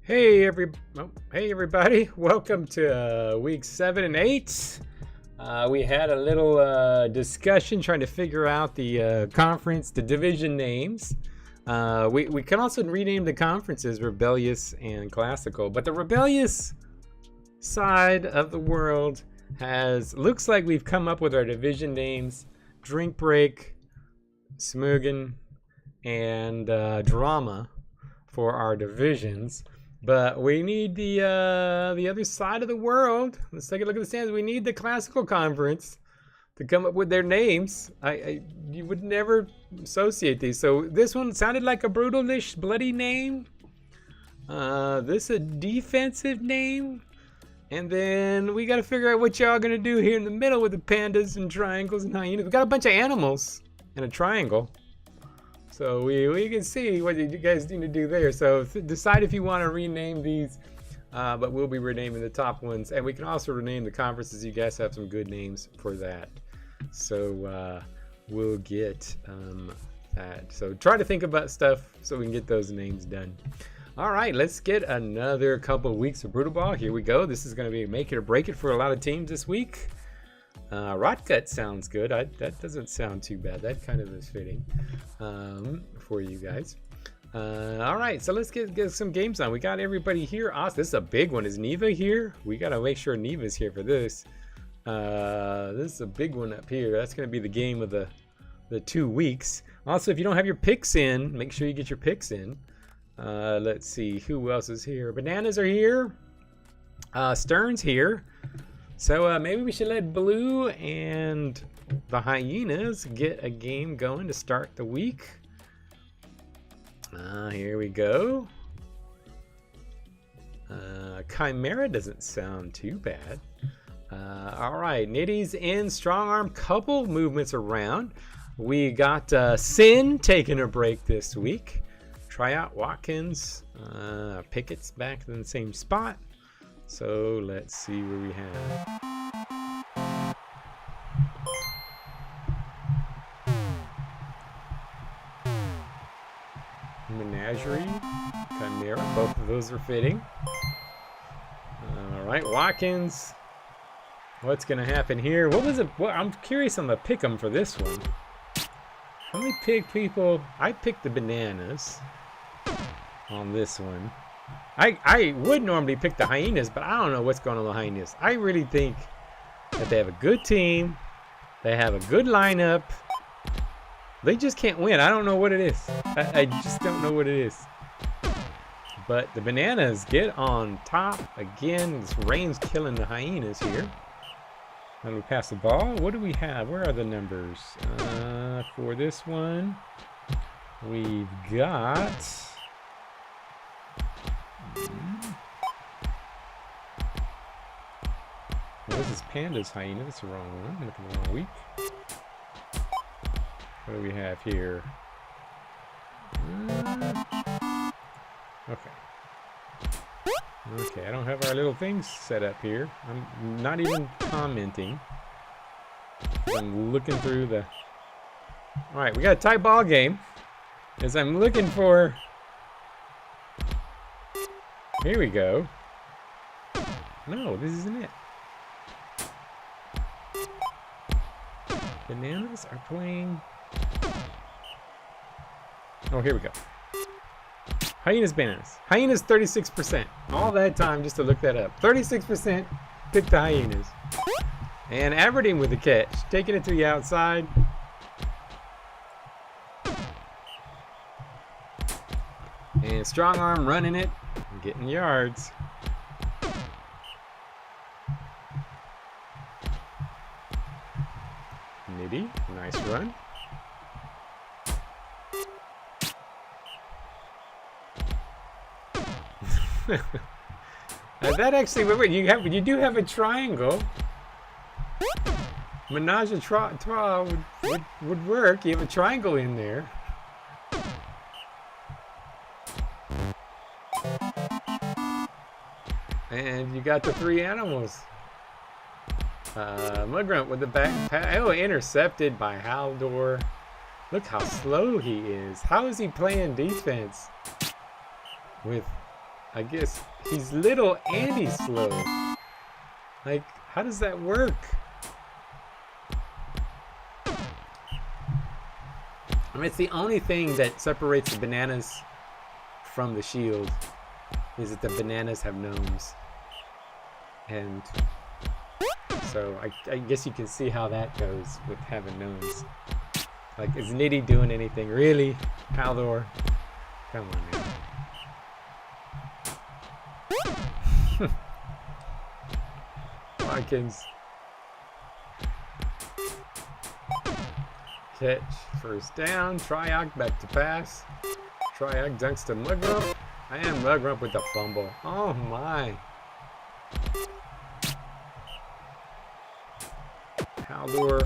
Hey everybody! Welcome to week 7 and 8. We had a little discussion trying to figure out the conference, the division names. We can also rename the conferences Rebellious and Classical, but the Rebellious side of the world looks like we've come up with our division names: Drink Break, Smugen, and Drama for our divisions. But we need the other side of the world. Let's take a look at the stands. We need the Classical Conference to come up with their names. You would never associate these. So this one sounded like a brutalish, bloody name. This a defensive name. And then we got to figure out what y'all gonna do here in the middle with the pandas and triangles and hyenas. We got a bunch of animals in a triangle. So we can see what you guys need to do there. So decide if you want to rename these, but we'll be renaming the top ones. And we can also rename the conferences. You guys have some good names for that. So we'll get that. So try to think about stuff so we can get those names done. All right, let's get another couple of weeks of Brutal Ball. Here we go. This is going to be make it or break it for a lot of teams this week. Rotgut sounds good. That doesn't sound too bad. That kind of is fitting for you guys. All right, so let's get some games on. We got everybody here. Awesome. This is a big one. Is Neva here? We got to make sure Neva's here for this. This is a big one up here. That's going to be the game of the 2 weeks. Also, if you don't have your picks in, make sure you get your picks in. Let's see. Who else is here? Bananas are here. Stern's here. So maybe we should let Blue and the Hyenas get a game going to start the week. Here we go. Chimera doesn't sound too bad. All right, Nitty's in strong arm, couple movements around. We got Sin taking a break this week. Tryout Watkins, Pickett's back in the same spot. So let's see where we have. Menagerie, Chimera, both of those are fitting. All right, Watkins. What's gonna happen here? What was it? I'm curious on the pick 'em for this one. How many people? I picked the Bananas on this one. I would normally pick the Hyenas, but I don't know what's going on with the Hyenas. I really think that they have a good team. They have a good lineup. They just can't win. I don't know what it is. I just don't know what it is. But the Bananas get on top again. This rain's killing the Hyenas here. And we pass the ball. What do we have? Where are the numbers? For this one, we've got... Well, this is Panda's Hyena. That's the wrong one. I'm looking at the wrong week. What do we have here? Okay. Okay, I don't have our little things set up here. I'm not even commenting. I'm looking through the... Alright, we got a tie ball game. As I'm looking for... Here we go. No, this isn't it. Bananas are playing... Oh, here we go. Hyenas, Bananas. Hyenas 36%. All that time just to look that up. 36% picked the Hyenas. And Aberdeen with the catch. Taking it to the outside. And strong arm running it. Getting yards. Nitty, nice run. That actually, wait, you do have a triangle. Menage a trois would work. You have a triangle in there. And you got the 3 animals. Mugrunt with the back pass. Oh, intercepted by Haldor. Look how slow he is. How is he playing defense with I guess he's little and he's slow. Like, how does that work? I mean, it's the only thing that separates the bananas from the shield is that the bananas have gnomes. And so I guess you can see how that goes with having gnomes. Like, is Nitty doing anything? Really? Haldor? Come on, man. Watkins. Catch. First down. Triarch back to pass. Triarch dunks to Mugrump. And Mugrump with the fumble. Oh, my. Haldor.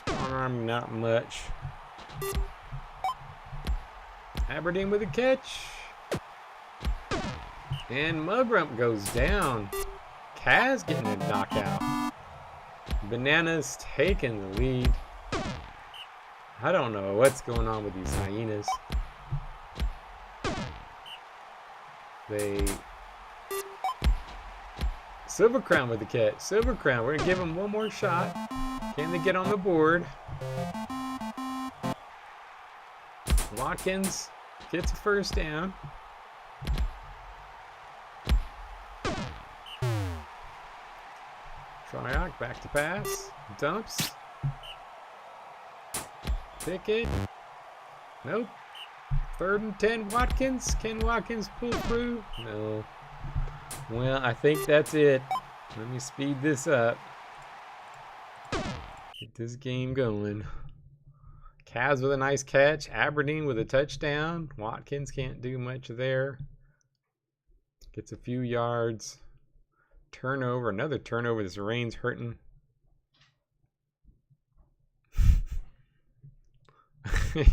Strong arm, not much. Aberdeen with a catch. And Mugrump goes down. Kaz getting a knockout. Bananas taking the lead. I don't know what's going on with these hyenas. Silver Crown with the catch. Silver Crown, we're gonna give him one more shot. Can they get on the board? Watkins gets a first down. Triarch back to pass. Dumps. Pickett. Nope. 3rd and 10. Watkins. Can Watkins pull through? No. Well, I think that's it. Let me speed this up. Get this game going. Kaz with a nice catch. Aberdeen with a touchdown. Watkins can't do much there. Gets a few yards. Turnover. Another turnover. This rain's hurting.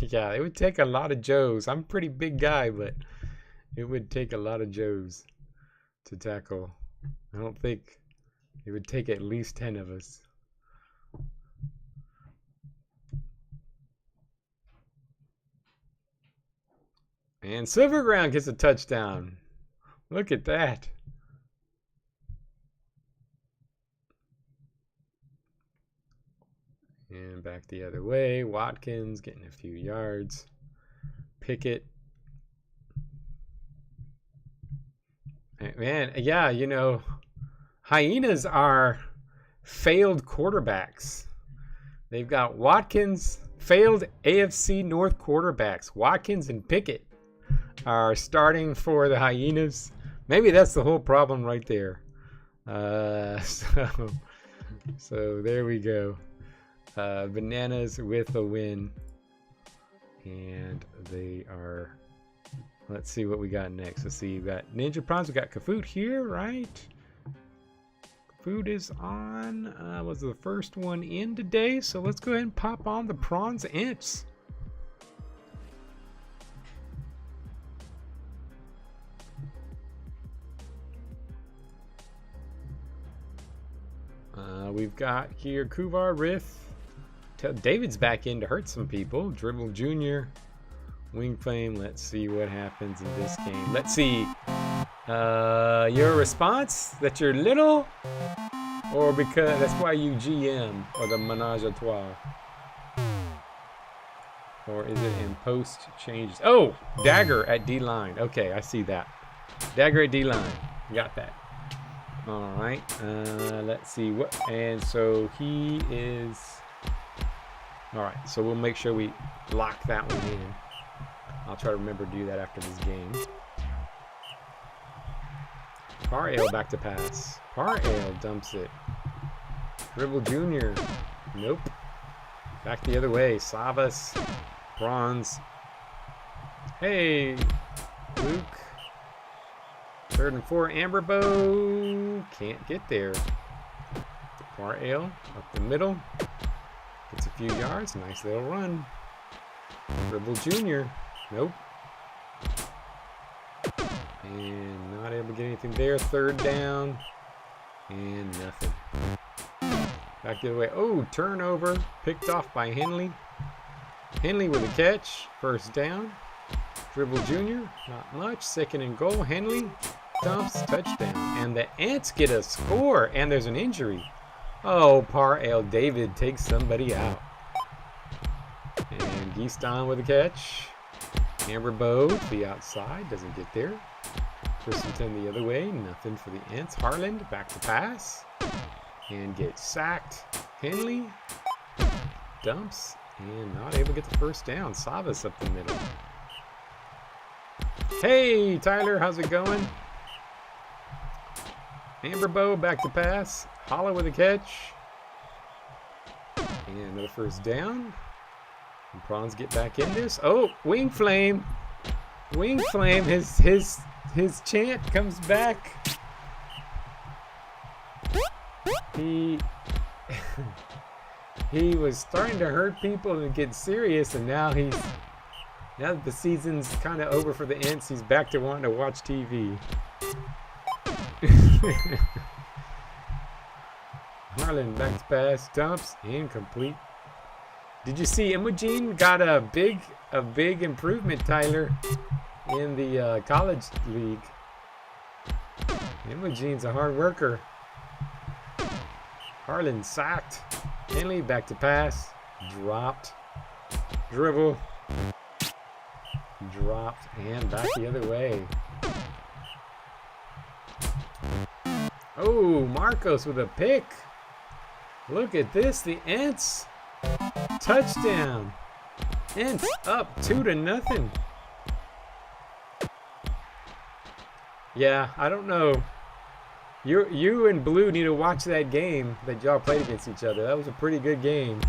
Yeah, it would take a lot of Joes. I'm a pretty big guy, but it would take a lot of Joes to tackle. I don't think it would take at least 10 of us. And Silverground gets a touchdown. Look at that. And back the other way. Watkins getting a few yards. Pickett. Man, yeah, you know, hyenas are failed quarterbacks. They've got Watkins, failed AFC North quarterbacks. Watkins and Pickett are starting for the hyenas. Maybe that's the whole problem right there. So there we go. Bananas with a win. And they are... Let's see what we got next. Let's see. We got Ninja Prawns. We got Kafoot here, right? Kafoot is on. Was the first one in today. So let's go ahead and pop on the Prawns Imps. We've got here Kuvar, Riff. David's back in to hurt some people. Dribble Jr. Wing Flame. Let's see what happens in this game. Let's see. Your response that you're little, or because that's why you GM, or the Menage a Trois, or is it in post changes? Oh, Dagger at D line. Okay, I see that. Dagger at D line. Got that. All right. Let's see what. And so he is. All right. So we'll make sure we lock that one in. I'll try to remember to do that after this game. Par-Ale back to pass. Par-Ale dumps it. Dribble Jr. Nope. Back the other way. Savas. Bronze. Hey, Luke. 3rd and 4. Amberbow. Can't get there. Par-Ale up the middle. Gets a few yards. Nice little run. Dribble Jr. Nope. And not able to get anything there. 3rd down. And nothing. Back the other way. Oh, turnover. Picked off by Henley. Henley with a catch. 1st down. Dribble Jr., not much. Second and goal. Henley dumps, touchdown. And the Ants get a score, and there's an injury. Oh, Par-Ale David takes somebody out. And Geeston with a catch. Amber Bow to the outside, doesn't get there. Christensen the other way, nothing for the Ants. Harland back to pass and gets sacked. Henley dumps and not able to get the first down. Savas up the middle. Hey, Tyler, how's it going? Amber Bow back to pass. Holla with a catch. And another first down. And Prawns get back in this. Oh, Wing Flame. Wing Flame, his chant comes back. He was starting to hurt people and get serious, and now that the season's kind of over for the Ants, he's back to wanting to watch TV. Harlan back to pass, dumps, incomplete. Did you see Imogen got a big improvement, Tyler, in the college league? Imogen's a hard worker. Harlan sacked. Henley back to pass, dropped, dribble, dropped, and back the other way. Oh, Marcos with a pick. Look at this, the Ants. Touchdown. Ants up 2-0. Yeah, I don't know. You and Blue need to watch that game that y'all played against each other. That was a pretty good game.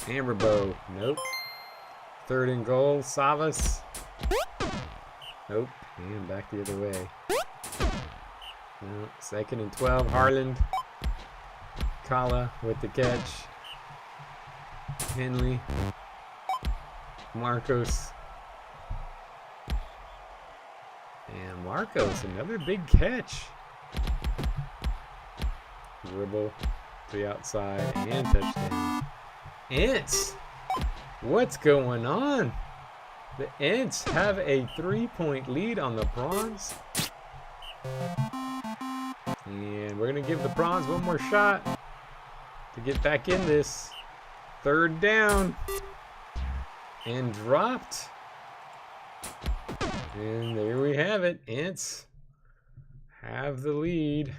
Amber Bow, nope. Third and goal, Savas. Nope, and back the other way. No, second and 12, Harland. Kala with the catch. Henley. Marcos. And Marcos, another big catch. Dribble to the outside and touchdown. Ants, what's going on? The Ants have a 3-point lead on the Prawns. And we're going to give the Prawns one more shot to get back in this. Third down. And dropped. And there we have it. Ants have the lead.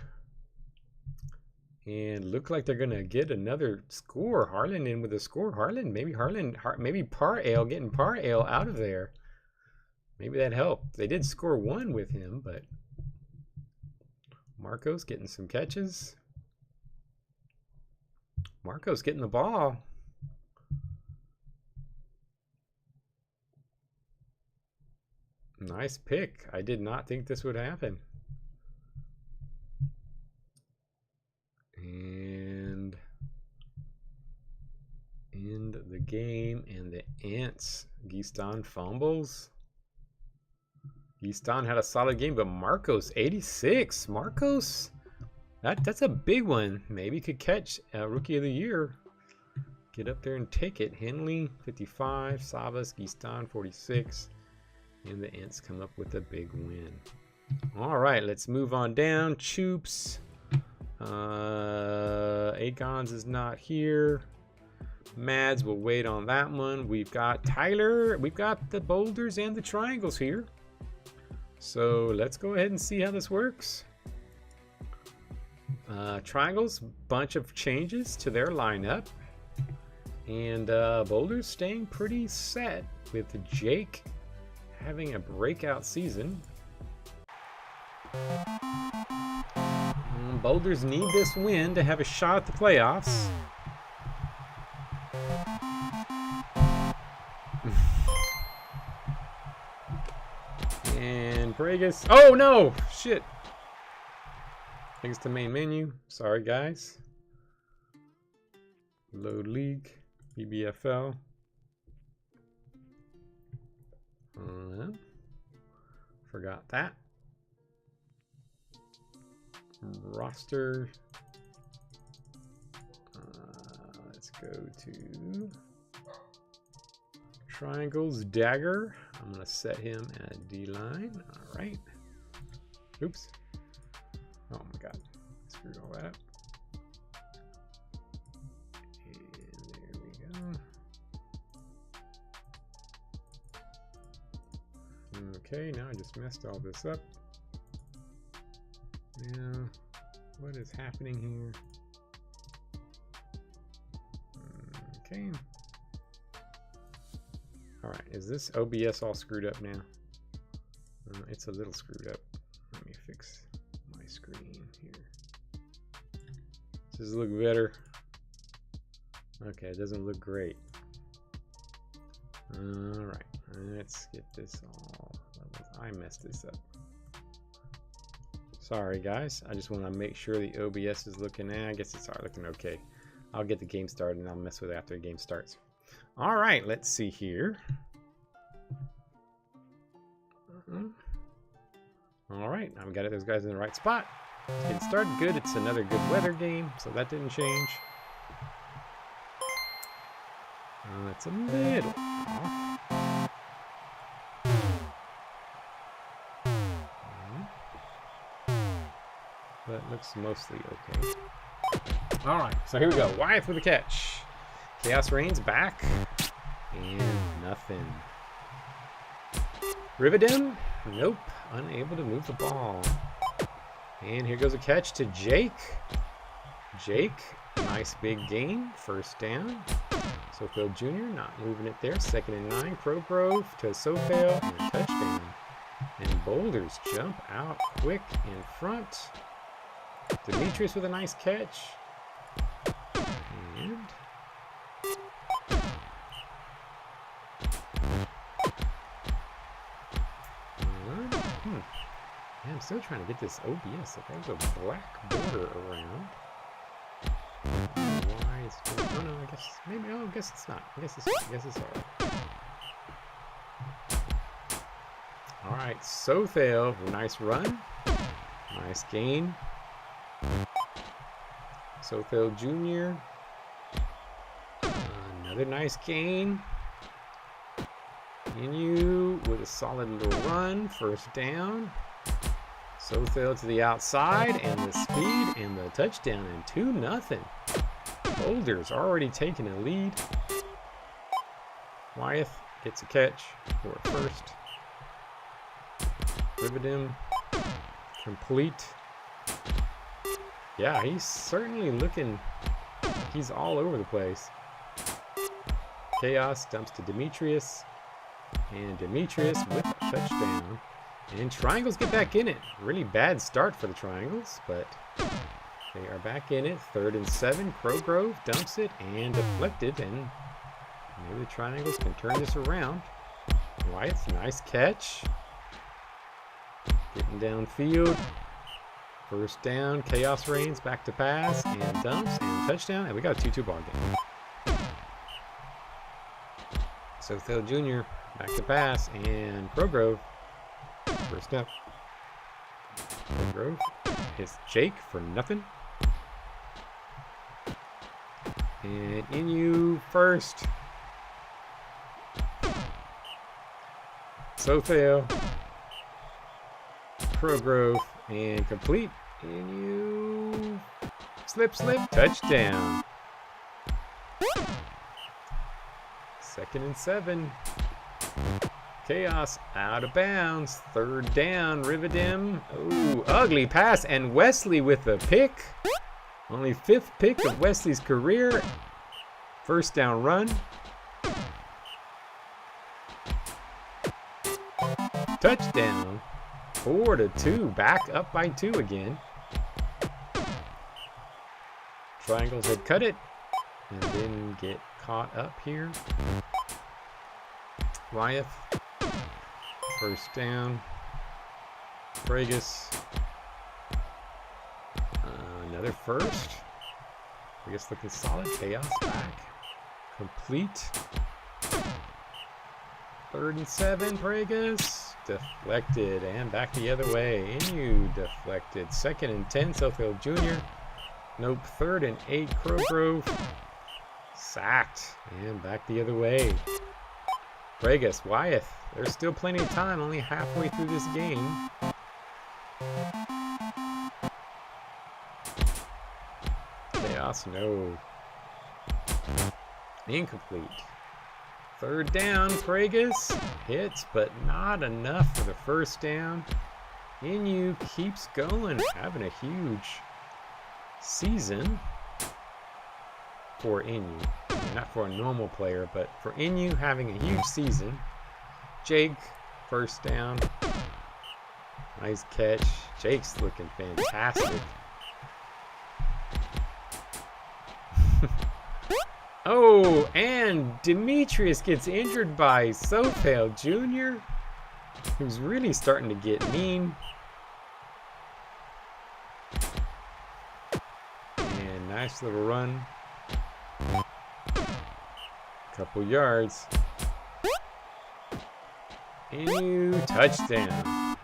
And look like they're going to get another score. Harlan in with a score. Maybe Par-Ale, getting Par-Ale out of there. Maybe that helped. They did score one with him, but Marcos getting some catches. Marcos getting the ball. Nice pick. I did not think this would happen. And end the game, and the Ants. Geeston fumbles. Geeston had a solid game, but Marcos 86. Marcos, that's a big one. Maybe could catch Rookie of the Year. Get up there and take it. Henley 55, Savas, Geeston 46, and the Ants come up with a big win. All right, let's move on down. Choops. Akons is not here. Mads will wait on that one. We've got Tyler. We've got the boulders and the triangles here. So let's go ahead and see how this works. Triangles, bunch of changes to their lineup. And boulders staying pretty set with Jake having a breakout season. Boulders need this win to have a shot at the playoffs. And Pragus. Oh no! Shit. Thanks to main menu. Sorry guys. Load league. BBFL. Forgot that. Roster. Let's go to Triangles, dagger. I'm going to set him at D-line. All right. Oops. Oh my god. Screwed all that up. And there we go. Okay, now I just messed all this up. Now, what is happening here? Okay. Alright, is this OBS all screwed up now? It's a little screwed up. Let me fix my screen here. Does it look better? Okay, it doesn't look great. Alright, let's get this all leveled. I messed this up. Sorry guys, I just want to make sure the OBS is looking, I guess it's looking okay. I'll get the game started and I'll mess with it after the game starts. Alright, let's see here. Alright, I've got those guys in the right spot. It's getting started good. It's another good weather game, so that didn't change. It's a little off. But it looks mostly okay. Alright, so here we go. Wyeth with a catch. Chaos Reigns back. And nothing. Rivedim? Nope. Unable to move the ball. And here goes a catch to Jake. Jake, nice big gain. First down. Sofail Jr. not moving it there. 2nd and 9. Crowgrove to Sofail and a touchdown. And Boulders jump out quick in front. Demetrius with a nice catch. And yeah, I'm still trying to get this OBS. There's a black border around. Why is it? Oh no, I guess maybe. Oh, I guess it's not. I guess it's alright. All right, Sothale, nice run, nice gain. Sothale Jr. Another nice gain. Inu with a solid little run, first down. Sothale to the outside, and the speed, and the touchdown, and 2-0. Boulders already taking a lead. Wyeth gets a catch for a first. Rivedim complete. Yeah, he's certainly looking like he's all over the place. Chaos dumps to Demetrius. And Demetrius with a touchdown. And Triangles get back in it. Really bad start for the Triangles, but they are back in it. 3rd and 7. Crowgrove dumps it and deflected. And maybe the Triangles can turn this around. Wyeth, nice catch. Getting downfield. First down. Chaos Reigns back to pass. And dumps and touchdown. And we got a 2-2 ball game. Sothale Jr. back to pass. And Crowgrove. First up. Crowgrove hits Jake for nothing. And Inu first. Sothale. Crowgrove and complete. Inu. Slip, touchdown. 2nd and 7. Chaos out of bounds. 3rd down. Rivedim. Ooh, ugly pass. And Wesley with a pick. Only 5th pick of Wesley's career. First down run. Touchdown. 4-2. Back up by 2 again. Triangles had cut it. And then get caught up here. Wyeth. First down. Fragus. Another first. Fragus looking solid. Chaos back. Complete. 3rd and 7. Fragus. Deflected. And back the other way. Inu deflected. 2nd and 10. Sothale Jr. Nope. 3rd and 8. Crowgrove. Sacked. And back the other way. Vegas, Wyeth. There's still plenty of time, only halfway through this game. Chaos, no. Incomplete. Third down, Vegas. Hits, but not enough for the first down. Inu keeps going, having a huge season for Inu. Not for a normal player, but for Inu having a huge season. Jake, first down. Nice catch. Jake's looking fantastic. Oh, and Demetrius gets injured by Sofel Jr., who's really starting to get mean. And nice little run. Couple yards. Inu, touchdown.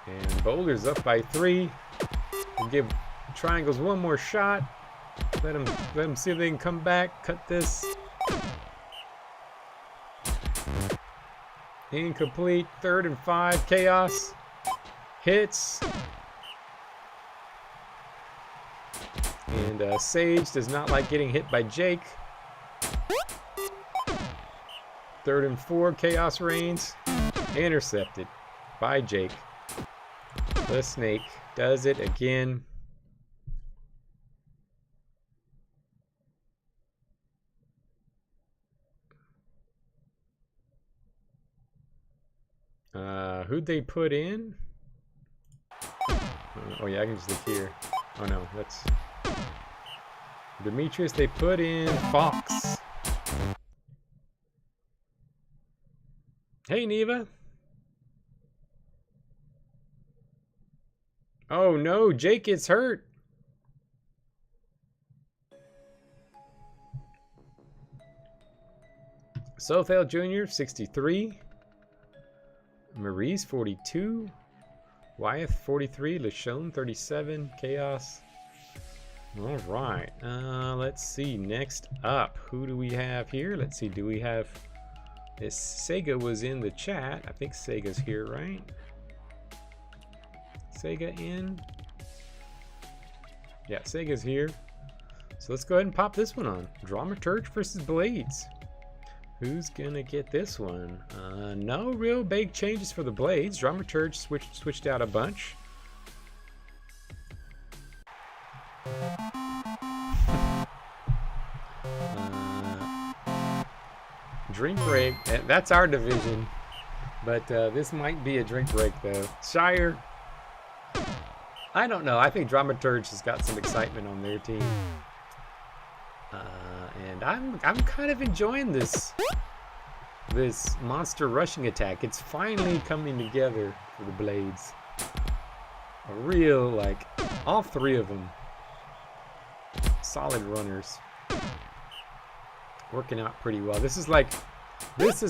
And Boulder's up by 3. We'll give Triangles one more shot. Let them see if they can come back. Cut this. Incomplete. 3rd and 5. Chaos. Hits. And Sage does not like getting hit by Jake. 3rd and 4. Chaos reigns. Intercepted by Jake. The snake does it again. Who'd they put in? Oh yeah, I can just look here. Oh no, that's Demetrius. They put in Fox. Hey, Neva. Oh no, Jake gets hurt. Sofel Jr., 63. Maurice, 42. Wyeth, 43. Lashone, 37. Chaos. All right. Let's see. Next up, who do we have here? Let's see. Do we have... This Sega was in the chat. I think Sega's here, right? Sega in? Yeah, Sega's here. So let's go ahead and pop this one on. Dramaturge versus Blades. Who's gonna get this one? No real big changes for the Blades. Dramaturge switched out a bunch. Drink break. That's our division. But this might be a drink break though. Shire. I don't know. I think Dramaturge has got some excitement on their team. And I'm kind of enjoying this monster rushing attack. It's finally coming together for the Blades. A real, like, all 3 of them solid runners, working out pretty well. This is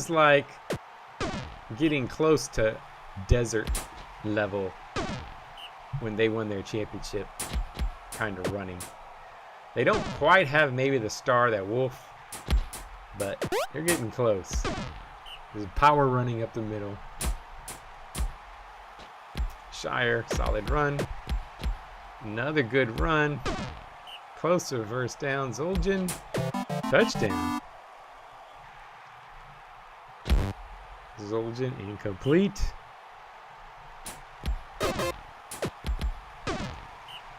like getting close to desert level when they won their championship kind of running. They don't quite have maybe the star that Wolf, but they're getting close. There's power running up the middle. Shire, solid run. Another good run. Close to a first down. Zuljan, touchdown. Zuljan, incomplete.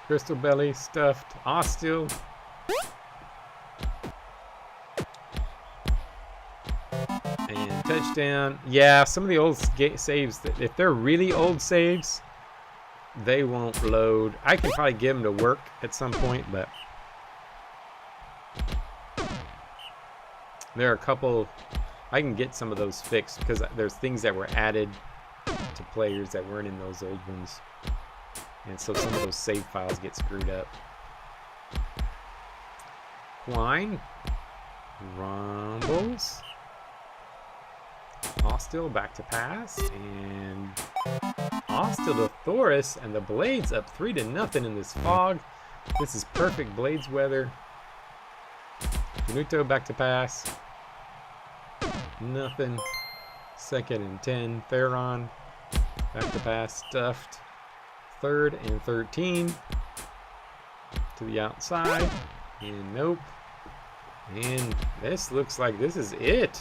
Crystal Belly, stuffed. Ostil. And touchdown. Yeah, some of the old saves, if they're really old saves, they won't load. I can probably get them to work at some point, but there are a couple. I can get some of those fixed because there's things that were added to players that weren't in those old ones. And so some of those save files get screwed up. Quine. Rumbles. Ostil back to pass. And Ostil to Thoris. And the Blades up 3-0 in this fog. This is perfect Blades weather. Januto back to pass. Nothing. 2nd and 10. Theron back to pass. Stuffed. 3rd and 13. To the outside. And nope. And this looks like this is it.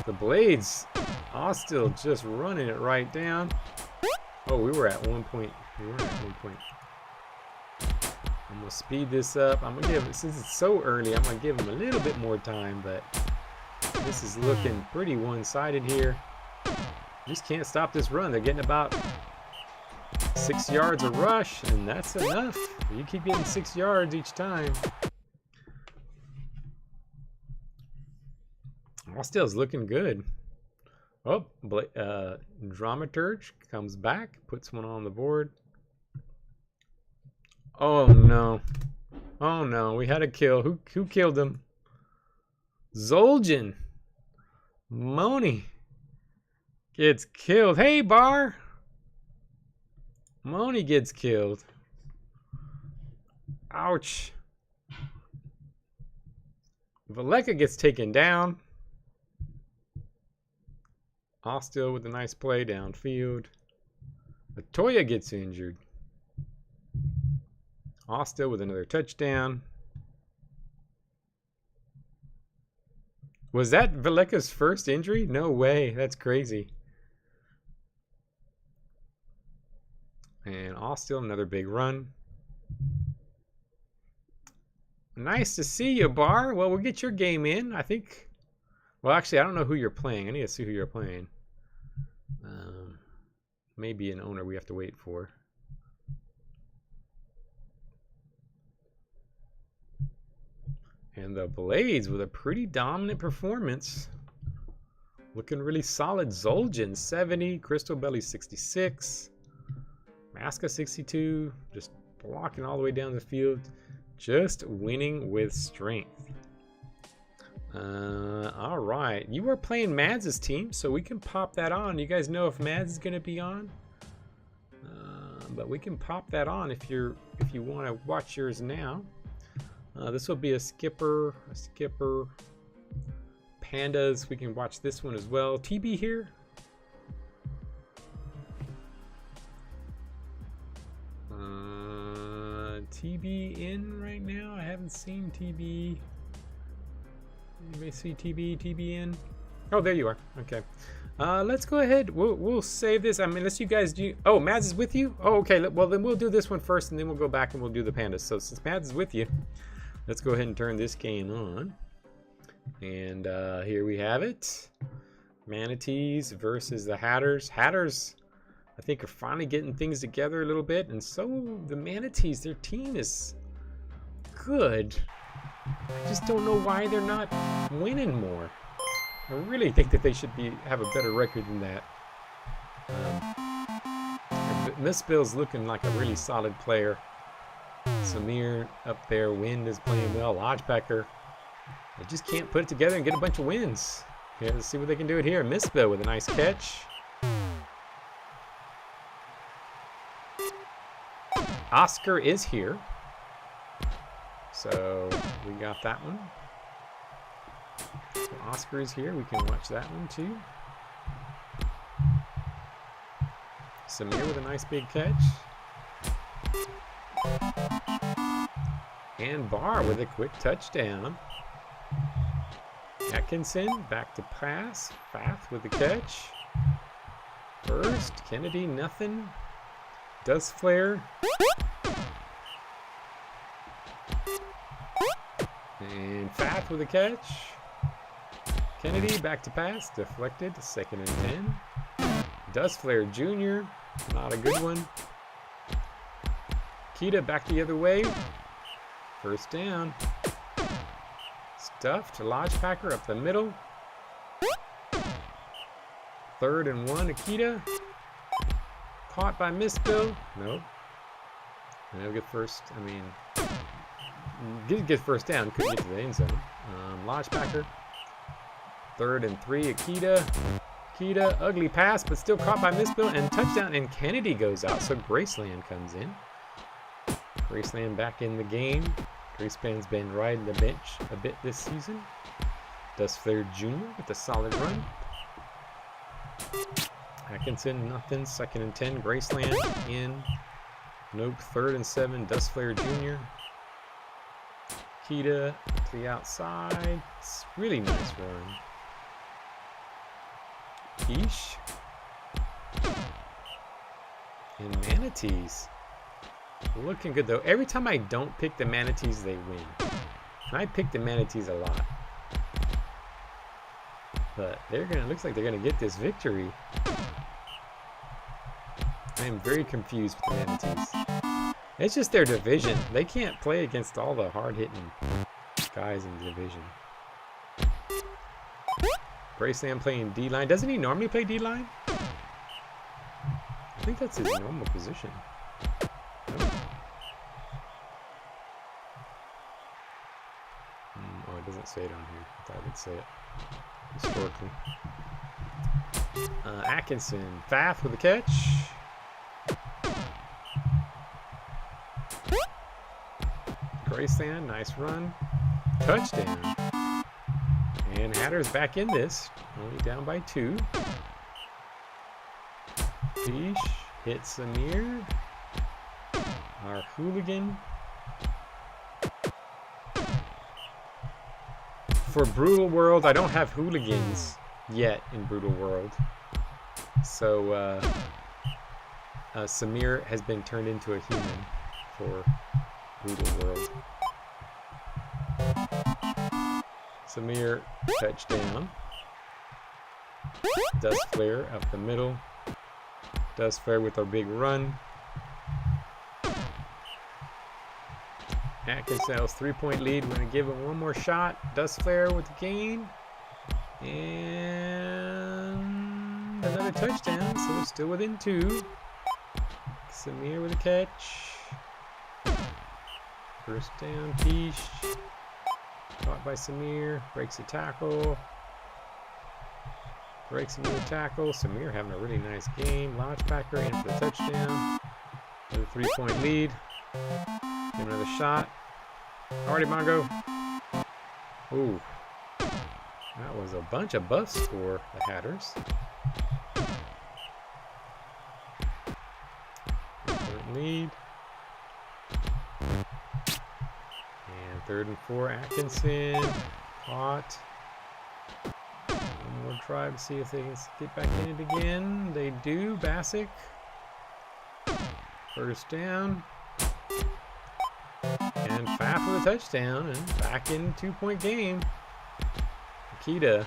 The Blades are still just running it right down. Oh, we were at 1 point. We were at 1 point. I'm gonna speed this up. I'm gonna give it, since it's so early, I'm gonna give them a little bit more time, but this is looking pretty one-sided here. Just can't stop this run. They're getting about 6 yards a rush, and that's enough. You keep getting 6 yards each time. Austell's looking good. Oh, Dramaturge comes back, puts one on the board. Oh no. Oh no, we had a kill. Who killed him? Zoljan. Moni gets killed. Hey, Bar. Moni gets killed. Ouch. Valeka gets taken down. Austell with a nice play downfield. Latoya gets injured. Austell with another touchdown. Was that Valeka's first injury? No way. That's crazy. And Austell, another big run. Nice to see you, Bar. Well, we'll get your game in, I think. Well, actually, I don't know who you're playing. I need to see who you're playing. Maybe an owner we have to wait for. And the Blades with a pretty dominant performance. Looking really solid. Zoljan, 70. Crystal Belly, 66. Maska, 62. Just blocking all the way down the field. Just winning with strength. All right. You are playing Mads' team, so we can pop that on. You guys know if Mads is going to be on? But we can pop that on if you want to watch yours now. This will be a skipper. Pandas. We can watch this one as well. TB here. TB in right now. I haven't seen TB. Anybody see TB in? Oh, there you are. Okay. Let's go ahead. We'll save this. I mean, unless you guys do. Oh, Mads is with you? Oh, okay. Well, then we'll do this one first, and then we'll go back and we'll do the Pandas. So since Mads is with you, let's go ahead and turn this game on. And here we have it. Manatees versus the Hatters. Hatters, I think, are finally getting things together a little bit. And so the Manatees, their team is good. I just don't know why they're not winning more. I really think that they should have a better record than that. Miss Bill's looking like a really solid player. Samir up there. Wind is playing well. Lodgebacker. They just can't put it together and get a bunch of wins. Okay, let's see what they can do it here. Miss Bill with a nice catch. Oscar is here. So we got that one. So Oscar is here. We can watch that one too. Samir with a nice big catch. And Barr with a quick touchdown. Atkinson back to pass. Fath with the catch. First, Kennedy, nothing. Dust Flare. And Fath with a catch. Kennedy back to pass. Deflected. 2nd and 10. Dust Flare Jr. Not a good one. Kita back the other way. First down. Stuffed. Lodgepacker up the middle. 3rd and 1. Akita. Caught by Miss Bill. Nope. And they'll get first. I mean, did get first down. Couldn't get to the end zone. Lodgepacker. 3rd and 3. Akita. Akita. Ugly pass, but still caught by Miss Bill. And touchdown. And Kennedy goes out. So Graceland comes in. Graceland back in the game. Greenspan's been riding the bench a bit this season. Dust Flare Jr. with a solid run. Atkinson, nothing. 2nd and 10. Graceland in. Nope. 3rd and 7. Dust Flare Jr. Kita to the outside. It's really nice run. Quiche. And Manatees. Looking good though. Every time I don't pick the Manatees, they win. And I pick the Manatees a lot. But looks like they're gonna get this victory. I am very confused with the Manatees. It's just their division. They can't play against all the hard-hitting guys in the division. Graceland playing D-line. Doesn't he normally play D-line? I think that's his normal position. No? Oh, it doesn't say it on here. I thought I would say it historically. Atkinson, Fath with a catch. Graceland, nice run. Touchdown. And Hatter's back in this. Only down by 2. Peach hits Samir. Our hooligan. For Brutal World, I don't have hooligans yet in Brutal World. So Samir has been turned into a human for Brutal World. Samir, touchdown. Dust Flare up the middle. Dust Flare with our big run. Atkinson's 3-point lead. We're going to give him one more shot. Dust Flare with the gain. And another touchdown. So we're still within 2. Samir with a catch. First down, Peach. Caught by Samir. Breaks a tackle. Breaks another tackle. Samir having a really nice game. Launchbacker in for the touchdown. With a 3-point lead. Give another shot. Alrighty, Mongo. Ooh. That was a bunch of buffs for the Hatters. 3-point lead. And 3rd and 4, Atkinson. Caught. One more try to see if they can get back in it again. They do. Bassick. First down. And Fath with a touchdown. And back in 2-point game. Akita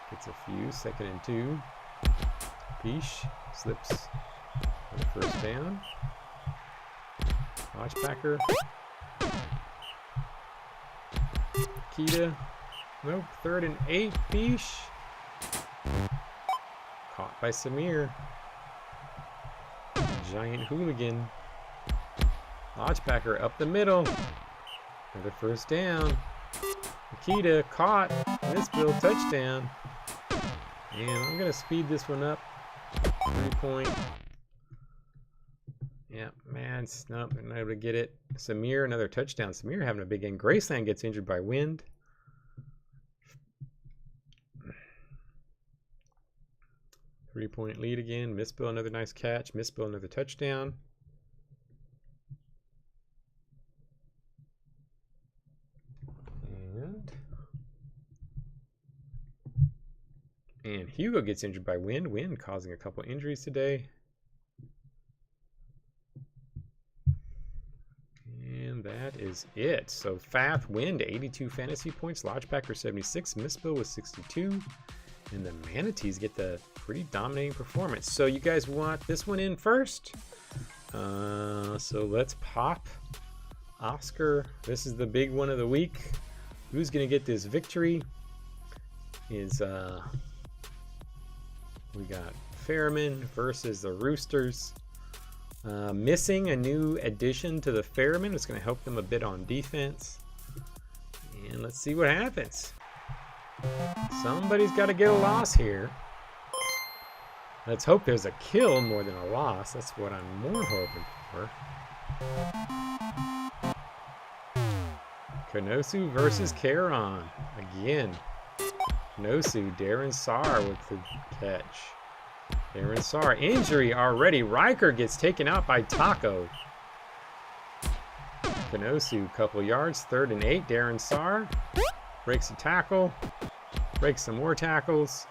gets a few. 2nd and 2. Peach slips on the first down. Watchbacker. Akita. Nope. 3rd and 8. Peach. Caught by Samir. Giant hooligan. Lodgepacker up the middle. Another first down. Akita caught. Misbuild touchdown. And I'm going to speed this one up. 3-point. Yeah, man. Nope, not able to get it. Samir, another touchdown. Samir having a big game. Graceland gets injured by wind. Three-point lead again. Misbill, another nice catch. Misbill, another touchdown. And Hugo gets injured by wind. Wind causing a couple injuries today. And that is it. So Fath, Wind, 82 fantasy points. Lodgepacker, 76. Misbill with 62. And the Manatees get the pretty dominating performance. So you guys want this one in first? So let's pop Oscar. This is the big one of the week. Who's going to get this victory? Is we got Fairman versus the Roosters. Missing a new addition to the Fairman. It's going to help them a bit on defense. And let's see what happens. Somebody's got to get a loss here. Let's hope there's a kill more than a loss. That's what I'm more hoping for. Kanosu versus Karen. Again. Kanosu, Darren Saar with the catch. Darren Saar, injury already. Riker gets taken out by Taco. Kanosu, couple yards, 3rd and 8. Darren Saar breaks a tackle, breaks some more tackles.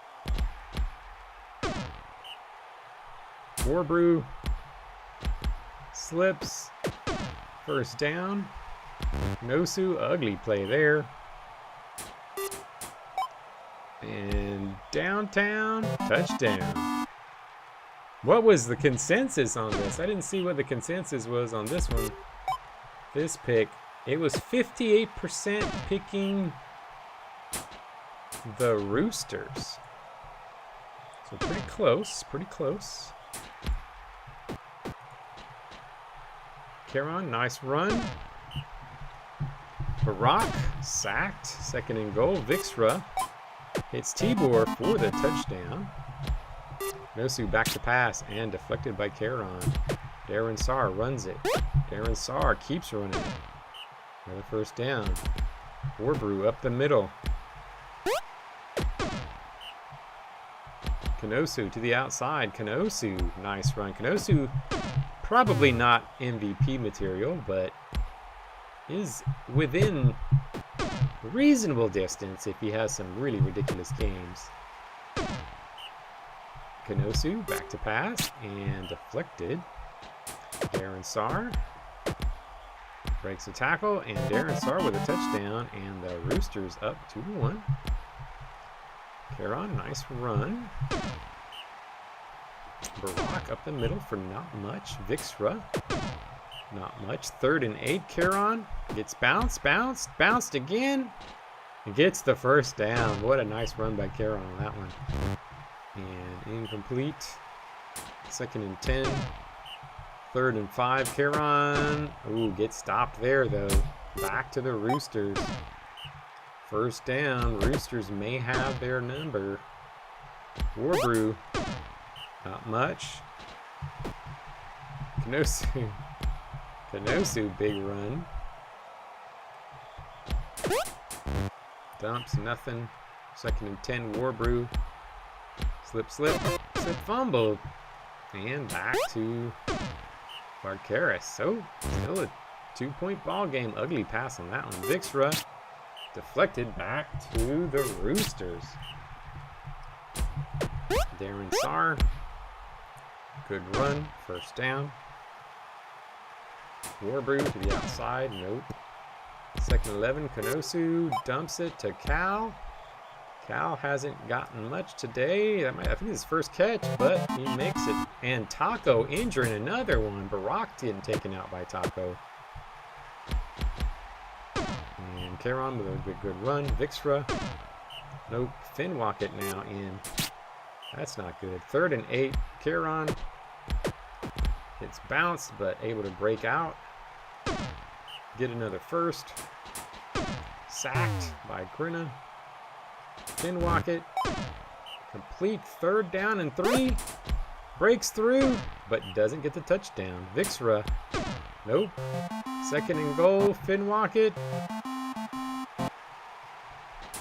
Warbrew slips, 1st down. Kanosu, ugly play there. And downtown, touchdown. What was the consensus on this? I didn't see what the consensus was on this one. This pick, it was 58% picking the Roosters. So pretty close, pretty close. Karen, nice run. Barak, sacked, 2nd and goal. Vixra hits Tibor for the touchdown. Nosu back to pass and deflected by Karen. Darren Saar runs it. Darren Saar keeps running it. Another 1st down. Warbrew up the middle. Kanosu to the outside. Kanosu, nice run. Kanosu, probably not MVP material, but is within reasonable distance if he has some really ridiculous games. Kanosu back to pass and deflected. Darren Saar breaks a tackle, and Darren Saar with a touchdown, and the Roosters up 2-1. Karen, nice run. Barak up the middle for not much. Vixra, not much. 3rd and 8. Karen gets bounced again, and gets the 1st down. What a nice run by Karen on that one. And incomplete. 2nd and 10. 3rd and 5. Karen, ooh, gets stopped there though. Back to the Roosters. 1st down. Roosters may have their number. Warbrew, not much. Kanosu, big run. Dumps, nothing. 2nd and 10. Warbrew, slip, fumble, and back to Barcaris. So still a 2-point ball game. Ugly pass on that one. Vixra deflected back to the Roosters. Darren Saar, good run, 1st down. Warbrew to the outside, nope. 2nd 11. Kanosu dumps it to Cal. Cal hasn't gotten much today. I think his 1st catch, but he makes it. And Taco injuring another one. Barak getting taken out by Taco. And Karen with a good run. Vixra, nope. Finwalk now in. That's not good. 3rd and 8. Karen gets bounced, but able to break out. Get another 1st. Sacked by Grina. Finwalk. Complete 3rd down and 3. Breaks through, but doesn't get the touchdown. Vixra, nope. 2nd and goal. Finwalk.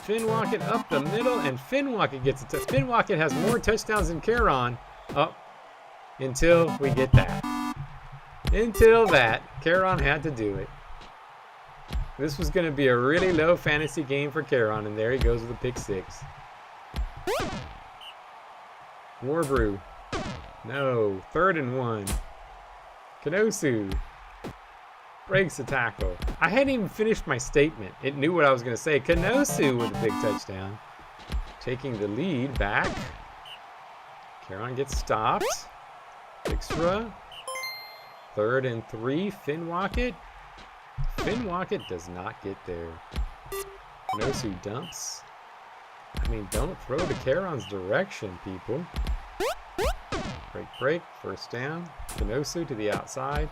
Finwalk up the middle, and Finwalk gets it. Finwalk has more touchdowns than Karen. Oh, until we get that. Until that, Karen had to do it. This was going to be a really low fantasy game for Karen, and there he goes with a pick 6. Warbrew, no. 3rd and 1. Kanosu breaks the tackle. I hadn't even finished my statement. It knew what I was going to say. Kanosu with a big touchdown. Taking the lead back. Karen gets stopped. Vixra. 3rd and 3. Finwalk. Finwalk does not get there. Kanosu dumps. I mean, don't throw to Karen's direction, people. Break. 1st down. Kanosu to the outside.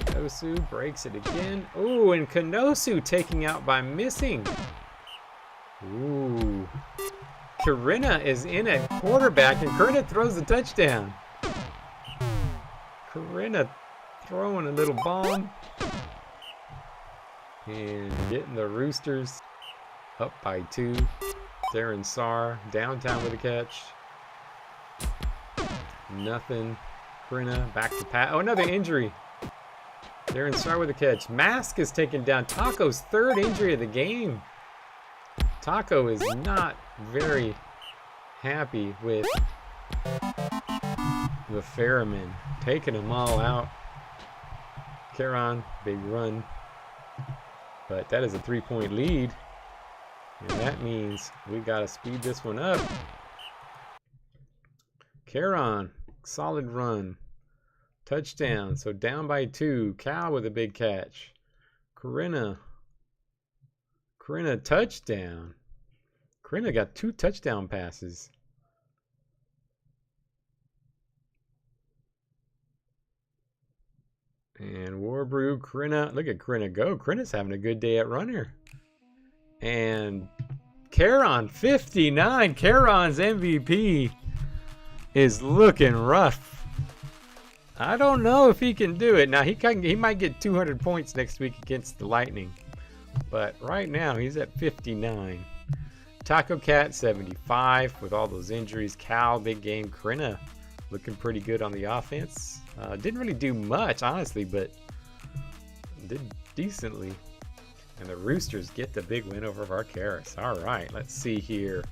Kanosu breaks it again. Ooh, and Kanosu taking out by missing. Ooh. Karina is in at quarterback, and Karina throws the touchdown. Karina throwing a little bomb. And getting the Roosters up by 2. Darren Saar downtown with a catch. Nothing. Corinna back to Pat. Oh, another injury. Darren Saar with a catch. Mask is taken down. Taco's 3rd injury of the game. Taco is not very happy with the Ferryman. Taking them all out. Caron, big run. But that is a 3-point lead. And that means we got to speed this one up. Caron, solid run. Touchdown. So down by 2. Cal with a big catch. Corinna, touchdown. Corinna got 2 touchdown passes. And Warbrew, Corinna. Look at Corinna go. Corinna's having a good day at runner. And Caron, 59. Caron's MVP is looking rough. I don't know if he can do it. Now, he might get 200 points next week against the Lightning. But right now, he's at 59. Taco Cat, 75 with all those injuries. Cal, big game. Corinna looking pretty good on the offense. Didn't really do much, honestly, but did decently. And the Roosters get the big win over Varkaris. All right, let's see here.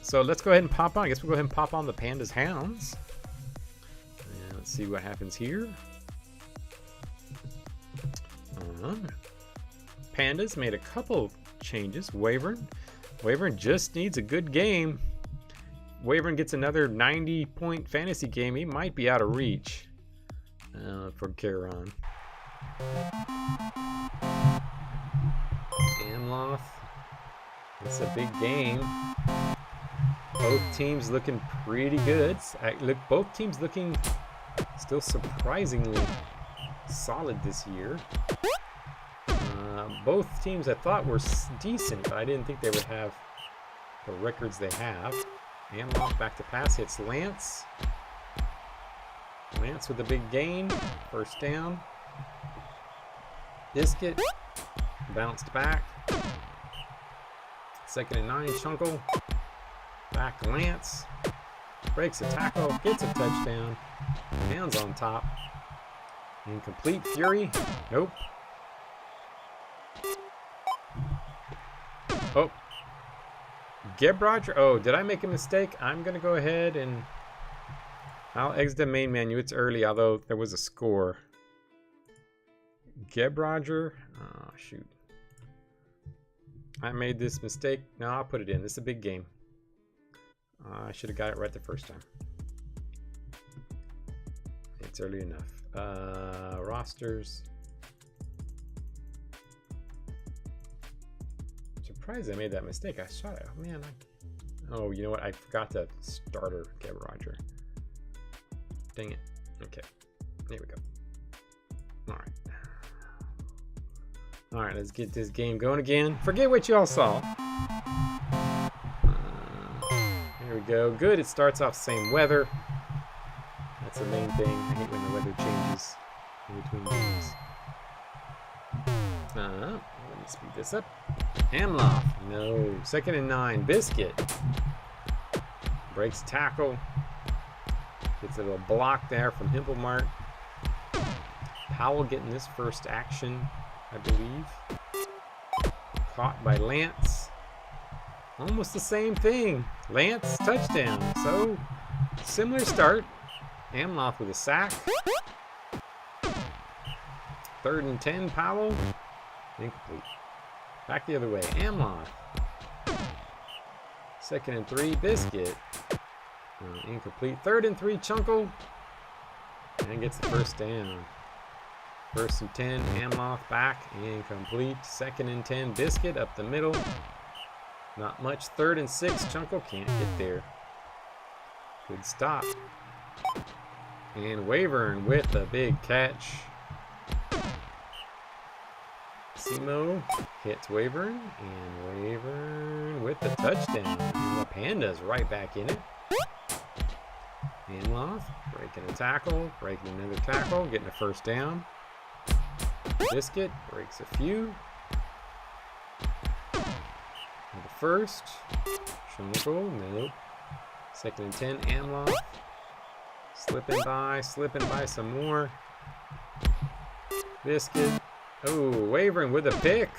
So let's go ahead and pop on. I guess we'll go ahead and pop on the Pandas Hounds. And let's see what happens here. Pandas made a couple changes. Wyvorn just needs a good game. Wyvorn gets another 90-point fantasy game. He might be out of reach for Caron. Amloth. It's a big game. Both teams looking pretty good. Both teams looking still surprisingly solid this year. Both teams I thought were decent, but I didn't think they would have the records they have. Amloth back to pass, hits Lance. Lance with a big gain. First down. Biscuit bounced back. 2nd and 9. Chunkle. Back to Lance. Breaks a tackle. Gets a touchdown. Hands on top. Incomplete. Fury. Nope. Oh. Gebrod. Oh, did I make a mistake? I'm going to go ahead and I'll exit the main menu. It's early, although there was a score. Gebrod. Oh, shoot. I made this mistake. No, I'll put it in. This is a big game. I should have got it right the first time. It's early enough. Rosters. Surprised I made that mistake. I shot it. Oh, man. Oh, you know what? I forgot the starter, Gebrod. Dang it. Okay. There we go. All right. All right, let's get this game going again. Forget what you all saw. There we go. Good. It starts off same weather. That's the main thing. I hate when the weather changes in between games. Let me speed this up. Amloth. No. 2nd and 9. Biscuit. Breaks tackle. Gets a little block there from Himplemart. Powell getting this first action, I believe. Caught by Lance. Almost the same thing. Lance, touchdown. So, similar start. Amloth with a sack. 3rd and 10, Powell. Incomplete. Back the other way. Amloth. 2nd and 3, Biscuit. Incomplete. 3rd and 3, Chunkle. And gets the first down. 1st and 10, Amloth back. Incomplete. 2nd and 10, Biscuit up the middle. Not much. 3rd and 6, Chunkle can't get there. Good stop. And Wyvorn with a big catch. Simo hits Wyvorn, and Wyvorn with the touchdown. And the Pandas right back in it. Amloth breaking a tackle, breaking another tackle, getting a first down. Biscuit breaks a few. The first. Chunkel, nope. Second and 10, Amloff. Slipping by some more. Biscuit. Oh, Wyvorn with a pick.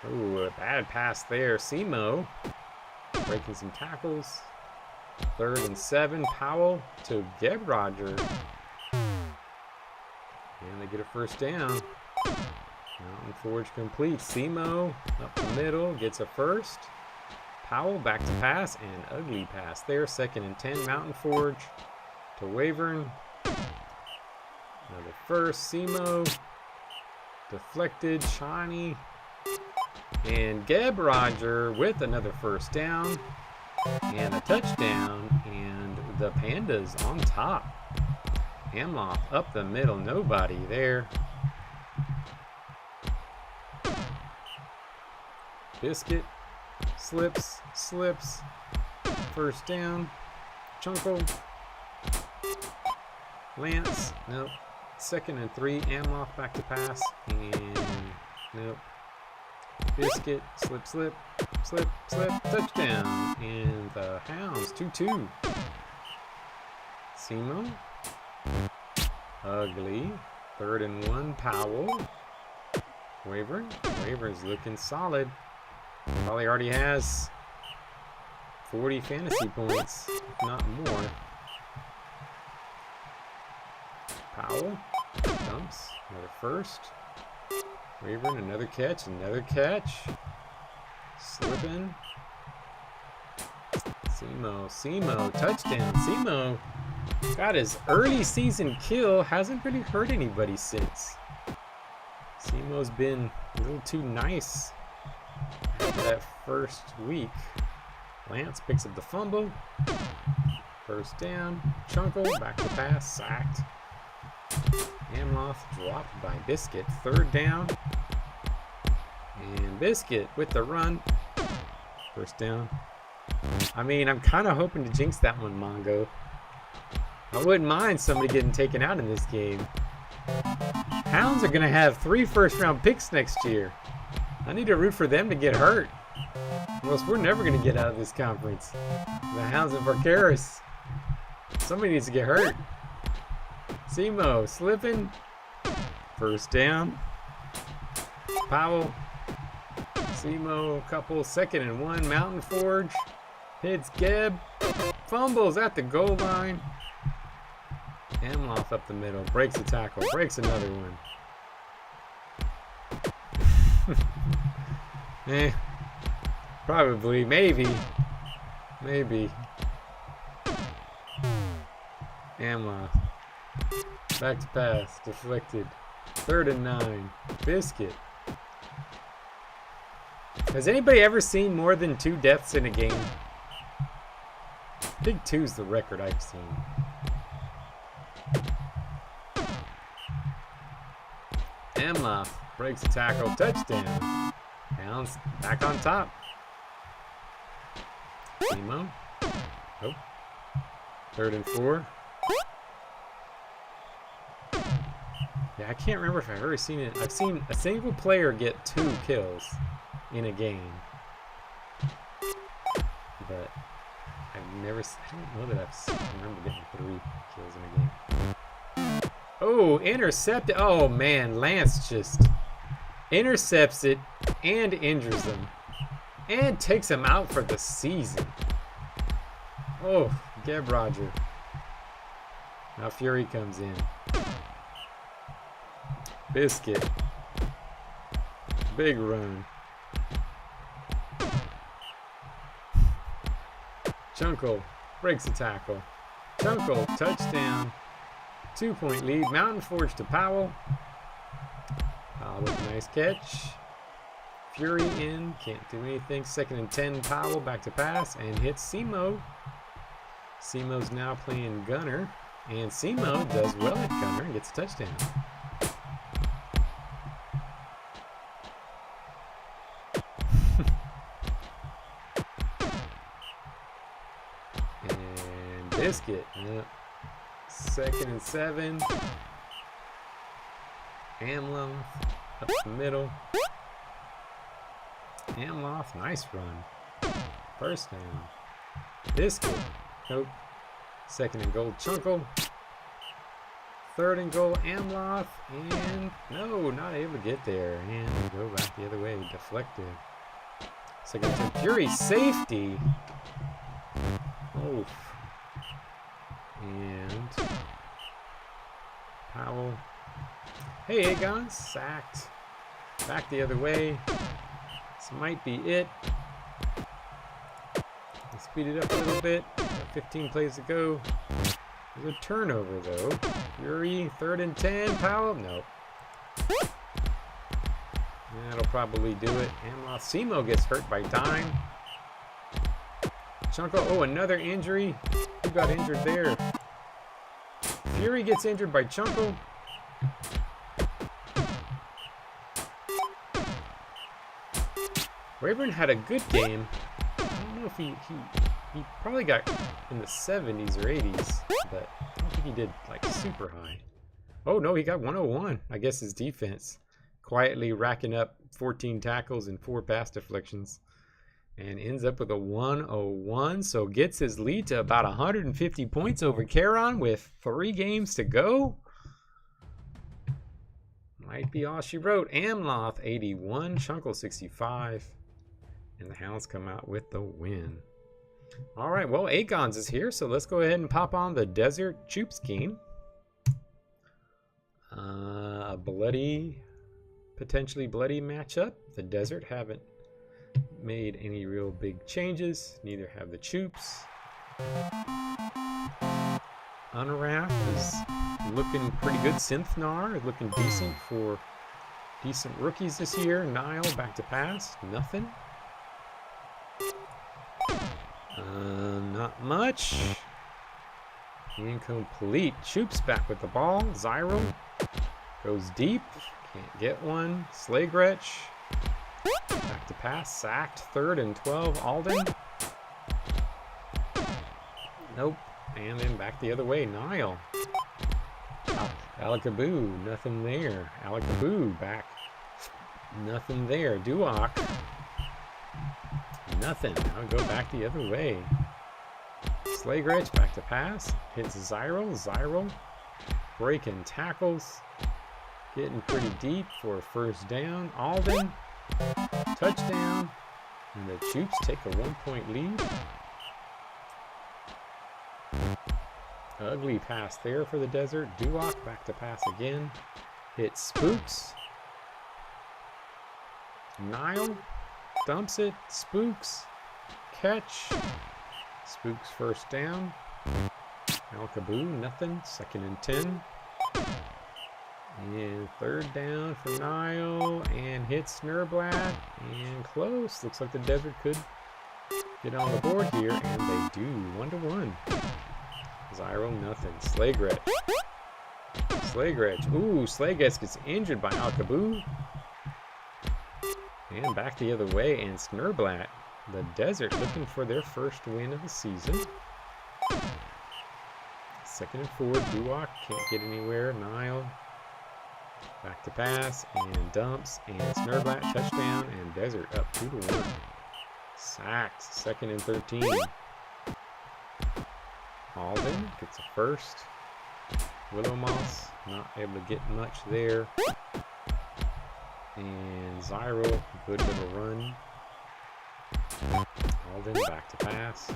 Oh, a bad pass there. Simo breaking some tackles. 3rd and 7. Powell to Geb Roger. And they get a first down. Mountain Forge complete. Simo up the middle gets a first. Powell back to pass and ugly pass there. 2nd and 10. Mountain Forge to Wyvorn. Another first. Simo deflected. Shiny. And Geb Roger with another first down and a touchdown, and the Pandas on top. Amloff up the middle, nobody there. Biscuit slips, first down. Chunkel, Lance, nope. 2nd and 3, Amloff back to pass, and nope. Biscuit, slip, touchdown, and the Hounds, 2-2. Simo, ugly, 3rd and 1, Powell. Wyvern's looking solid. Probably already has 40 fantasy points, if not more. Powell, dumps, another first. Wyvorn, another catch. Slipping. Simo, touchdown. Simo got his early season kill. Hasn't really hurt anybody since. Simo's been a little too nice after that first week. Lance picks up the fumble. First down. Chunkel, back to pass, sacked. Amloff dropped by Biscuit. 3rd down. And Biscuit with the run. First down. I mean, I'm kind of hoping to jinx that one, Mongo. I wouldn't mind somebody getting taken out in this game. Hounds are going to have 3 first-round picks next year. I need to root for them to get hurt. Or else we're never going to get out of this conference. The Hounds of Arcaris. Somebody needs to get hurt. Simo slipping. First down. Powell. Simo, couple. 2nd and 1. Mountain Forge. Hits Geb. Fumbles at the goal line. Amloff up the middle. Breaks a tackle. Breaks another one. Probably. Maybe. Amloff. Back to pass. Deflected. 3rd and 9. Biscuit. Has anybody ever seen more than 2 deaths in a game? I think 2's the record I've seen. Amloff breaks a tackle. Touchdown. Hounds back on top. Simo. Oh. 3rd and 4. Yeah, I can't remember if I've ever seen it. I've seen a single player get 2 kills in a game. But I've never, I don't know that I've remember getting 3 kills in a game. Oh, intercepted. Oh man, Lance just intercepts it and injures him. And takes him out for the season. Oh, Geb Roger. Now Fury comes in. Biscuit. Big run. Chunkel breaks a tackle. Chunkel, touchdown. 2-point lead. Mountain Forge to Powell. Powell with a nice catch. Fury in. Can't do anything. 2nd and 10. Powell back to pass and hits Simo. Simo's now playing gunner. And Simo does well at gunner and gets a touchdown. And Biscuit. Yep. 2nd and 7. Amloth up the middle. Amloth, nice run. First down. Biscuit. Nope. Second and goal, Chunkle. Third and goal, Amloth. And no, not able to get there. And go back the other way. Deflected. Second to Fury. Safety. Oof. And Powell. Hey, Aegon. Sacked. Back the other way. This might be it. Let's speed it up a little bit. Got 15 plays to go. There's a turnover, though. Fury, 3rd and 10. Powell, nope. That'll probably do it. Amloth. Simo gets hurt by dime. Chunko, oh, another injury. Who got injured there? Fury gets injured by Chunko. Wyvorn had a good game. I don't know if he probably got in the 70s or 80s, but I don't think he did like super high. Oh no, he got 101. I guess his defense quietly racking up 14 tackles and 4 pass deflections and ends up with a 101. So gets his lead to about 150 points over Charon with 3 games to go. Might be all she wrote. Amloth 81, Chunkle 65. And the Hounds come out with the win. All right, well, Aegon's is here, so let's go ahead and pop on the Desert Troop Scheme. A bloody, potentially bloody matchup. The Desert haven't made any real big changes. Neither have the Troops. Unwrap is looking pretty good. Synthnar is looking decent for decent rookies this year. Nile back to pass. Nothing. Not much. Incomplete. Choops back with the ball. Zyro goes deep. Can't get one. Slagretch. Back to pass. Sacked. 3rd and 12. Alden. Nope. And then back the other way. Nile. Alikaboo. Nothing there. Alikaboo back. Nothing there. Duok. Nothing. Now we go back the other way. Slagretch back to pass. Hits Zyro. Zyro breaking tackles. Getting pretty deep for a 1st down. Alden. Touchdown. And the Troops take a 1-point lead. Ugly pass there for the Desert. Duok back to pass again. Hits Spooks. Nile. Dumps it. Spooks. Catch. Spooks 1st down. Alkaboo, nothing. 2nd and 10. And 3rd down for Nile. And hits Snurblat. And close. Looks like the Desert could get on the board here. And they do. 1-1. Zyro, nothing. Slagretch. Slagretch. Ooh, Slagretch gets injured by Alkaboo. And back the other way, and Snurblat, the Desert, looking for their 1st win of the season. 2nd and 4, Duok can't get anywhere. Nile, back to pass, and dumps, and Snurblat, touchdown, and Desert up 2-1. Sacked, 2nd and 13. Alden gets a 1st. Willow Moss, not able to get much there. And Zyro, good little run. Alden back to pass.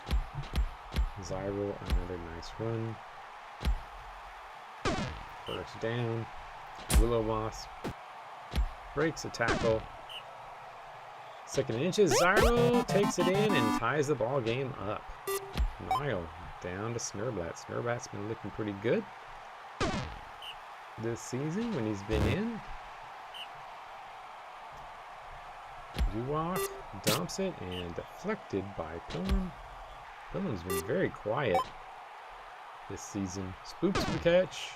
Zyro, another nice run. 1st down. Willow Moss breaks a tackle. 2nd inches. Zyro takes it in and ties the ball game up. Nile down to Snurblat. Snurblat's been looking pretty good this season when he's been in. Duok dumps it and deflected by Pillen. Pillen's been very quiet this season. Spooks for the catch.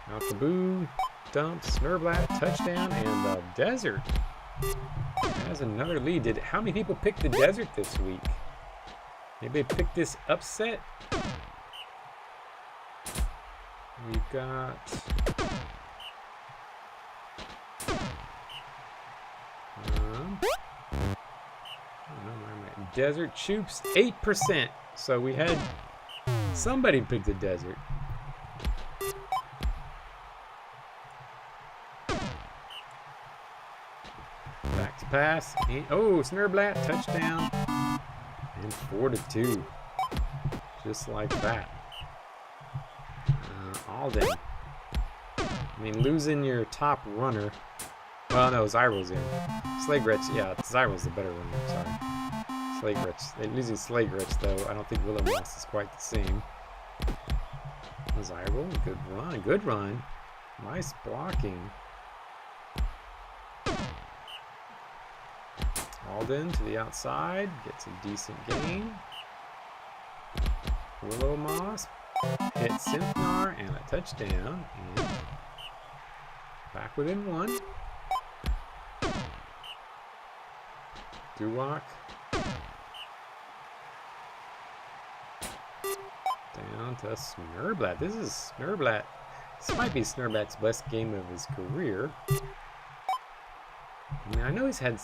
Alkaboo dumps. Snurblat touchdown, and the Desert has another lead. How many people picked the Desert this week? Maybe they picked this upset. We've got desert. Choops, 8%. So we had somebody pick the desert. Back to pass. And, oh, Snurblat, touchdown. And 4-2. Just like that. Alden. I mean, losing your top runner. Well, no, Zyro's in. Slagretch, yeah, Zyro's the better runner, sorry. Slagretch. Losing Slagretch, though, I don't think Willow Moss is quite the same. Zyro, good run, good run. Nice blocking. Alden to the outside, gets a decent gain. Willow Moss hits Synthnar and a touchdown. And back within 1. Duwak. Down to Snurblat. This is Snurblat. This might be Snurblat's best game of his career. I mean, I know he's had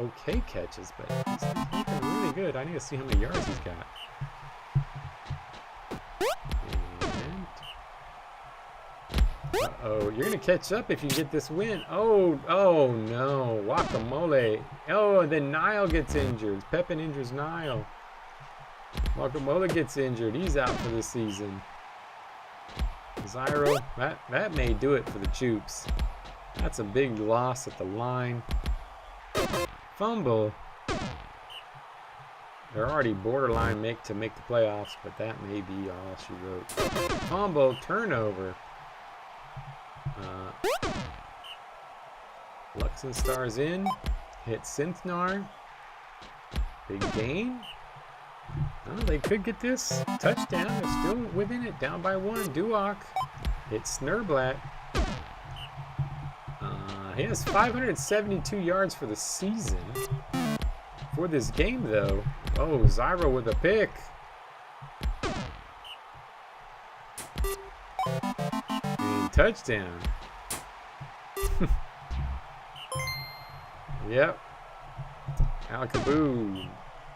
okay catches, but he's looking really good. I need to see how many yards he's got. And uh-oh, you're gonna catch up if you get this win. Oh no, Guacamole. Oh, and then Nile gets injured. Pepin injures Nile. Guacamole gets injured. He's out for the season. Zyro, that may do it for the Choops. That's a big loss at the line. Fumble. They're already borderline to make the playoffs, but that may be all she wrote. Fumble, turnover. Luxon stars in. Hit Synthnar. Big gain. Oh, they could get this. Touchdown. They're still within it. Down by 1. Duwak. Hit Snurblat. He has 572 yards for the season. For this game, though. Oh, Zyro with a pick. And touchdown. Yep. Alakaboo.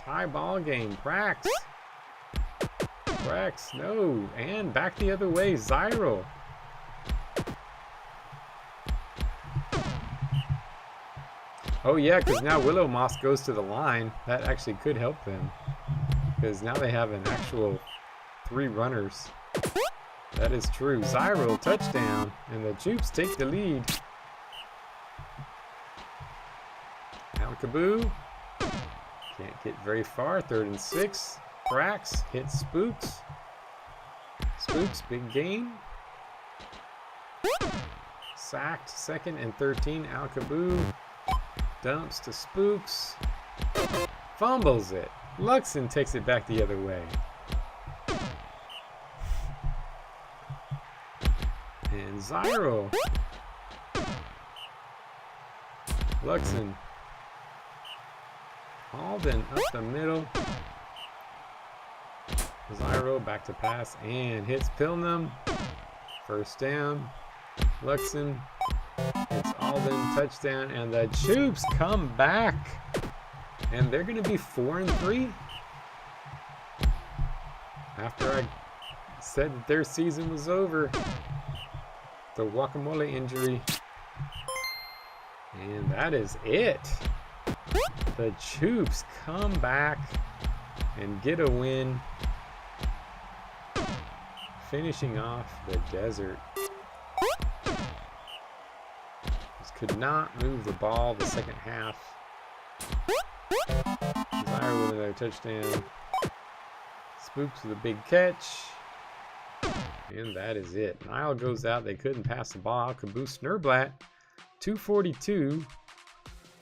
Tie ball game. Prax. No. And back the other way. Zyro. Oh yeah, because now Willow Moss goes to the line. That actually could help them. Because now they have an actual 3 runners. That is true. Zyro, touchdown. And the Choops take the lead. Alakaboo. Can't get very far. 3rd and 6. Prax hits Spooks. Spooks, big gain. Sacked. 2nd and 13. Alakaboo. Dumps to Spooks. Fumbles it. Luxon takes it back the other way. And Zyro. Luxon. Alden up the middle. Zyro back to pass and hits Pilnum. 1st down. Luxon. It's Alden, touchdown, and the Choops come back. And they're going to be 4-3. After I said that their season was over. The Guacamole injury. And that is it. The Choops come back and get a win. Finishing off the desert. Could not move the ball the second half. Zyro with another touchdown. Spooks with a big catch. And that is it. Nile goes out. They couldn't pass the ball. Caboose Snurblat. 242.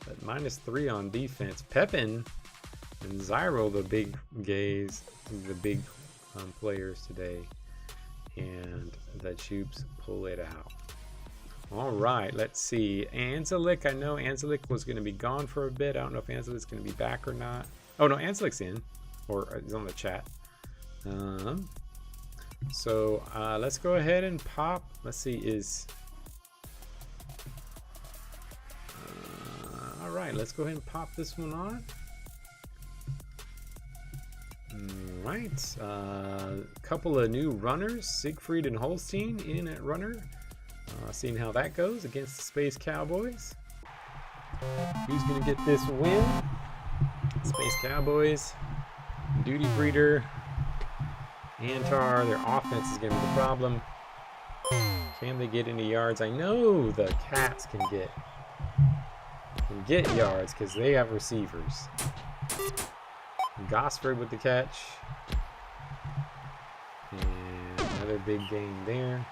But -3 on defense. Pepin and Zyro, the big players today. And the Choops pull it out. All right, let's see. Anzelik, I know Anzelik was going to be gone for a bit. I don't know if Anzelik's going to be back or not. Oh, no, Anzelik's in. Or he's on the chat. So let's go ahead and pop. Let's see, all right, let's go ahead and pop this one on. right. Couple of new runners, Siegfried and Holstein in at runner. Seeing how that goes against the Space Cowboys. Who's going to get this win? Space Cowboys, Duty Breeder, Antar. Their offense is going to be the problem. Can they get any yards? I know the Cats can get yards because they have receivers. Gosford with the catch. And another big gain there.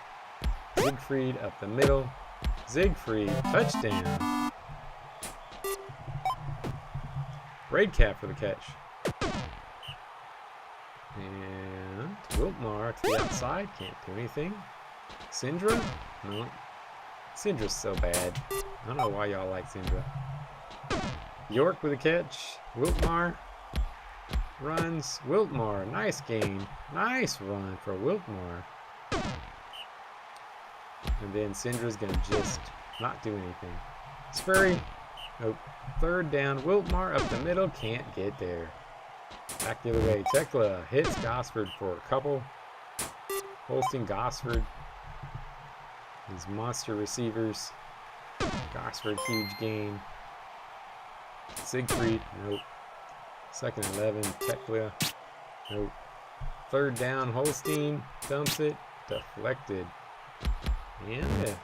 Siegfried up the middle. Siegfried, touchdown. Braidcap for the catch. And Wiltmar to the outside. Can't do anything. Syndra? No. Syndra's so bad. I don't know why y'all like Syndra. York with a catch. Wiltmar runs. Wiltmar, nice gain. Nice run for Wiltmar. And then Syndra's going to just not do anything. Spurry. Nope. Third down. Wiltmar up the middle. Can't get there. Back the other way. Tekla hits Gosford for a couple. Holstein, Gosford. These monster receivers. Gosford, huge gain. Siegfried. Nope. Second and 11. Tekla. Nope. Third down. Holstein dumps it. Deflected. And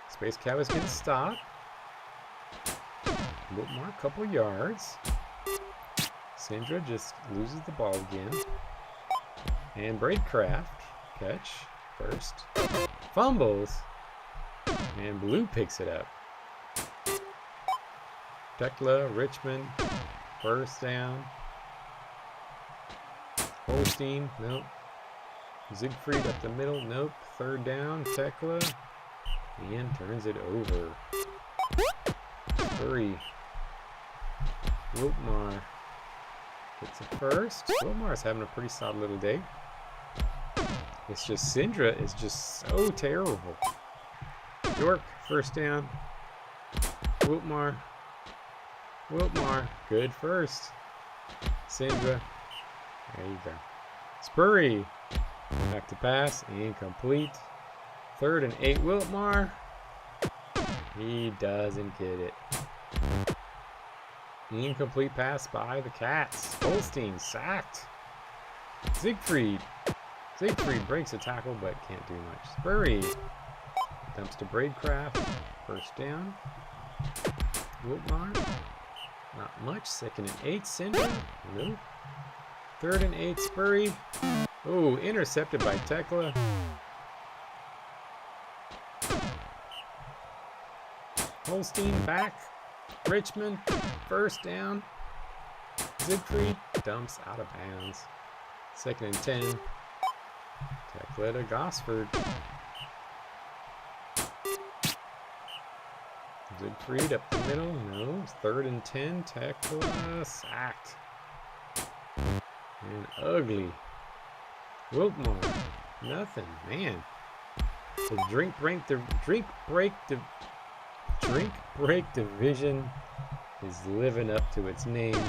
Space Cowboys get stopped. Wiltmar, a couple yards. Syndra just loses the ball again. And Braidcraft catch first. Fumbles. And Blue picks it up. Tekla, Richmond, first down. Holstein, nope. Siegfried up the middle, nope. Third down, Tekla. And turns it over. Spurry. Wiltmar gets it first. Wiltmar's having a pretty solid little day. It's just Syndra is just so terrible. York, first down. Wiltmar. Wiltmar, good first. Syndra. There you go. Spurry. Back to pass. Incomplete. Third and 8. Wiltmar. He doesn't get it. Incomplete pass by the Cats. Holstein sacked. Siegfried. Siegfried breaks a tackle but can't do much. Spurry dumps to Braidcraft. First down. Wiltmar. Not much. Second and 8. Syndra. Nope. Third and 8. Spurry. Oh, intercepted by Tekla. Holstein back. Richmond. First down. Siegfried dumps out of bounds. Second and 10. Tekla to Gosford. Siegfried up the middle. No. Third and 10. Tekla sacked. And ugly. Wiltmar. Nothing. Man. The drink break division is living up to its name.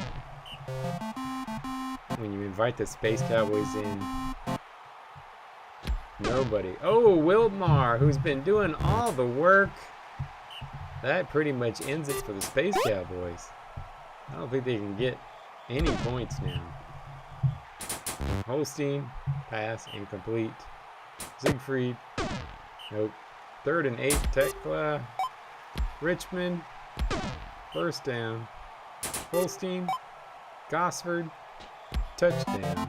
When you invite the Space Cowboys in, nobody. Oh, Wiltmar, who's been doing all the work. That pretty much ends it for the Space Cowboys. I don't think they can get any points now. Holstein, pass, incomplete. Siegfried, nope. Third and 8, Tekla. Richmond, first down. Holstein, Gosford, touchdown.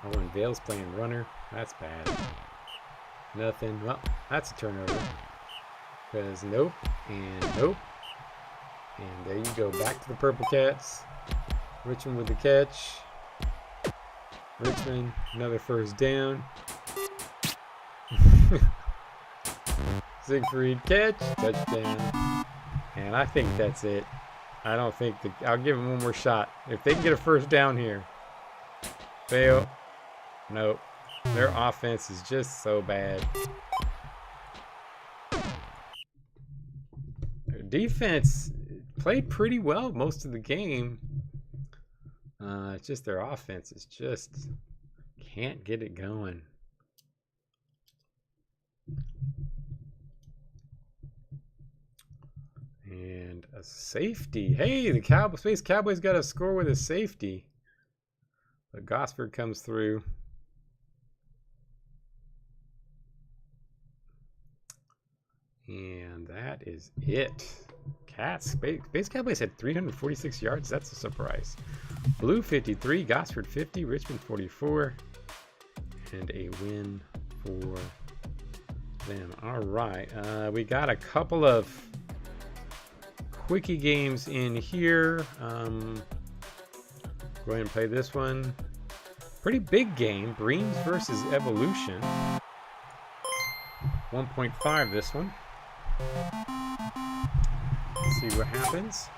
Oh, and Vale's playing runner. That's bad. Nothing. Well, that's a turnover. Because nope, and nope. And there you go. Back to the Purple Cats. Richmond with the catch. Richmond, another first down. Siegfried catch, touchdown. And I think that's it. I don't think I'll give them one more shot. If they can get a first down here. Fail. Nope. Their offense is just so bad. Their defense played pretty well most of the game. It's just their offense is just can't get it going. And a safety. Hey, the Space Cowboys got a score with a safety. But Gosford comes through. And that is it. Space Cowboys had 346 yards. That's a surprise. Blue 53, Gosford 50, Richmond 44. And a win for them. All right. We got a couple of quickie games in here. Go ahead and play this one. Pretty big game. Breams versus Evolution. 1.5 this one. Let's see what happens.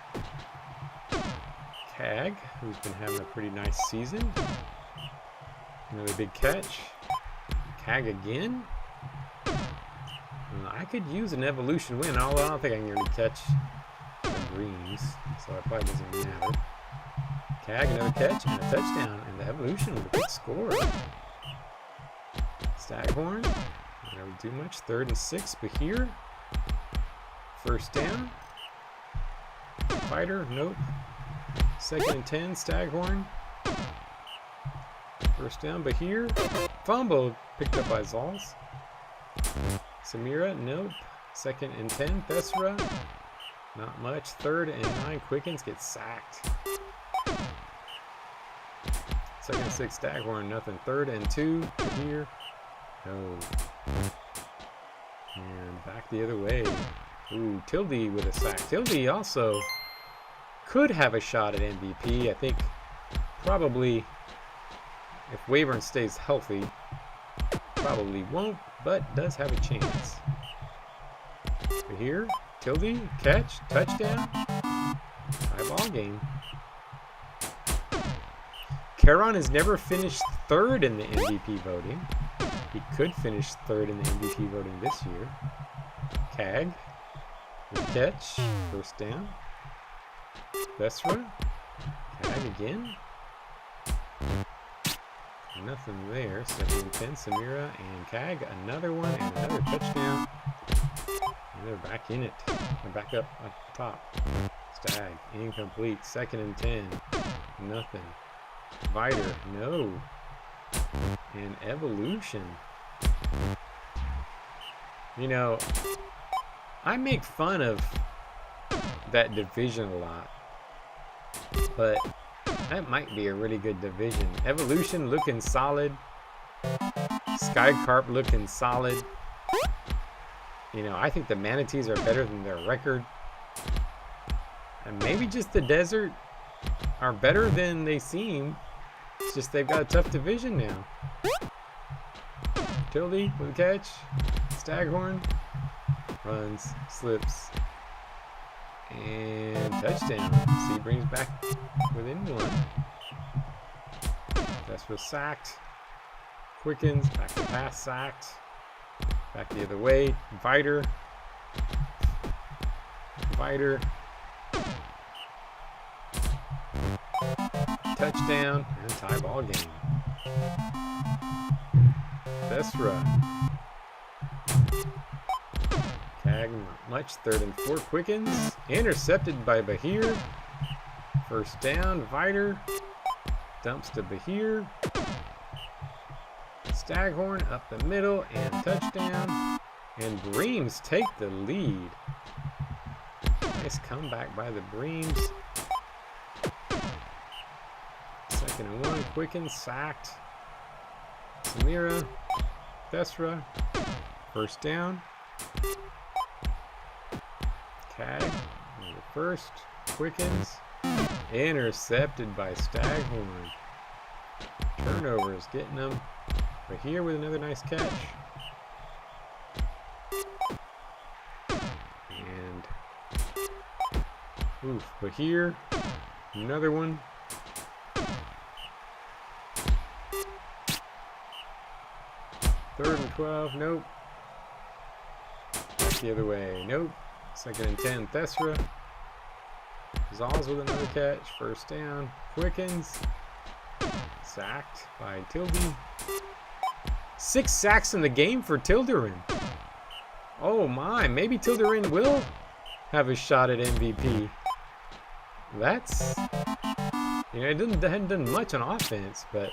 Cag, who's been having a pretty nice season. Another big catch. Cag again. I could use an Evolution win, although I don't think I can really catch the Breams, so it probably doesn't matter. Cag, another catch and a touchdown, and the Evolution with a big score. Staghorn, not really do much. 3rd and 6, but here. First down. Fighter, nope. 2nd and 10, Staghorn. First down, but here. Fumble, picked up by Zalls. Samira, nope. 2nd and 10, Thesra. Not much. 3rd and 9, Quickens gets sacked. 2nd and 6, Staghorn, nothing. 3rd and 2, here. No. And back the other way. Ooh, Tildy with a sack. Tildy also could have a shot at MVP. I think probably if Wyvorn stays healthy, probably won't, but does have a chance. But here, Tildy, catch, touchdown, tie ball game. Caron has never finished 3rd in the MVP voting. He could finish 3rd in the MVP voting this year. Cag, good catch, first down. Thesra, Cag again. Nothing there. 2nd and 10, Samira and Cag, another one and another touchdown. And they're back in it. They're back up top. Stag, incomplete. 2nd and 10, nothing. Viter, no. And Evolution. You know, I make fun of that division a lot, but that might be a really good division. Evolution looking solid. Skycarp looking solid. You know, I think the Manatees are better than their record. And maybe just the Desert are better than they seem. It's just they've got a tough division now. Tildy with a catch. Staghorn runs, slips, and touchdown. See, brings back within one. That's was sacked. Quickens, back to pass, sacked. Back the other way. Viter. Touchdown and tie ball game. Thesra. Cag, not much. 3rd and 4, Quickens. Intercepted by Bahir. First down, Viter. Dumps to Bahir. Staghorn up the middle and touchdown. And Breams take the lead. Nice comeback by the Breams. 2nd and 1, Quickens, sacked. Samira, Thesra, first down. Cag, the first, Quickens, intercepted by Staghorn. Turnovers getting them. But here with another nice catch. And, oof, but here, another one. 3rd and 12, nope. Back the other way, nope. 2nd and 10, Thesra. Zalls with another catch. First down. Quickens. Sacked by Tildy. 6 sacks in the game for Tilderin. Oh my, maybe Tilderin will have a shot at MVP. That's, you know, it hadn't done much on offense, but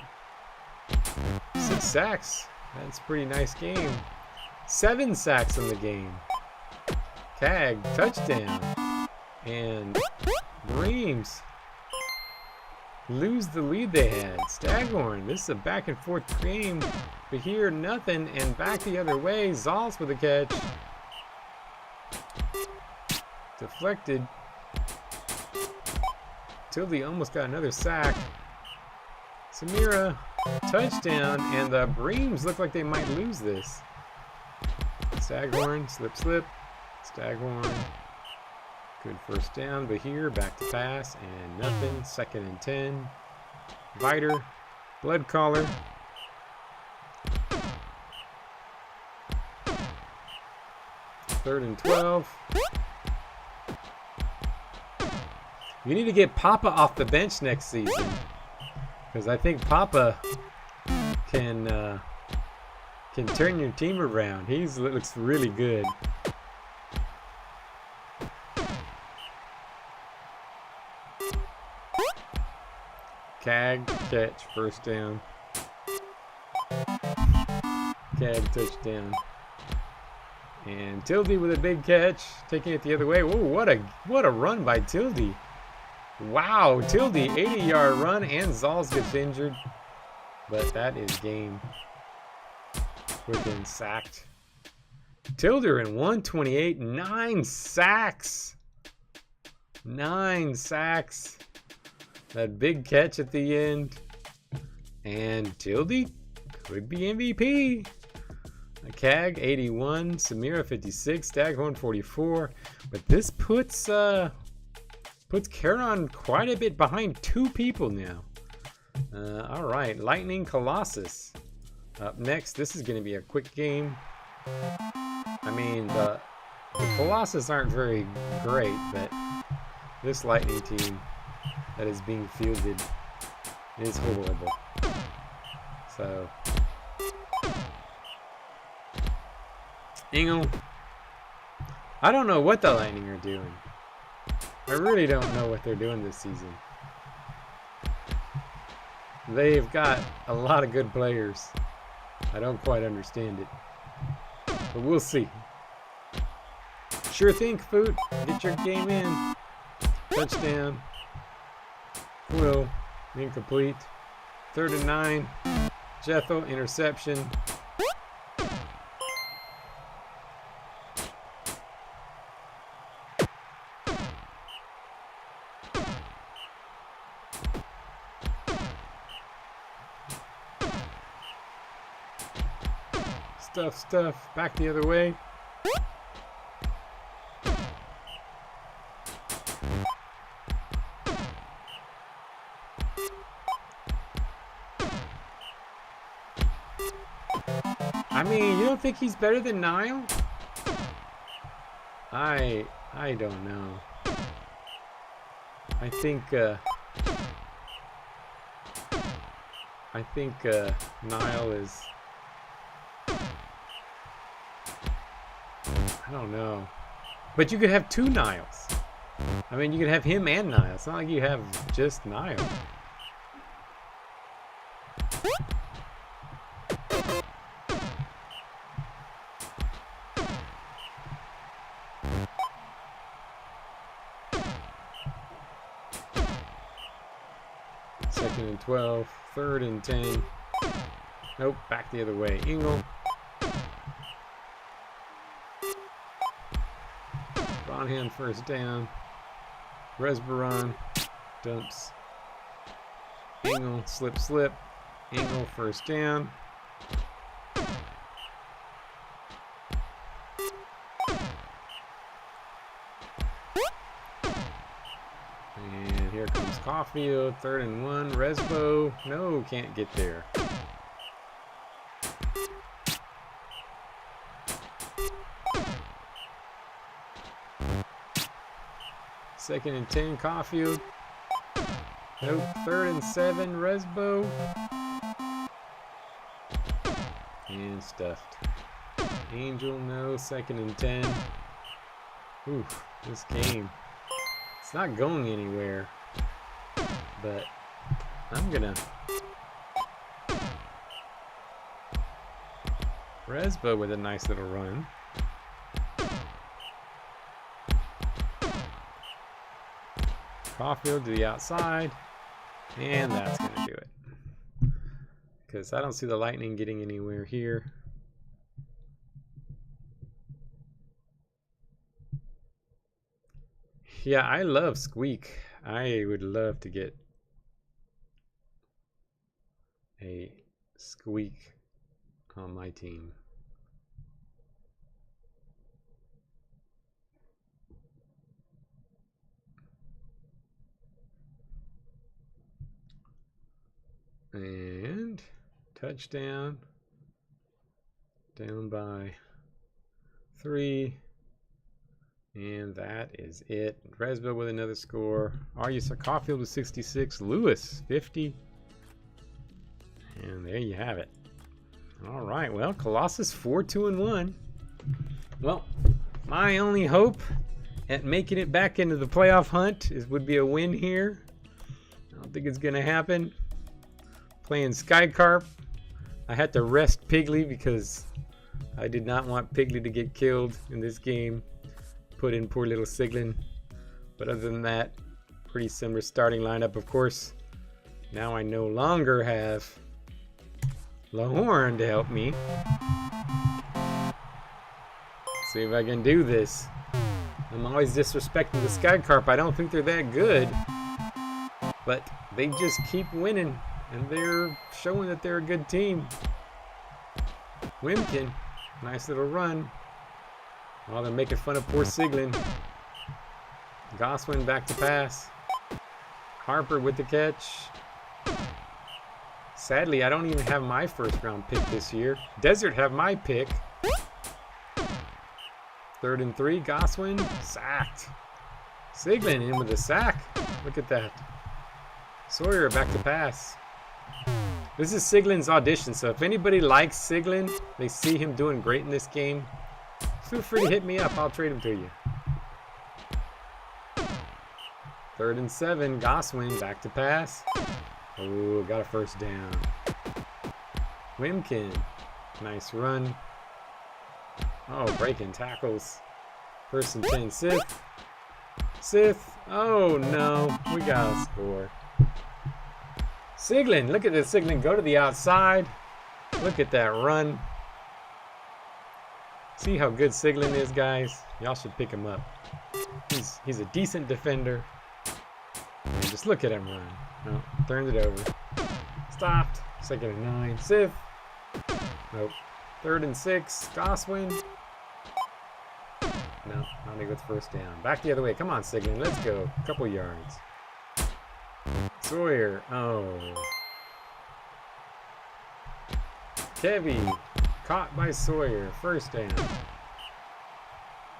6 sacks. That's a pretty nice game. 7 sacks in the game. Cag, touchdown. And Breams lose the lead they had. Staghorn, this is a back and forth game, but here nothing, and back the other way. Zalls with a catch. Deflected. Tildy almost got another sack. Samira, touchdown, and the Breams look like they might lose this. Staghorn, slip, slip. Staghorn, good first down, but here, back to pass, and nothing. 2nd and 10. Viter, blood collar. Third and 12. You need to get Papa off the bench next season, because I think Papa can turn your team around. He looks really good. Cag, catch, first down. Cag, touchdown. And Tildy with a big catch, taking it the other way. Whoa, what a run by Tildy. Wow, Tildy, 80-yard run, and Zalls gets injured. But that is game. Quicken, sacked. Tilder in 128, 9 sacks. 9 sacks. That big catch at the end. And Tildy could be MVP. Cag 81, Samira 56, Staghorn 44. But this puts Caron quite a bit behind 2 people now. All right, Lightning Colossus up next. This is going to be a quick game. I mean, the Colossus aren't very great, but this Lightning team that is being fielded is horrible. So, Engel, I don't know what the Lightning are doing. I really don't know what they're doing this season. They've got a lot of good players. I don't quite understand it, but we'll see. Sure thing, Foot. Get your game in. Touchdown. Quill, incomplete. 3rd and 9. Jethel, interception. Stuff. Back the other way. I mean, you don't think he's better than Niall? I don't know. I think Niall is, I don't know. But you could have 2 Niles. I mean, you could have him and Niall. It's not like you have just Niall. Second and 12, 3rd and 10. Nope, back the other way. Engel. Bonham first down. Resbaron dumps. Engel, slip. Engel first down. And here comes Caulfield, 3rd and 1. Resbo, no, can't get there. Second and 10, Caulfield. Nope. 3rd and 7, Resbo. And stuffed. Angel, no. 2nd and 10. Oof, this game. It's not going anywhere. But I'm gonna. Resbo with a nice little run. Caulfield to the outside. And that's going to do it. Because I don't see the Lightning getting anywhere here. Yeah, I love Squeak. I would love to get a Squeak on my team. And touchdown. Down by 3. And that is it. Resbo with another score. Caulfield with 66. Lewis 50. And there you have it. All right. Well, Colossus 4-2-1. Well, my only hope at making it back into the playoff hunt would be a win here. I don't think it's going to happen. Playing Skycarp. I had to rest Piggly because I did not want Piggly to get killed in this game. Put in poor little Siglin. But other than that, pretty similar starting lineup. Of course, now I no longer have Wyvorn to help me. See if I can do this. I'm always disrespecting the Skycarp. I don't think they're that good. But they just keep winning. And they're showing that they're a good team. Wimkin, nice little run. Oh, they're making fun of poor Siglin. Goswin back to pass. Harper with the catch. Sadly, I don't even have my first round pick this year. Desert have my pick. 3rd and 3, Goswin sacked. Siglin in with a sack. Look at that. Sawyer back to pass. This is Siglin's audition, so if anybody likes Siglin, they see him doing great in this game, feel free to hit me up. I'll trade him to you. 3rd and 7, Goswin back to pass. Oh, got a first down. Wimkin, nice run. Oh, breaking tackles. 1st and 10, Sith. Sith, oh no, we gotta score. Siglin, look at this Siglin go to the outside. Look at that run. See how good Siglin is, guys? Y'all should pick him up. He's a decent defender. And just look at him run. No, turned it over. Stopped. 2nd and 9. Sith. Nope. 3rd and 6. Goswin. No, not even with 1st down. Back the other way. Come on, Siglin. Let's go. A couple yards. Sawyer. Oh. Kevy. Caught by Sawyer. 1st down.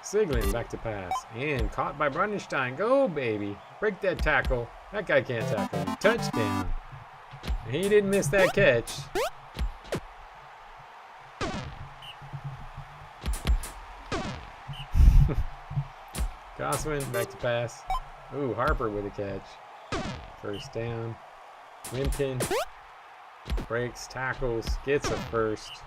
Siglin back to pass. And caught by Brundenstein. Go, baby. Break that tackle. That guy can't tackle you. Touchdown. And he didn't miss that catch. Goswin back to pass. Ooh, Harper with a catch. 1st down. Winton breaks, tackles, gets a first.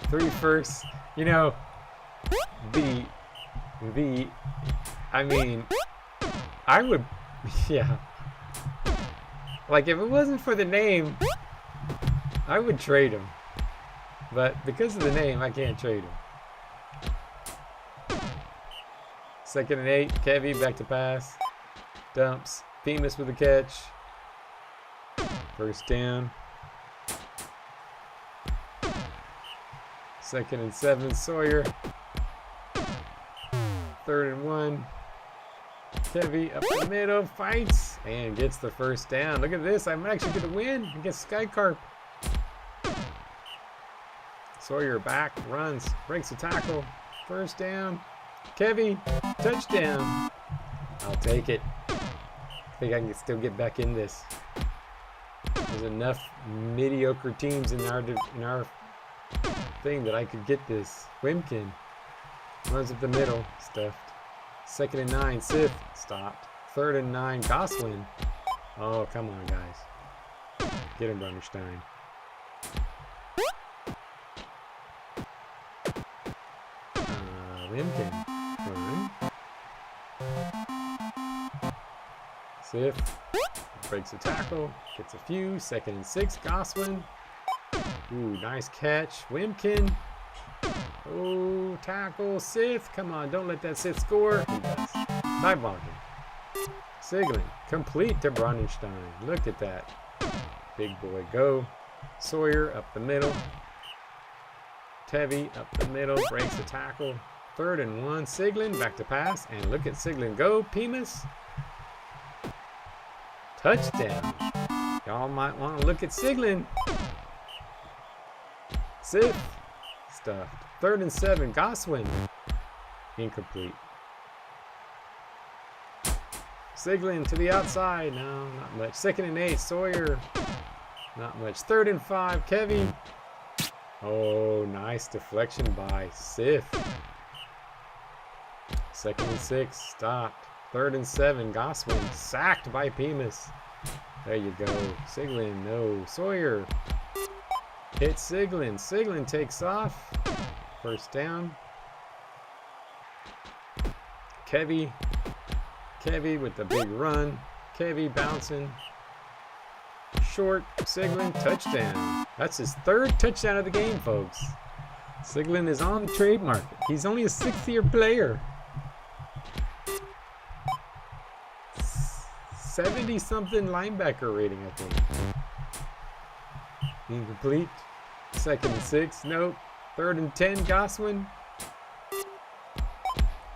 Three firsts. You know, I mean, I would, yeah. Like, if it wasn't for the name, I would trade him. But because of the name, I can't trade him. 2nd and 8, Kevy back to pass. Dumps. Themis with the catch. 1st down. 2nd and 7, Sawyer. 3rd and 1. Kevy up the middle, fights, and gets the 1st down. Look at this. I'm actually going to win against Skycarp. Sawyer back, runs, breaks the tackle. First down. Kevy, touchdown. I'll take it. I think I can still get back in this. There's enough mediocre teams in our thing that I could get this. Wimkin runs up the middle, stuffed. 2nd and 9, Sith, stopped. 3rd and 9, Goswin. Oh, come on, guys. Get him, Brunnerstein. Wimkin, run. Sith breaks the tackle, gets a few. 2nd and 6, Goswin. Ooh, nice catch. Wimkin. Oh, tackle. Sith. Come on, don't let that Sith score. He does. Time blocking. Siglin. Complete to Brunnerstein. Look at that. Big boy go. Sawyer up the middle. Tevy up the middle. Breaks the tackle. 3rd and 1. Siglin back to pass. And look at Siglin go. Pemus. Touchdown. Y'all might want to look at Siglin. Sith. Stuffed. 3rd and 7. Goswin. Incomplete. Siglin to the outside. No, not much. 2nd and 8. Sawyer. Not much. 3rd and 5. Kevy. Oh, nice deflection by Sith. 2nd and 6. Stopped. 3rd and 7. Goswin. Sacked by Pemus. There you go. Siglin. No. Sawyer. Hit Siglin. Siglin takes off. First down. Kevy. Kevy with the big run. Kevy bouncing. Short. Siglin. Touchdown. That's his 3rd touchdown of the game, folks. Siglin is on the trade market. He's only a 6th-year player. 70-something linebacker rating, I think. Incomplete. 2nd and 6. Nope. 3rd and 10. Goswin.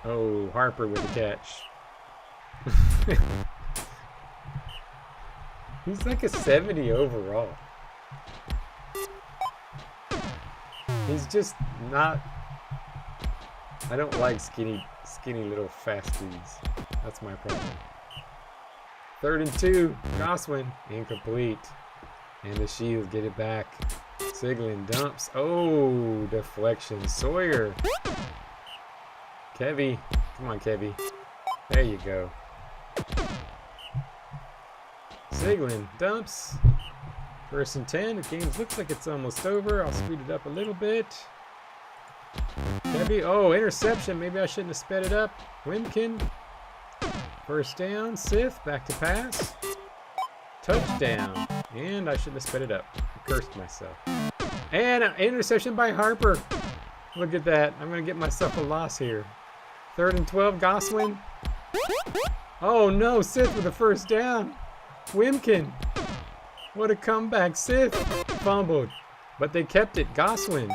Oh, Harper with the catch. He's like a 70 overall. He's just not... I don't like skinny little fast dudes. That's my problem. 3rd and 2. Goswin. Incomplete. And the Shields get it back. Siglin dumps. Oh, deflection. Sawyer. Kevy. Come on, Kevy. There you go. Siglin dumps. 1st and 10. The game looks like it's almost over. I'll speed it up a little bit. Kevy. Oh, interception. Maybe I shouldn't have sped it up. Wimkin. 1st down. Sith. Back to pass. Touchdown. And I shouldn't have sped it up. I cursed myself. And an interception by Harper. Look at that. I'm going to get myself a loss here. 3rd and 12. Goswin. Oh no. Sith with a 1st down. Wimkin. What a comeback. Sith fumbled. But they kept it. Goswin.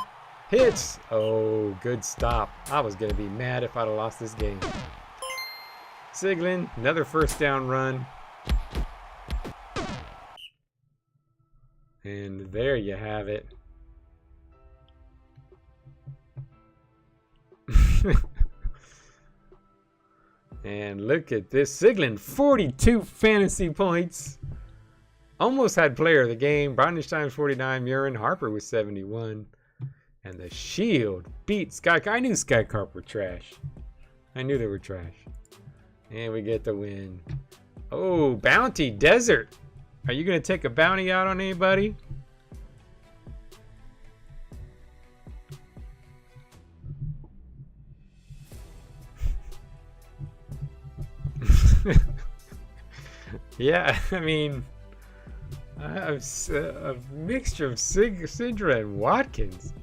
Hits. Oh, good stop. I was going to be mad if I'd have lost this game. Siglin. Another 1st down run. And there you have it. And look at this. Siglin, 42 fantasy points. Almost had player of the game. Brunnerstein 49. Murin. Harper was 71. And the Shield beat Sky. I knew Sky Carp were trash. I knew they were trash. And we get the win. Oh, Bounty Desert. Are you going to take a bounty out on anybody? Yeah, I mean, a mixture of Sidra and Watkins.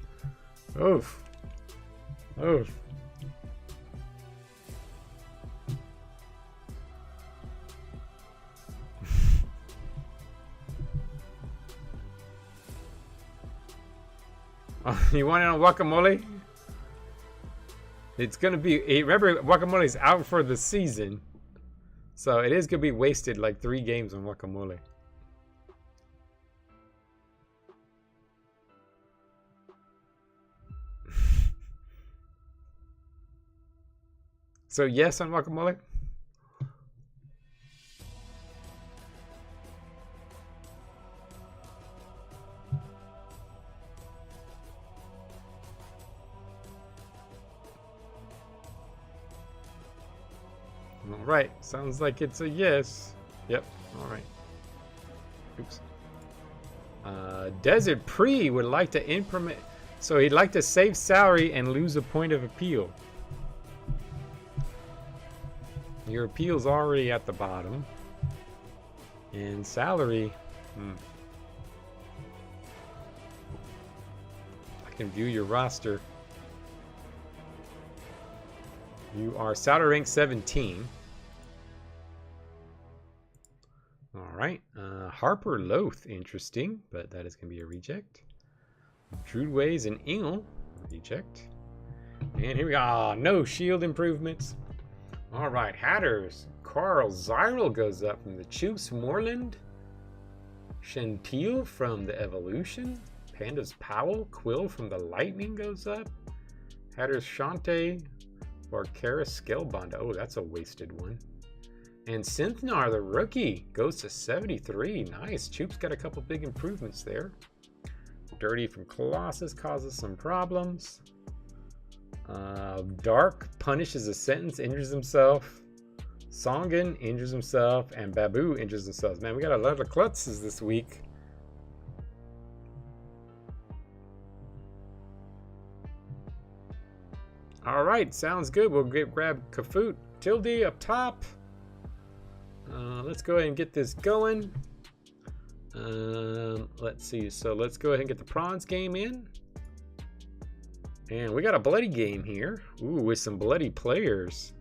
Oof. Oof. You want it on Guacamole? It's going to be... Remember, Guacamole's out for the season. So it is going to be wasted like 3 games on Guacamole. So yes on guacamole. All right, sounds like it's a yes. Yep. All right. Oops. Desert Pre would like to implement, so he'd like to save salary and lose a point of appeal. Your appeal's already at the bottom, and salary. I can view your roster. You are salary rank 17. All right, Harper Loth, interesting, but that is going to be a reject. Drudways and Engel, reject. And here we go. No shield improvements. All right, Hatters. Carl Zyril goes up from the Chooks. Moreland. Chantil from the Evolution. Pandas Powell. Quill from the Lightning goes up. Hatters Shante. Barcara Scalebond. Oh, that's a wasted one. And Synthnar, the rookie, goes to 73. Nice. Choop's got a couple big improvements there. Dirty from Colossus causes some problems. Dark punishes a sentence, injures himself. Songan injures himself. And Babu injures himself. Man, we got a lot of klutzes this week. All right, sounds good. We'll grab Kafut Tilde up top. Let's go ahead and get this going. Let's see. So let's go ahead and get the prawns game in. And we got a bloody game here. Ooh, with some bloody players.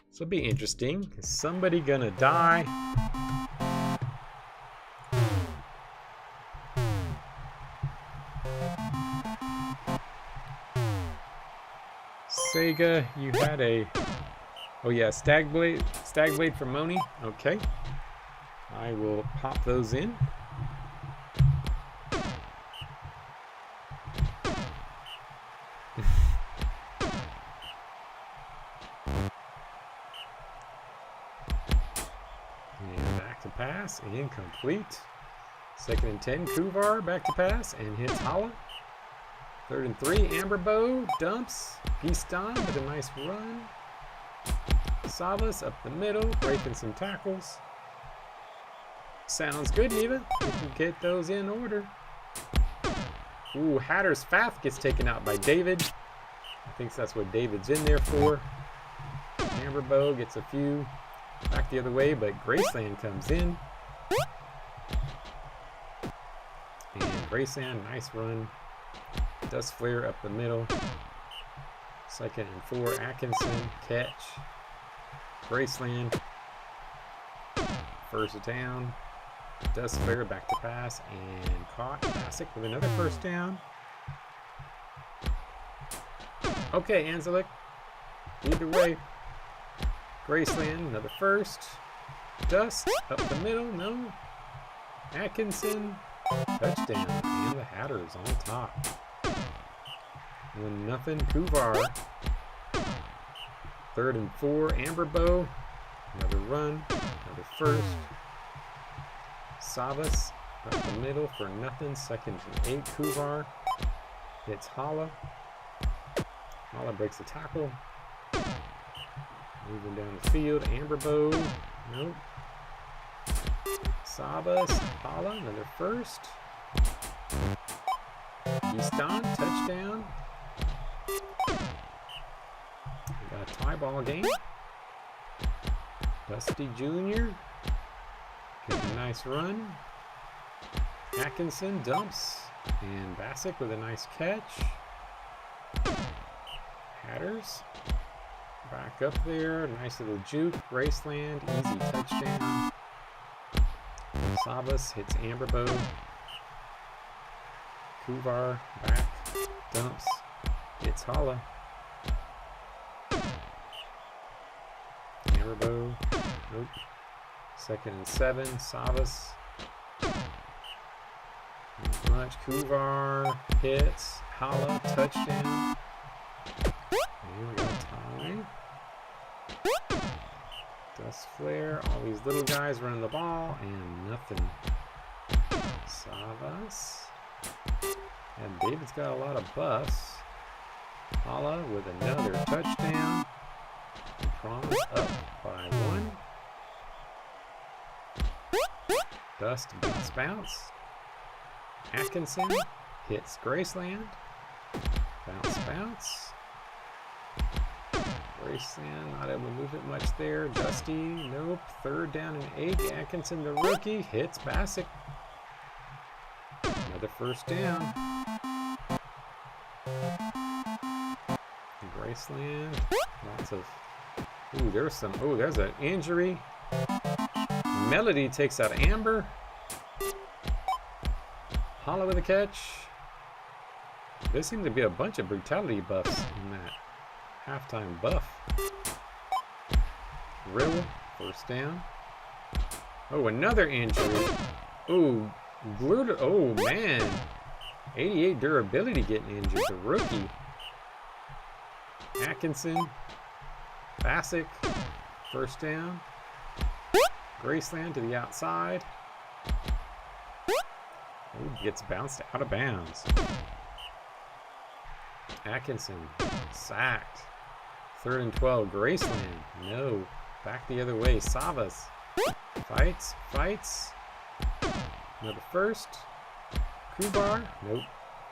This will be interesting. Is somebody gonna die? Sega, you had a... Oh yeah, Stagblade for Moni. Okay. I will pop those in. And back to pass, incomplete. 2nd and 10, Kuvar back to pass and hits Hala. 3rd and 3, Amberbow dumps. Gistan with a nice run. Savas up the middle, breaking some tackles. Sounds good, Neva. We can get those in order. Ooh, Hatter's Fath gets taken out by David. I think that's what David's in there for. Amberbow gets a few back the other way, but Graceland comes in. And Graceland, nice run. Dust Flare up the middle. 2nd and 4, Atkinson, catch. Graceland, 1st down. Dust Flare back to pass and caught. Bassick with another 1st down. Okay, Anzalik. Either way. Graceland, another 1st. Dust up the middle, no. Atkinson, touchdown. And the Hatters on top. 1-0, Kuvar. 3rd and 4, Amberbow. Another run, another 1st. Savas up the middle for nothing. 2nd and 8, Kuvar. Hits Hala. Hala breaks the tackle. Moving down the field, Amberbow. Nope. Savas, Hala, another 1st. Easton, touchdown. We got a tie ball game. Dusty Jr. getting a nice run. Atkinson dumps. And Bassick with a nice catch. Hatters. Back up there. Nice little juke. Graceland. Easy touchdown. Savas hits Amberbow. Kuvar back. Dumps. Hits Hala. Amberbow. Nope. 2nd and 7. Savas. Not much. Kuvar hits Hala. Touchdown. And we got a tie. Dust flare. All these little guys running the ball and nothing. Savas. And David's got a lot of buffs. Hala with another touchdown. Promise up by 1. Dust beats bounce. Atkinson hits Graceland. Bounce, bounce. Graceland not able to move it much there. Dusty, nope. 3rd down and 8. Atkinson, the rookie, hits Bassick. Another 1st down. Graceland, lots of. Ooh, there's some. Oh, there's an injury. Melody takes out Amber. Hala with a catch. There seemed to be a bunch of brutality buffs in that halftime buff. Riddle, 1st down. Oh, another injury. Oh, Blurred. Oh, man. 88 durability getting injured. The rookie. Atkinson. Bassick. 1st down. Graceland to the outside. Ooh, gets bounced out of bounds. Atkinson. Sacked. 3rd and 12. Graceland. No. Back the other way. Savas. Fights. Fights. Another 1st. Kubar. Nope.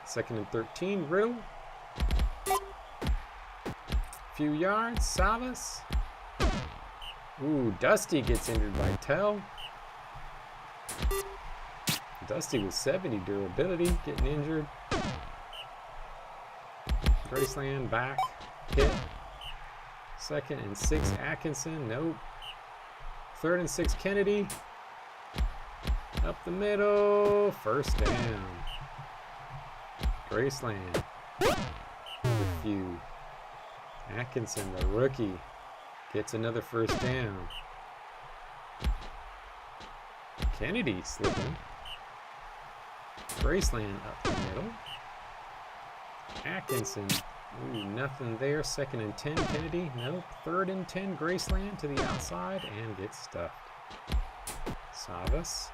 2nd and 13. Riddle. Few yards. Savas. Ooh, Dusty gets injured by Tell. Dusty with 70 durability getting injured. Graceland back. Hit. 2nd and 6. Atkinson. Nope. 3rd and 6. Kennedy. Up the middle. 1st down. Graceland. A few. Atkinson, the rookie, gets another 1st down. Kennedy slipping. Graceland up the middle. Atkinson. Ooh, nothing there. 2nd and 10. Kennedy. Nope. 3rd and 10. Graceland to the outside and gets stuffed. Savas.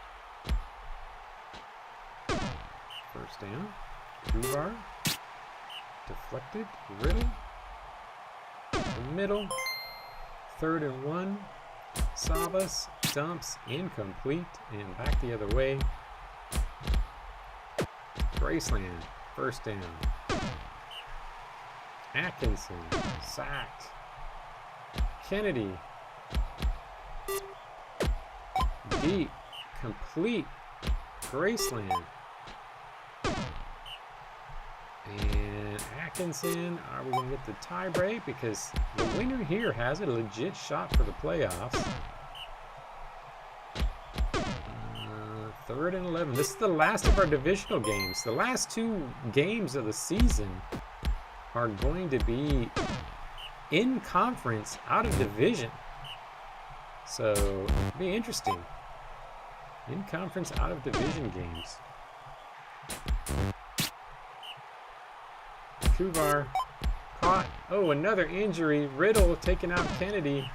1st down. Kuvar. Deflected. Riddle. The middle. 3rd and 1. Savas. Dumps. Incomplete. And back the other way. Graceland. 1st down. Atkinson. Sacked. Kennedy. Deep. Complete. Graceland. And Atkinson, are we going to get the tie break? Because the winner here has a legit shot for the playoffs. 3rd and 11. This is the last of our divisional games. The last 2 games of the season are going to be in conference, out of division. So, it'll be interesting. In conference, out of division games. Kuvar caught. Oh, another injury. Riddle taking out Kennedy.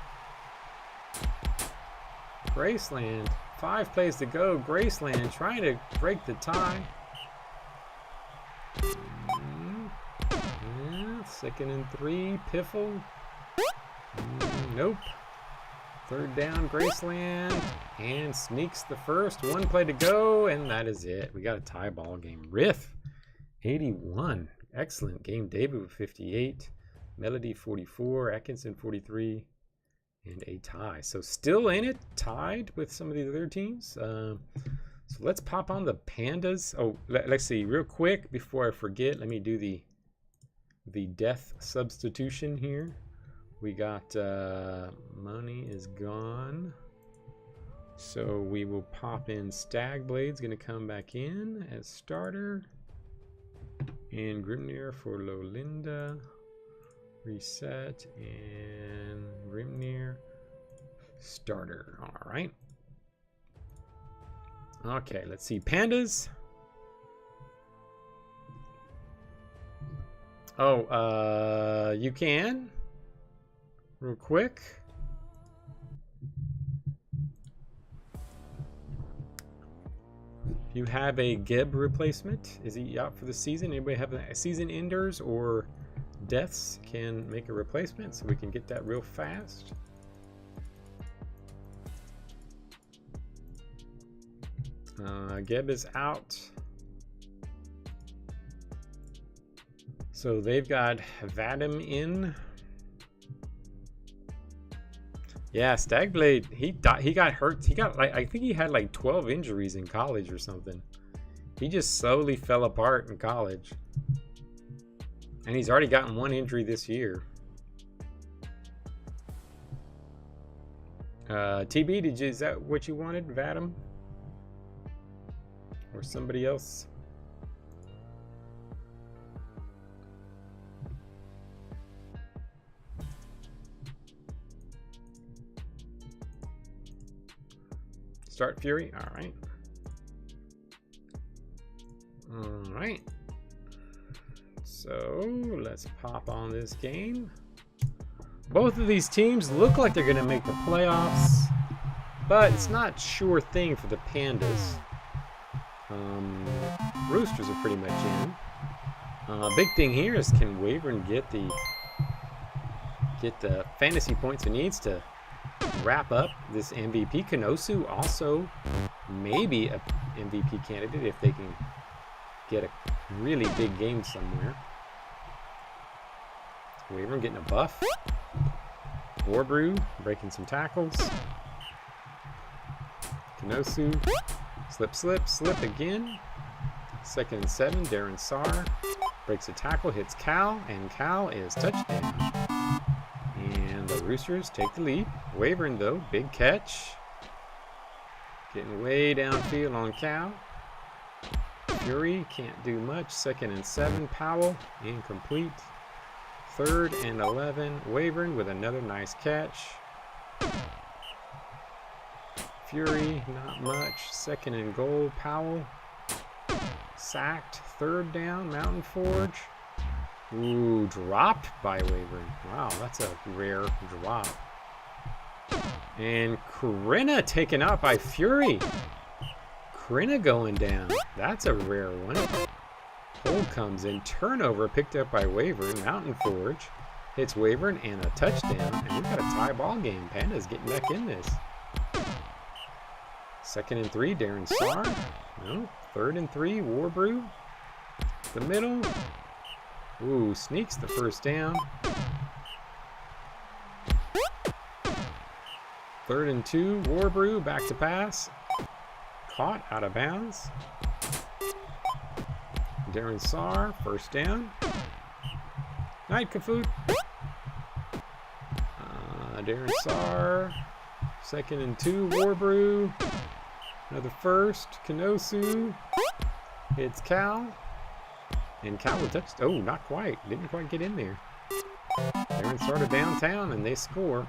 Graceland. 5 plays to go. Graceland trying to break the tie. 2nd and 3. Piffle. Nope. 3rd down. Graceland. And sneaks the 1st. 1 play to go. And that is it. We got a tie ball game. Riff. 81. Excellent game. David with 58. Melody 44. Atkinson 43. And a tie. So still in it. Tied with some of the other teams. So let's pop on the Pandas. Oh, let's see. Real quick before I forget. Let me do the death substitution here. We got money is gone. So we will pop in Stagblade's going to come back in as starter. And Grimnir for Lolinda. Reset. And Grimnir starter. All right. Okay, let's see. Pandas. Oh, you can. Real quick. If you have a Geb replacement, is he out for the season? Anybody have a season enders or deaths can make a replacement so we can get that real fast? Geb is out. So they've got Vadim in. Yeah, Stagblade, he got hurt. He got like, I think he had like 12 injuries in college or something. He just slowly fell apart in college. And he's already gotten one injury this year. TB, is that what you wanted, Vadim? Or somebody else? Start Fury. All right. All right. So let's pop on this game. Both of these teams look like they're going to make the playoffs, but it's not sure thing for the Pandas. Roosters are pretty much in. Big thing here is, can Wyvorn get the fantasy points it needs to wrap up this MVP? Kanosu also maybe a MVP candidate if they can get a really big game somewhere. Wyvorn getting a buff. Warbrew breaking some tackles. Kanosu, slip again. 2nd and 7, Darren Saar breaks a tackle, hits Cal, and Cal is touchdown. And the Roosters take the lead. Wyvorn though, big catch. Getting way downfield on Cal. Fury can't do much. 2nd and 7, Powell, incomplete. 3rd and 11, Wyvorn with another nice catch. Fury, not much. 2nd and goal, Powell. Sacked. 3rd down, Mountain Forge. Ooh, dropped by Wyvorn. Wow, that's a rare drop. And Corinna taken out by Fury. Corinna going down. That's a rare one. Hold comes in. Turnover picked up by Wyvorn. Mountain Forge hits Wyvorn and a touchdown. And we've got a tie ball game. Panda's getting back in this. 2nd and 3, Darren Saar. No. 3rd and 3, Warbrew. The middle. Ooh, sneaks the 1st down. 3rd and 2, Warbrew, back to pass. Caught out of bounds. Darren Saar, 1st down. Night Kafoot. Darren Saar, 2nd and 2, Warbrew. Another 1st, Kanosu. Hits Cal. And Cal will touch. Oh, not quite. Didn't quite get in there. Darren started downtown and they score.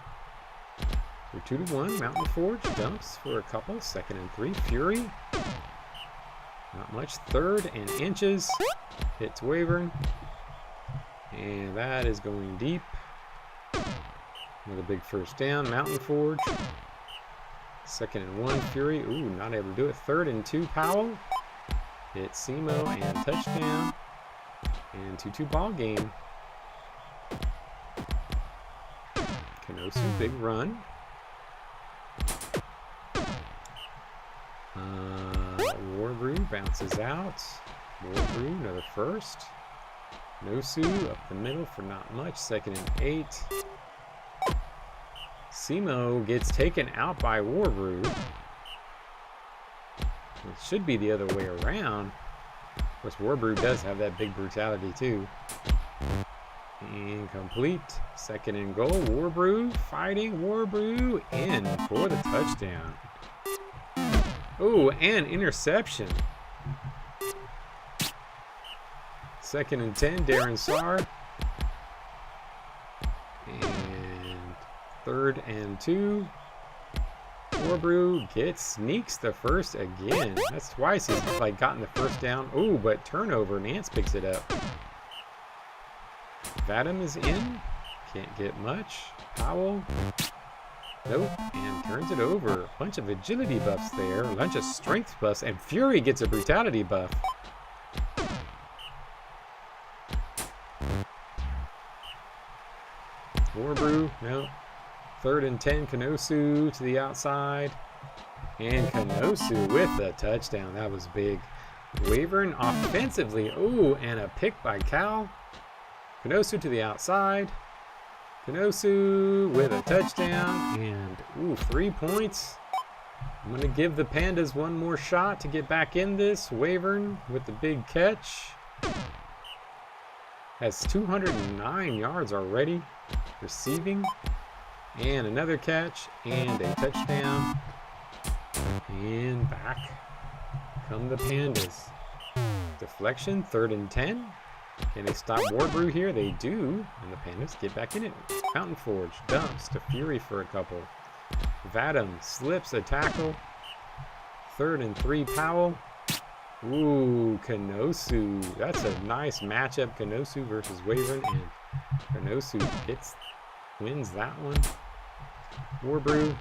We're 2-1. Mountain Forge dumps for a couple. 2nd and 3. Fury. Not much. 3rd and inches. Hits Wyvorn. And that is going deep. Another big 1st down. Mountain Forge. 2nd and 1. Fury. Ooh, not able to do it. 3rd and 2. Powell. Hits Simo and touchdown. And 2-2 ball game. Kanosu, big run. Warbrew bounces out. Warbrew, another 1st. Nosu up the middle for not much. 2nd and 8. Simo gets taken out by Warbrew. It should be the other way around. Of course, Warbrew does have that big brutality too. Incomplete. 2nd and goal. Warbrew fighting. Warbrew in for the touchdown. Oh, and interception. 2nd and 10. Darren Saar. And 3rd and 2. Warbrew sneaks the 1st again. That's twice he's like gotten the 1st down. Oh, but turnover. Nance picks it up. Vadim is in. Can't get much. Powell. Nope. And turns it over. Bunch of agility buffs there. A bunch of strength buffs. And Fury gets a brutality buff. Warbrew. No. 3rd and 10. Kanosu to the outside. And Kanosu with a touchdown. That was big. Wyvorn offensively. Ooh, and a pick by Cal. Kanosu to the outside. Kanosu with a touchdown. And, ooh, 3 points. I'm going to give the Pandas one more shot to get back in this. Wyvorn with the big catch. Has 209 yards already receiving. And another catch. And a touchdown. And back come the Pandas. Deflection, 3rd and 10. Can they stop Warbrew here? They do. And the Pandas get back in it. Fountain Forge dumps to Fury for a couple. Vadim slips a tackle. 3rd and 3 Powell. Ooh, Kanosu. That's a nice matchup. Kanosu versus Wyvorn. And Kanosu wins that one. Warbrew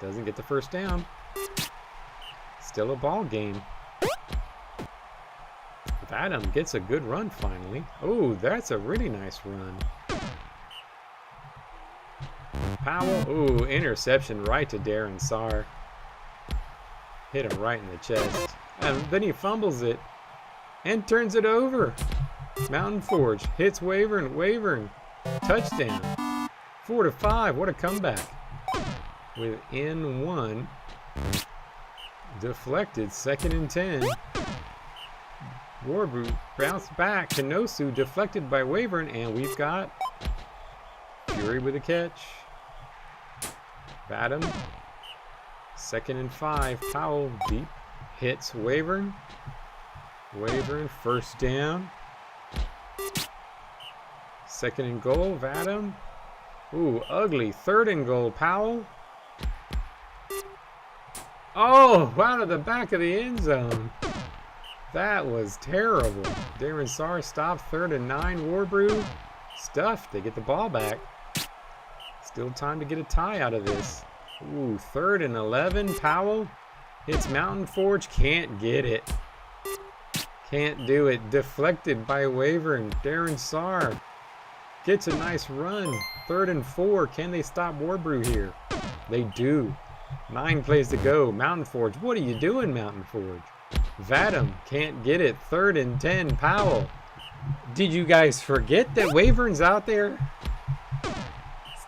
doesn't get the first down. Still a ball game. Vadim gets a good run finally. Oh, that's a really nice run. Powell. Oh, interception right to Darren Saar. Hit him right in the chest. And then he fumbles it and turns it over. Mountain Forge hits Wyvorn. Wyvorn. Touchdown. 4-5. What a comeback. Within 1. Deflected. 2nd and 10. Warbrew bounced back. Kanosu deflected by Wyvorn. And we've got Fury with a catch. Vadim. 2nd and 5. Powell deep. Hits Wyvorn. Wyvorn first down. 2nd and goal. Vadim. Ooh, ugly. 3rd and goal. Powell. Oh, out of the back of the end zone. That was terrible. Darren Saar stopped. 3rd and 9. Warbrew stuffed. They get the ball back. Still time to get a tie out of this. Ooh, 3rd and 11. Powell hits Mountain Forge. Can't get it. Can't do it. Deflected by Wyvorn. Darren Saar gets a nice run. 3rd and 4. Can they stop Warbrew here? They do. 9 plays to go. Mountain Forge. What are you doing, Mountain Forge? Vadim can't get it. 3rd and 10. Powell. Did you guys forget that Wyvern's out there?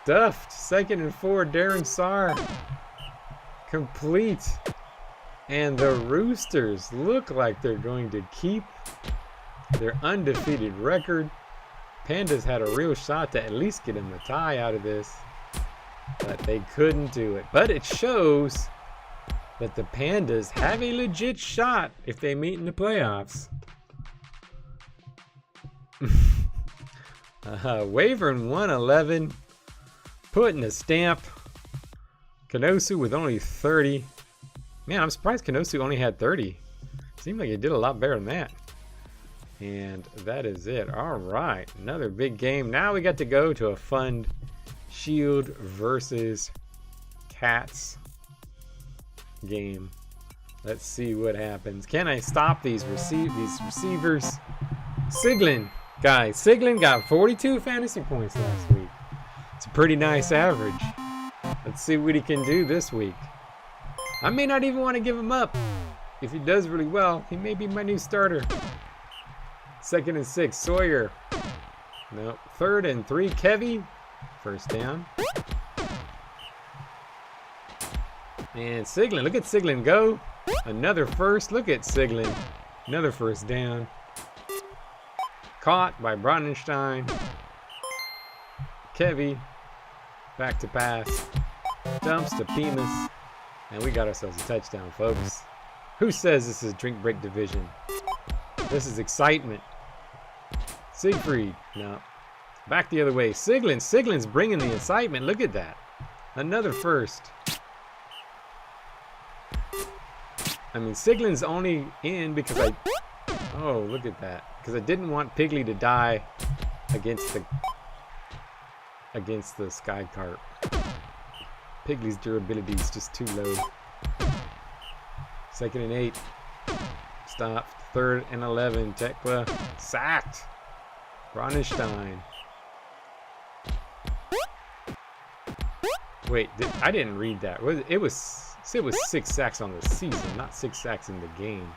Stuffed. 2nd and 4. Darren Saar. Complete. And the Roosters look like they're going to keep their undefeated record. Pandas had a real shot to at least get him a tie out of this, but they couldn't do it. But it shows that the Pandas have a legit shot if they meet in the playoffs. Wyvorn 111, putting a stamp. Kanosu with only 30. Man, I'm surprised Kanosu only had 30. Seemed like he did a lot better than that. And that is it. All right, another big game. Now we got to go to a fun Shield versus Cats game. Let's see what happens. Can I stop these receivers? Siglin, guys, Siglin got 42 fantasy points last week. It's a pretty nice average. Let's see what he can do this week. I may not even want to give him up. If he does really well, he may be my new starter. 2nd and 6, Sawyer. No. 3rd and 3, Kevy. First down. And Siglin, look at Siglin go. Another first. Look at Siglin. Another first down. Caught by Brandenstein. Kevy. Back to pass. Dumps to Pemus. And we got ourselves a touchdown, folks. Who says this is drink break division? This is excitement. Siegfried. No. Back the other way. Siglin. Siglin's bringing the excitement. Look at that. Another first. I mean, Siglin's only in because I... Oh, look at that. Because I didn't want Piggly to die against the Sky Carp. Pigley's durability is just too low. 2nd and 8. Stopped. 3rd and 11. Tekla sacked. Bronenstein. Wait, I didn't read that. It was 6 sacks on the season, not 6 sacks in the game.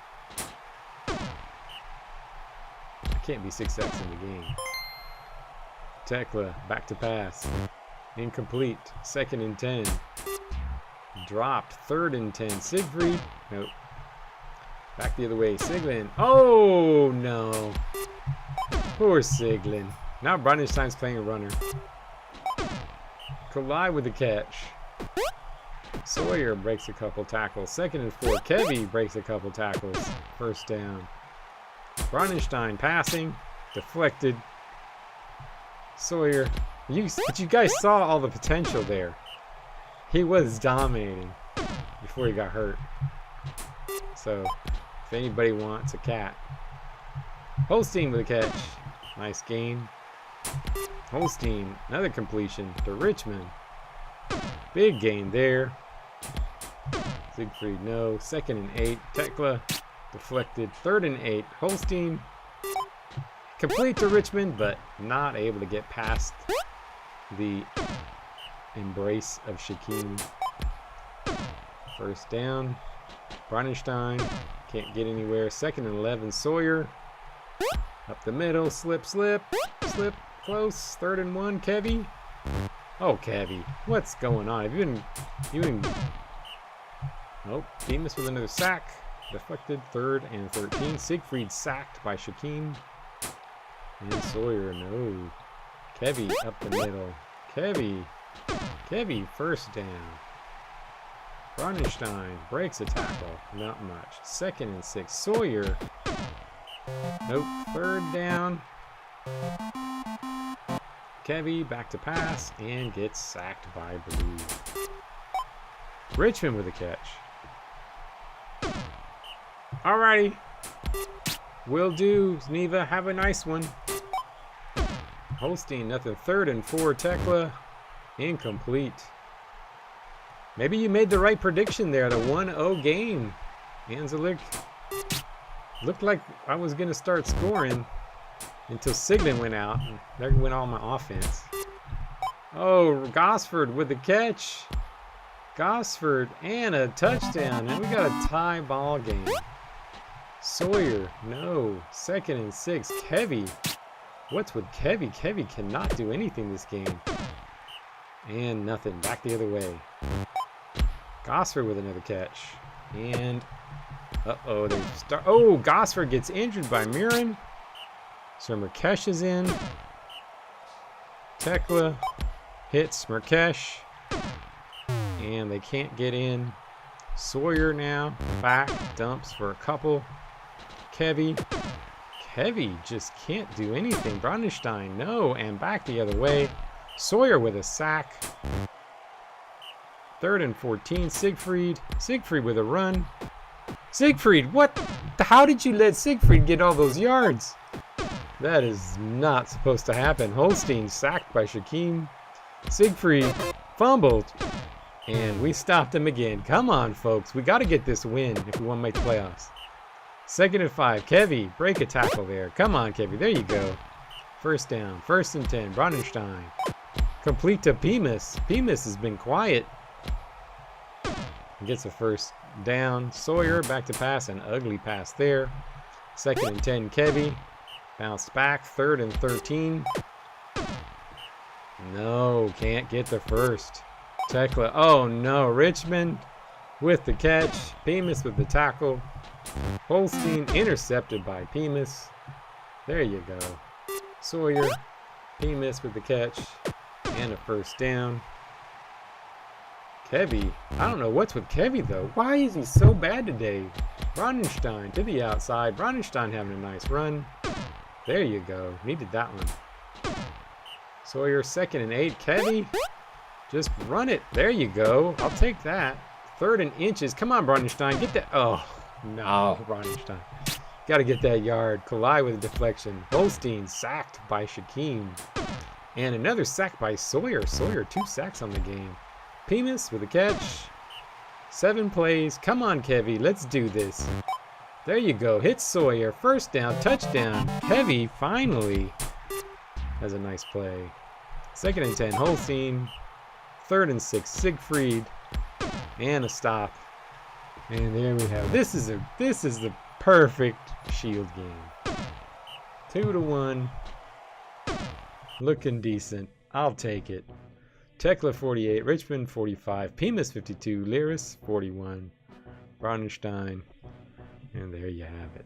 It can't be 6 sacks in the game. Tekla, back to pass. Incomplete. 2nd and 10. Dropped. 3rd and 10. Siegfried. Nope. Back the other way. Siglin. Oh, no. Poor Siglin. Now Bronenstein's playing a runner. Collide with the catch. Sawyer breaks a couple tackles. 2nd and 4. Kevy breaks a couple tackles. 1st down. Bronenstein passing. Deflected. Sawyer. But you guys saw all the potential there. He was dominating before he got hurt. So, if anybody wants a cat. Holstein with a catch. Nice gain. Holstein, another completion to Richmond. Big gain there. Siegfried, no. 2nd and 8. Tekla, deflected. 3rd and 8. Holstein, complete to Richmond, but not able to get past the embrace of Shaquem. 1st down. Bronenstein can't get anywhere. 2nd and 11. Sawyer up the middle. Slip. Close. 3rd and 1. Kevy. Oh, Kevy, what's going on? Have you been? Oh, Demas with another sack. Deflected. 3rd and 13. Siegfried sacked by Shaquem. And Sawyer, no. Kevy up the middle. Kevy, 1st down. Bronenstein breaks a tackle. Not much. 2nd and 6. Sawyer. Nope. 3rd down. Kevy back to pass and gets sacked by Blue. Richmond with a catch. Alrighty. Will do. Neva, have a nice one. Holstein, nothing. 3rd and 4. Tekla, incomplete. Maybe you made the right prediction there. The 1-0 game. Anzelik. Looked like I was going to start scoring until Siglin went out. And there went all my offense. Oh, Gosford with the catch. Gosford and a touchdown. And we got a tie ball game. Sawyer, no. 2nd and 6. Kevy. What's with Kevy? Kevy cannot do anything this game. And nothing. Back the other way. Gosford with another catch. And uh-oh, they start. Oh, Gosford gets injured by Mirren. So Merkesh is in. Tekla hits Merkesh. And they can't get in. Sawyer now back, dumps for a couple. Kevy just can't do anything. Bronenstein, no, and back the other way. Sawyer with a sack. 3rd and 14. Siegfried with a run. Siegfried, what? How did you let Siegfried get all those yards? That is not supposed to happen. Holstein sacked by Shaquem. Siegfried fumbled. And we stopped him again. Come on, folks. We got to get this win if we want to make the playoffs. 2nd and 5. Kevy, break a tackle there. Come on, Kevy. There you go. 1st down. 1st and 10. Bronenstein. Complete to Pimas. Pimas has been quiet. Gets a 1st down. Sawyer back to pass. An ugly pass there. 2nd and 10. Kevy. Bounced back. 3rd and 13. No, can't get the 1st. Tekla. Oh no, Richmond with the catch. Pimas with the tackle. Holstein intercepted by Pimas. There you go. Sawyer. Pimas with the catch. And a 1st down. Kevy. I don't know what's with Kevy though. Why is he so bad today? Bronenstein to the outside. Bronenstein having a nice run. There you go. Needed that one. Sawyer 2nd and 8. Kevy. Just run it. There you go. I'll take that. 3rd and inches. Come on, Bronenstein. Get that. Oh, no, Bronenstein. Got to get that yard. Collide with a deflection. Holstein sacked by Shaquem. And another sack by Sawyer. Sawyer, 2 sacks on the game. Pemis with a catch. 7 plays. Come on, Kevy. Let's do this. There you go. Hit Sawyer. First down. Touchdown. Kevy finally has a nice play. 2nd and 10. Holstein. 3rd and 6. Siegfried. And a stop. And there we have. This is the perfect Shield game. 2-1. Looking decent. I'll take it. Tekla 48, Richmond 45, Pemis 52, Lyris 41, Braunstein, and there you have it.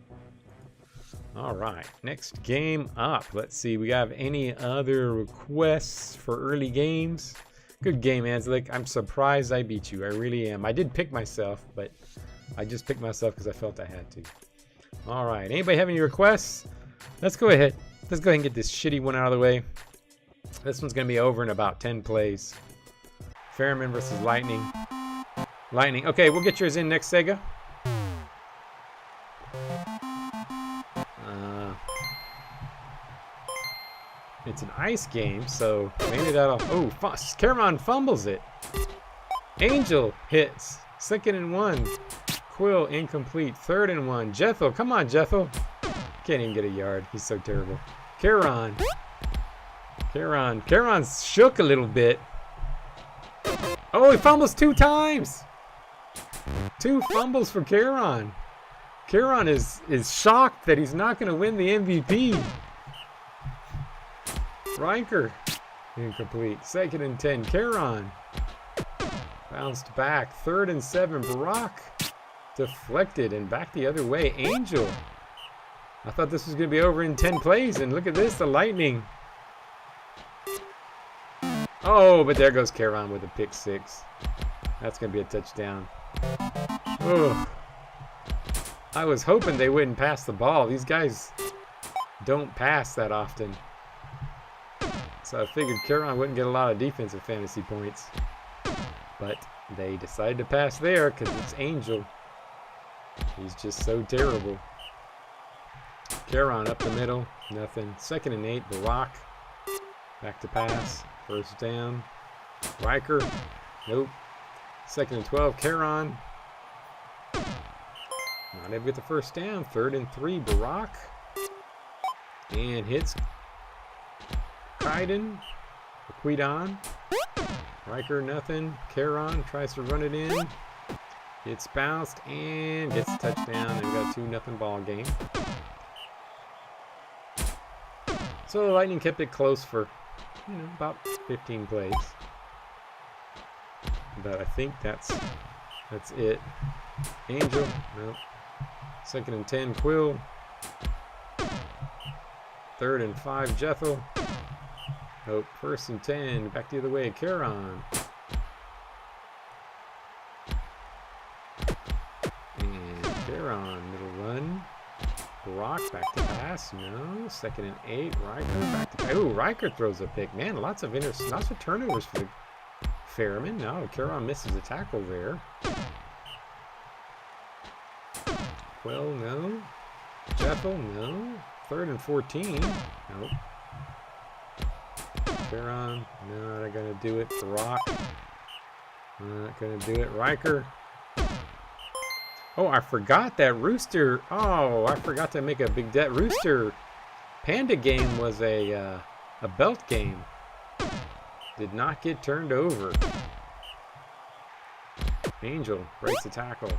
All right, next game up. Let's see, we have any other requests for early games? Good game, Anslick. I'm surprised I beat you. I really am. I did pick myself, but I just picked myself because I felt I had to. All right, anybody have any requests? Let's go ahead. Let's go ahead and get this shitty one out of the way. This one's going to be over in about 10 plays. Fairman versus Lightning. Lightning. Okay, we'll get yours in next, Sega. It's an ice game, so maybe that'll... Oh, Cameron fumbles it. Angel hits. 2nd and 1. Quill incomplete. 3rd and 1. Jethel. Come on, Jethel. Can't even get a yard. He's so terrible. Caron shook a little bit. Oh, he fumbles 2 times. 2 fumbles for Caron. Caron is shocked that he's not going to win the MVP. Riker, incomplete. 2nd and 10. Caron bounced back. 3rd and 7. Barack deflected and back the other way. Angel. I thought this was going to be over in 10 plays, and look at this, the Lightning. Oh, but there goes Caron with a pick 6. That's going to be a touchdown. Oh, I was hoping they wouldn't pass the ball. These guys don't pass that often. So I figured Caron wouldn't get a lot of defensive fantasy points. But they decided to pass there because it's Angel. He's just so terrible. Caron up the middle. Nothing. 2nd and 8. Barack. Back to pass. 1st down. Riker. Nope. 2nd and 12. Caron. Not able to get the 1st down. 3rd and 3. Barack. And hits Kaiden. Quidon. Riker, nothing. Caron tries to run it in. Gets bounced and gets a touchdown. And we got a 2-0 ball game. So the Lightning kept it close for, about 15 plays. But I think that's it. Angel, nope. 2nd and 10, Quill. 3rd and 5, Jethel. Nope. 1st and 10, back the other way, Caron. And Caron, middle run. Rock back to pass, no. 2nd and 8, Riker back to pass. Oh, Riker throws a pick. Man, lots of turnovers for the Fairman. No, Caron misses a tackle there. Well, no. Jethel, no. 3rd and 14. Nope. Caron, no, not gonna do it. Rock, not gonna do it. Riker. Oh, I forgot that Rooster. Oh, I forgot to make a big debt. Rooster Panda game was a belt game. Did not get turned over. Angel breaks the tackle.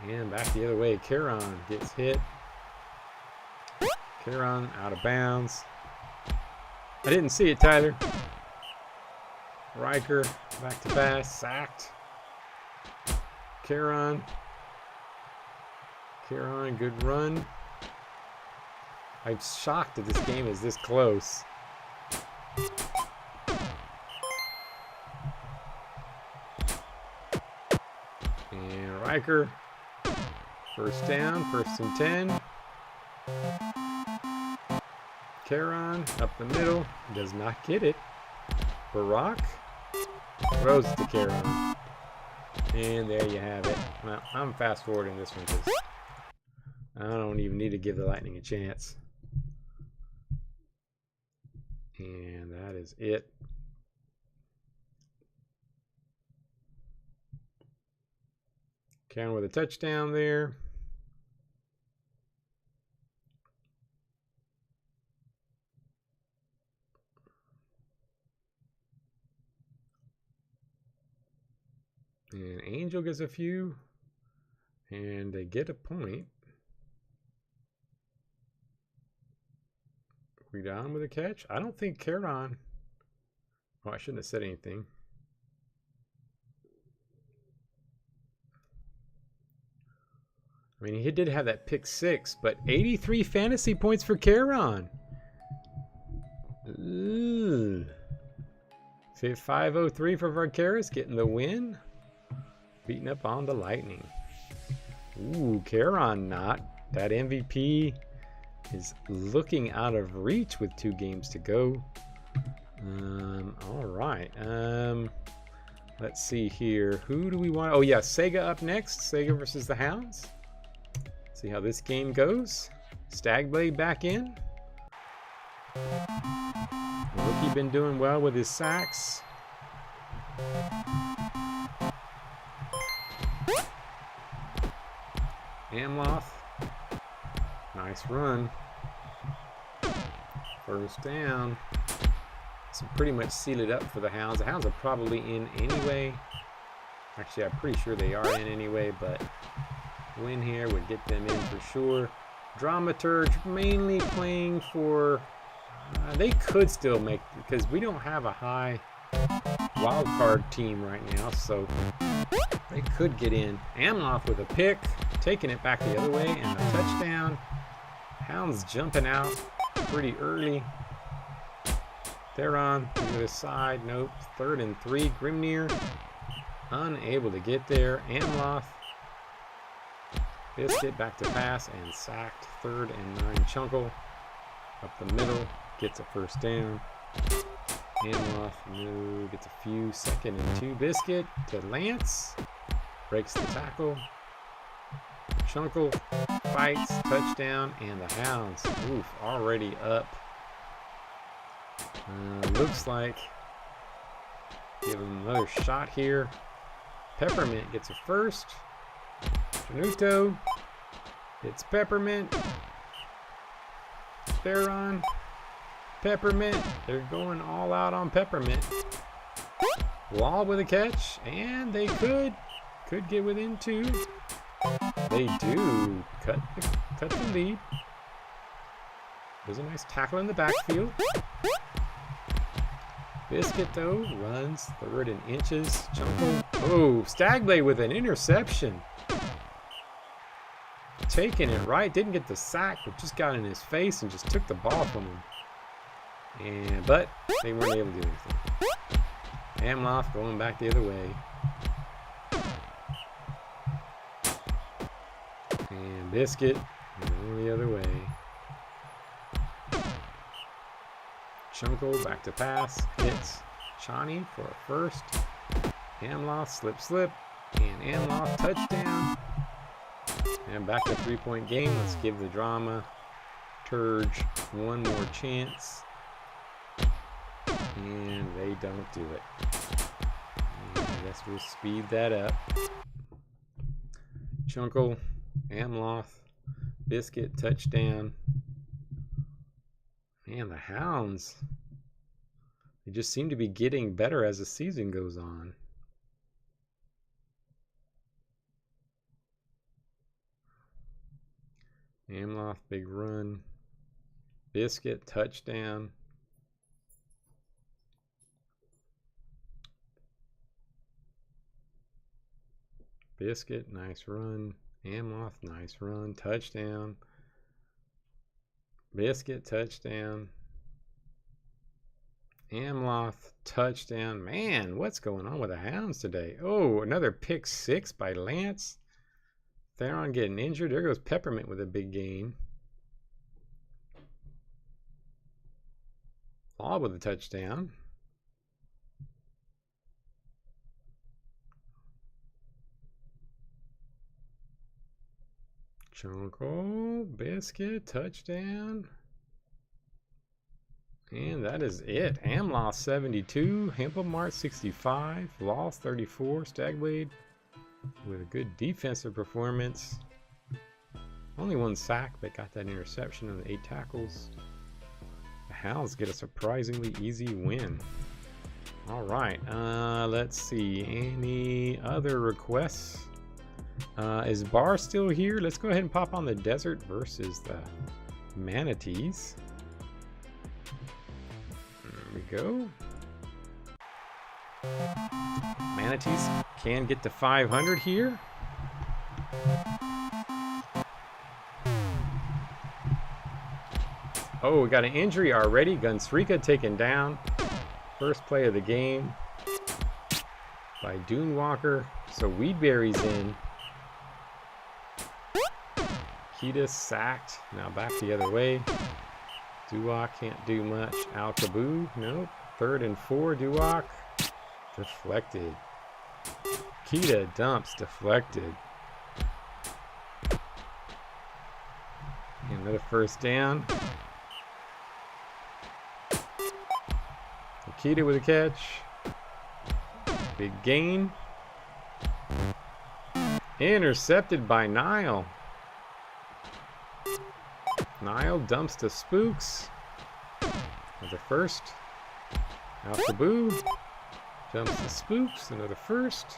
And back the other way. Caron gets hit. Caron out of bounds. I didn't see it, Tyler. Riker back to pass. Sacked. Caron, good run. I'm shocked that this game is this close. And Riker, 1st down, 1st and 10. Caron up the middle, does not get it. Barack throws to Caron. And there you have it. Well, I'm fast forwarding this one because I don't even need to give the Lightning a chance. And that is it. Down with a touchdown there. And Angel gets a few. And they get a point. We down with a catch? I don't think Caron. Oh, I shouldn't have said anything. I mean, he did have that pick 6, but 83 fantasy points for Caron. Ooh. 503 for Varkaris, getting the win. Beating up on the Lightning. Ooh, Caron not. That MVP is looking out of reach with 2 games to go. All right. Let's see here. Who do we want? Oh, yeah, Sega up next. Sega versus the Hounds. See how this game goes. Stagblade back in. Rookie been doing well with his sacks. Amloth. Nice run. First down. So pretty much seal it up for the Hounds. The Hounds are probably in anyway. Actually, I'm pretty sure they are in anyway, but win here would get them in for sure. Dramaturge mainly playing for... they could still make... because we don't have a high wild card team right now, so they could get in. Amloth with a pick, taking it back the other way, and a touchdown. Hounds jumping out pretty early. Theron to the side. Nope. 3rd and 3. Grimnir unable to get there. Amloth. Biscuit back to pass and sacked. 3rd and 9. Chunkle up the middle. Gets a first down. Amloth no, gets a few. 2nd and 2. Biscuit to Lance. Breaks the tackle. Chunkle fights, touchdown, and the Hounds, oof, already up. Looks like give him another shot here. Peppermint gets a first. Januto hits Peppermint. Theron, Peppermint. They're going all out on Peppermint. Law with a catch, and they could get within 2. They do cut the lead. There's a nice tackle in the backfield. Biscuit though runs 3rd and inches. Chunkle. Oh, Stagblade with an interception. Taking it right. Didn't get the sack, but just got in his face and just took the ball from him. But they weren't able to do anything. Amloth going back the other way. And Biscuit going the other way. Chunkle back to pass. Hits Chani for a first. Amloth slip. And Amloth touchdown. And back to 3-point game. Let's give the drama Turge one more chance. And they don't do it. And I guess we'll speed that up. Chunkle, Amloth, Biscuit, touchdown. Man, the Hounds, they just seem to be getting better as the season goes on. Amloth, big run. Biscuit, touchdown. Biscuit, nice run. Amloth, nice run. Touchdown. Biscuit, touchdown. Amloth, touchdown. Man, what's going on with the Hounds today? Oh, another pick 6 by Lance. Theron getting injured. There goes Peppermint with a big gain. Law with a touchdown. Chunkle, Biscuit, touchdown. And that is it. Amloth 72, Hempelmart 65, Loss 34, Stagblade with a good defensive performance. Only 1 sack, but got that interception on the 8 tackles. The Hounds get a surprisingly easy win. All right, let's see. Any other requests? Is Bar still here? Let's go ahead and pop on the Desert versus the Manatees. There we go. Manatees can get to 500 here. Oh, we got an injury already. Gunsrika taken down. First play of the game by Dune Walker. So Weedberry's in. Kita sacked. Now back the other way. Duwak can't do much. Al-Kaboo, nope. 3rd and 4, Duwak. Deflected. Kita dumps, deflected. Another first down. Kita with a catch. Big gain. Intercepted by Nile. Nile dumps to Spooks. Another first. Al-Kaboo. Jumps to Spooks. Another first.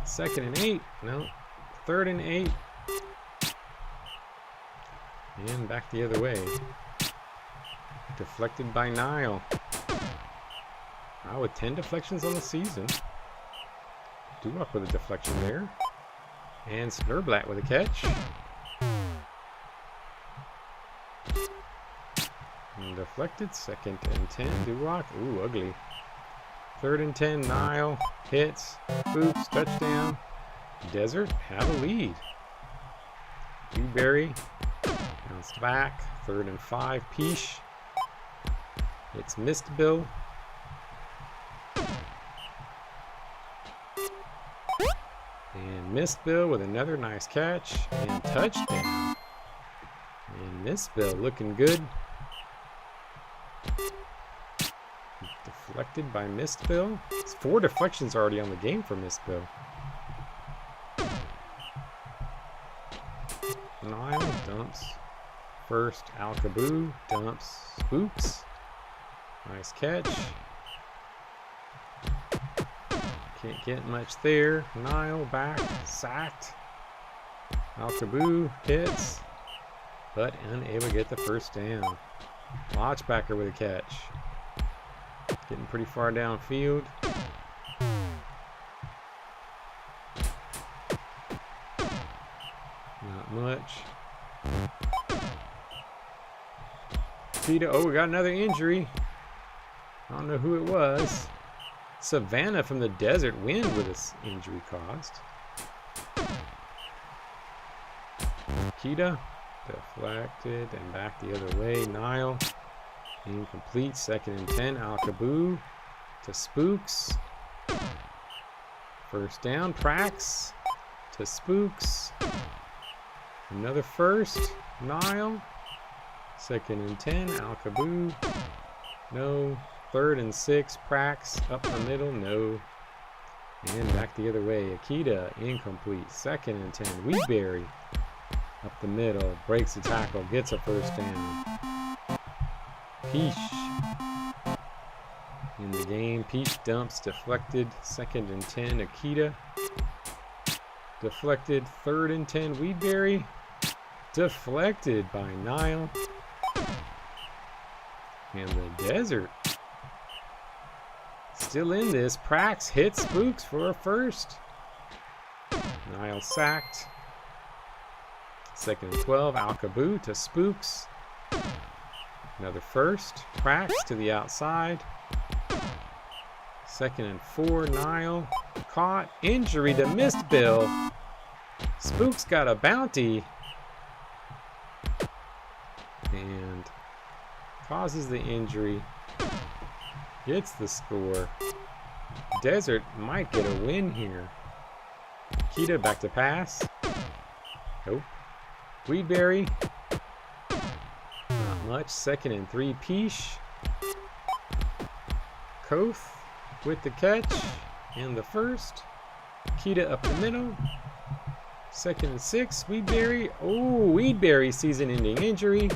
2nd and 8. No. 3rd and 8. And back the other way. Deflected by Nile. Wow, with 10 deflections on the season. Duwak with a deflection there. And Snurblat with a catch. And deflected. 2nd and 10. Duwak. Ooh, ugly. 3rd and 10. Nile. Hits. Oops. Touchdown. Desert have a lead. Dewberry. Bounced back. 3rd and 5. Peache. It's Mist Bill. And Mist Bill with another nice catch and touchdown. And Mist Bill looking good. Deflected by Mist Bill. It's 4 deflections already on the game for Mist Bill. Nile dumps. First, Al-Kaboo dumps Spooks. Nice catch. Can't get much there. Nile back, sacked. Al-Kaboo hits, but unable to get the first down. Watchbacker with a catch. Getting pretty far downfield. Not much. Kita, oh, we got another injury. I don't know who it was. Savannah from the Desert win with this injury caused. Kita deflected and back the other way. Nile incomplete. 2nd and 10. Al-Kaboo to Spooks. First down. Prax to Spooks. Another first. Nile. 2nd and 10. Al-Kaboo. No. 3rd and 6. Prax up the middle. No. And back the other way. Akita incomplete. 2nd and 10. Weedberry up the middle. Breaks the tackle. Gets a first down. Peache in the game. Peache dumps. Deflected. 2nd and 10. Akita. Deflected. 3rd and 10. Weedberry. Deflected by Nile. And the Desert still in this. Prax hits Spooks for a first. Nile sacked. 2nd and 12. Al-Kaboo to Spooks. Another first. Prax to the outside. 2nd and 4. Nile caught. Injury to Mist Bill. Spooks got a bounty. And causes the injury. Gets the score. Desert might get a win here. Kita back to pass. Nope. Weedberry. Not much. 2nd and 3. Peache. Koth with the catch. And the first. Kita up the middle. 2nd and 6. Weedberry. Oh, Weedberry season-ending injury.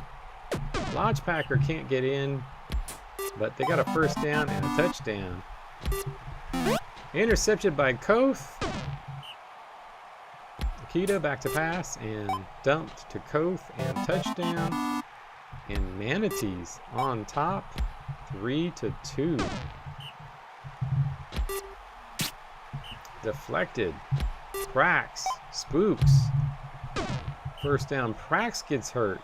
Lodgepacker can't get in, but they got a first down and a touchdown. Intercepted by Koth. Kita back to pass and dumped to Koth and touchdown. And Manatees on top, 3-2. Deflected. Prax. Spooks. First down. Prax gets hurt.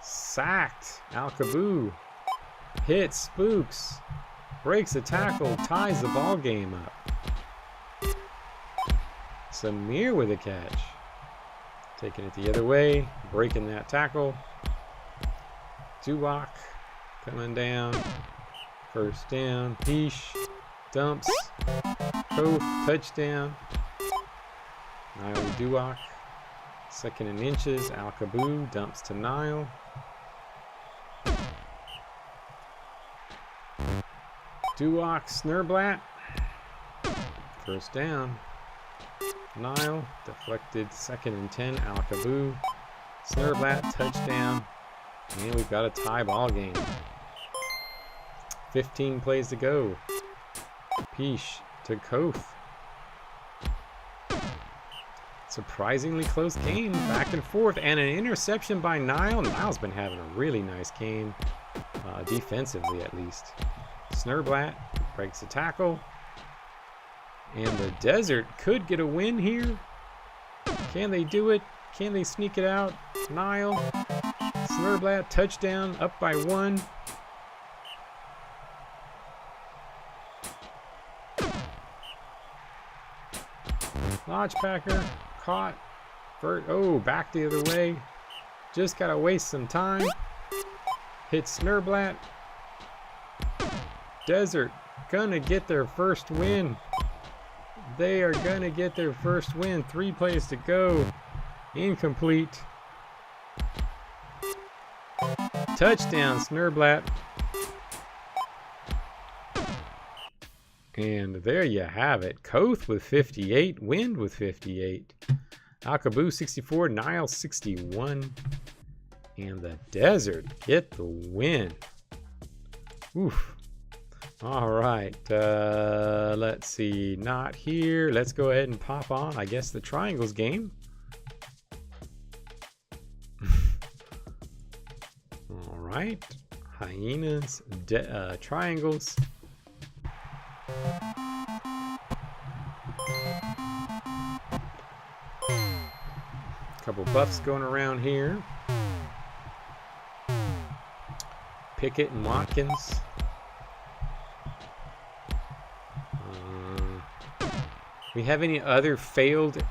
Sacked. Alcaboo. Hits Spooks. Breaks a tackle. Ties the ball game up. Samir with a catch. Taking it the other way. Breaking that tackle. Duwak coming down. First down. Peesh. Dumps. Koth. Touchdown. Niall Duwak. 2nd and inches. Alcaboo dumps to Niall. Duwak. Snurblat. First down. Niall. Deflected. 2nd and 10. Alcaboo. Snurblat. Touchdown. And we've got a tie ball game. 15 plays to go. Peesh to Koth. Surprisingly close game, back and forth, and an interception by Niall. Niall's been having a really nice game, defensively at least. Snurblat breaks the tackle, and the Desert could get a win here. Can they do it? Can they sneak it out? Niall, Snurblat, touchdown, up by 1. Lodgepacker caught. Oh, back the other way. Just gotta waste some time. Hits Snurblat. Desert gonna get their first win. They are gonna get their first win. 3 plays to go. Incomplete. Touchdown, Snurblat. And there you have it. Koth with 58. Wind with 58. Alcaboo 64. Niall 61. And the Desert get the win. Oof. All right. Let's see. Not here. Let's go ahead and pop on, I guess, the Triangles game. All right. Hyenas. Triangles. Couple buffs going around here. Pickett and Watkins. We have any other failed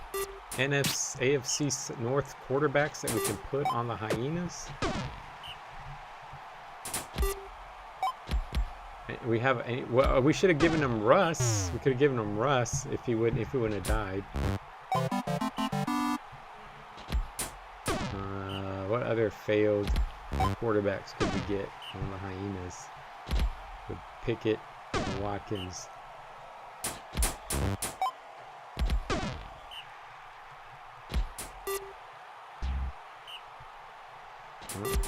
AFC North quarterbacks that we can put on the Hyenas? We have any, well, we should have given him Russ. We could have given him Russ if he wouldn't have died. What other failed quarterbacks could we get on the Hyenas? With Pickett and Watkins.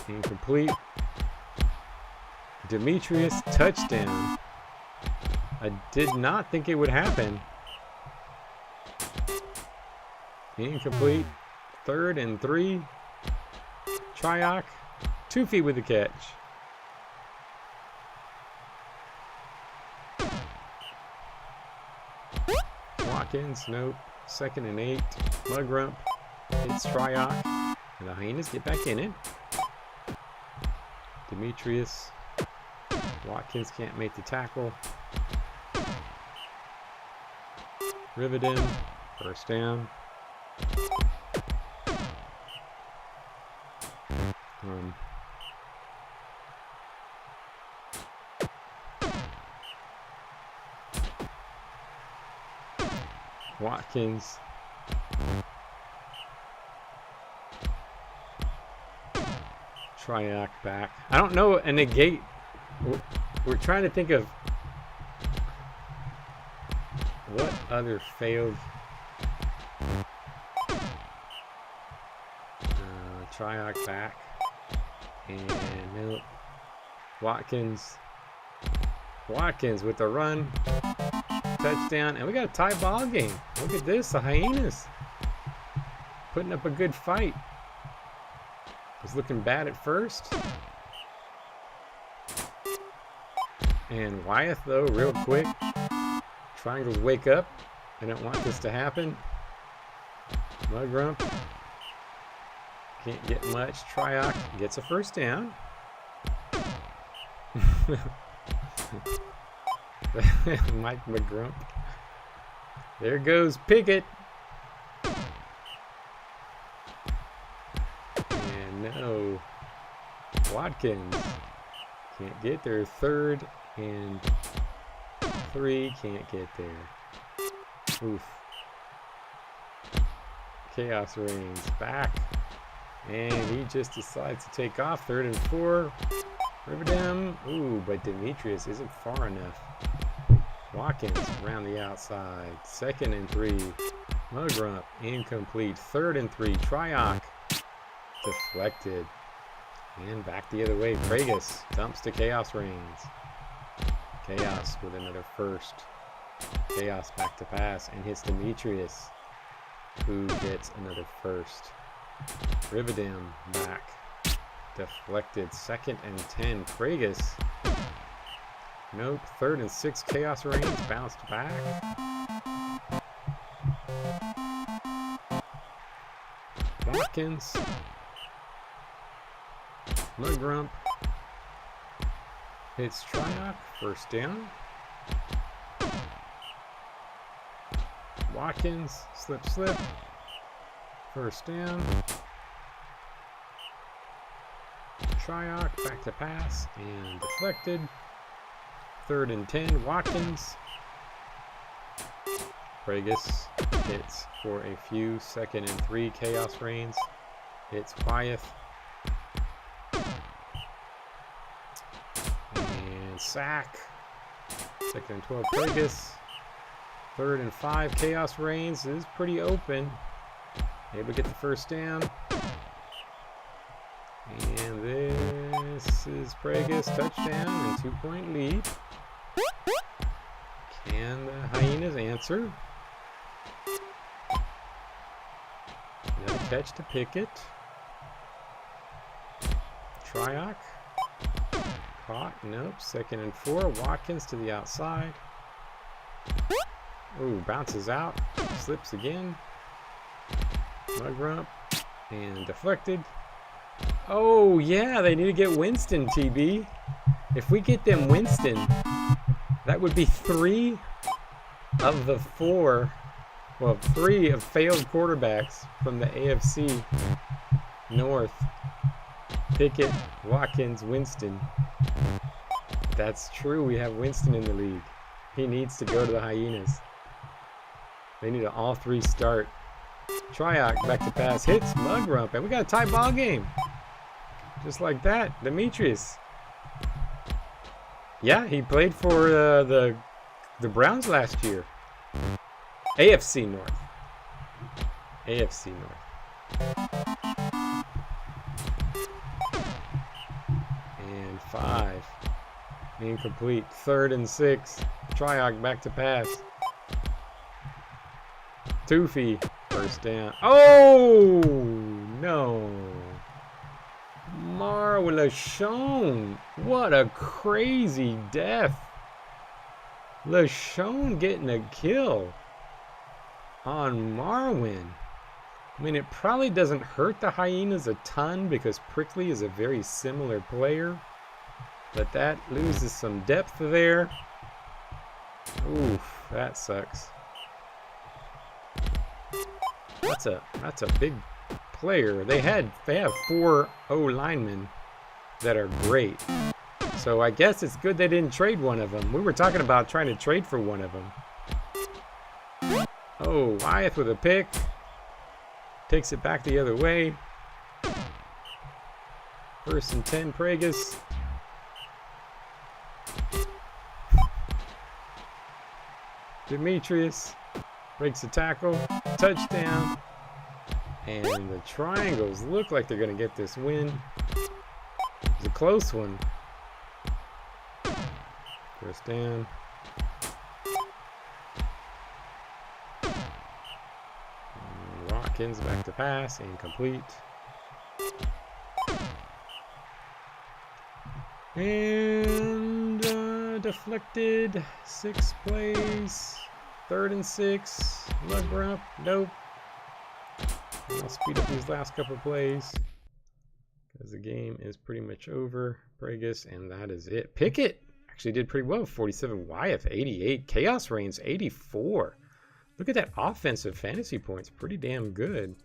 Incomplete. Demetrius touchdown. I did not think it would happen. Incomplete. 3rd and 3. Triok. 2 feet with the catch. Watkins, nope. 2nd and 8. Mugrump. It's Triok. And the Hyenas get back in it. Demetrius. Watkins can't make the tackle. Riveton. First down. Watkins. Triac back. I don't know a negate. We're trying to think of what other failed Triarch back, and nope. Watkins with the run, touchdown, and we got a tie ball game. Look at this, the Hyenas putting up a good fight. Was looking bad at first, and Wyeth though, real quick. Triangles wake up. I don't want this to happen. Mugrump can't get much. Triarch gets a first down. Mike McGrump. There goes Pickett. And no. Watkins can't get there. 3rd and 3. Can't get there. Oof. Chaos Reigns back. And he just decides to take off. 3rd and 4. Riverdam. Ooh, but Demetrius isn't far enough. Watkins around the outside. 2nd and 3. Mugrump incomplete. 3rd and 3. Triarch deflected. And back the other way. Pragus dumps to Chaos Reigns. Chaos with another first. Chaos back to pass and hits Demetrius, who gets another first. Riverdam back. Deflected. 2nd and 10. Pragus. Nope. 3rd and 6. Chaos Reigns bounced back. Watkins. Mugrump hits Triarch. First down. Watkins. Slip. First down. Triarch back to pass and deflected. 3rd and 10. Watkins. Pragus hits for a few. 2nd and 3. Chaos Reigns hits Wyeth. And sack. 2nd and 12. Pragus. 3rd and 5. Chaos Reigns is pretty open. Able to get the first down. And this is Pragus. Touchdown and 2-point lead. Can the Hyenas answer? Another catch to Pickett. Triarch. Caught. Nope. 2nd and 4. Watkins to the outside. Ooh, bounces out. Slips again. Mugrump. And deflected. Oh, yeah, they need to get Winston, TB. If we get them Winston, that would be 3 of the 4, well, 3 of failed quarterbacks from the AFC North. Pickett, Watkins, Winston. That's true, we have Winston in the league. He needs to go to the Hyenas. They need an all 3 start. Triarch back to pass, hits Mugrump, and we got a tie ball game. Just like that, Demetrius. Yeah, he played for the Browns last year. AFC North. AFC North. And 5. Incomplete. 3rd and 6. Triarch back to pass. Toofy. First down. Oh, no. LaShawn. What a crazy death. LaShawn getting a kill on Marwin. I mean, it probably doesn't hurt the Hyenas a ton because Prickly is a very similar player. But that loses some depth there. Oof, that sucks. That's a big player. They have 4 O linemen that are great. So I guess it's good they didn't trade one of them. We were talking about trying to trade for one of them. Oh, Wyeth with a pick. Takes it back the other way. 1st and 10, Pragus. Demetrius breaks the tackle. Touchdown. And the Triangles look like they're going to get this win. It's a close one. First down. And Watkins back to pass. Incomplete. And deflected. 6 plays. 3rd and 6. Lug up. Nope. I'll speed up these last couple plays because the game is pretty much over. Bregas, and that is it. Pickett actually did pretty well. 47. Wyeth, 88. Chaos Reigns, 84. Look at that offensive fantasy points. Pretty damn good.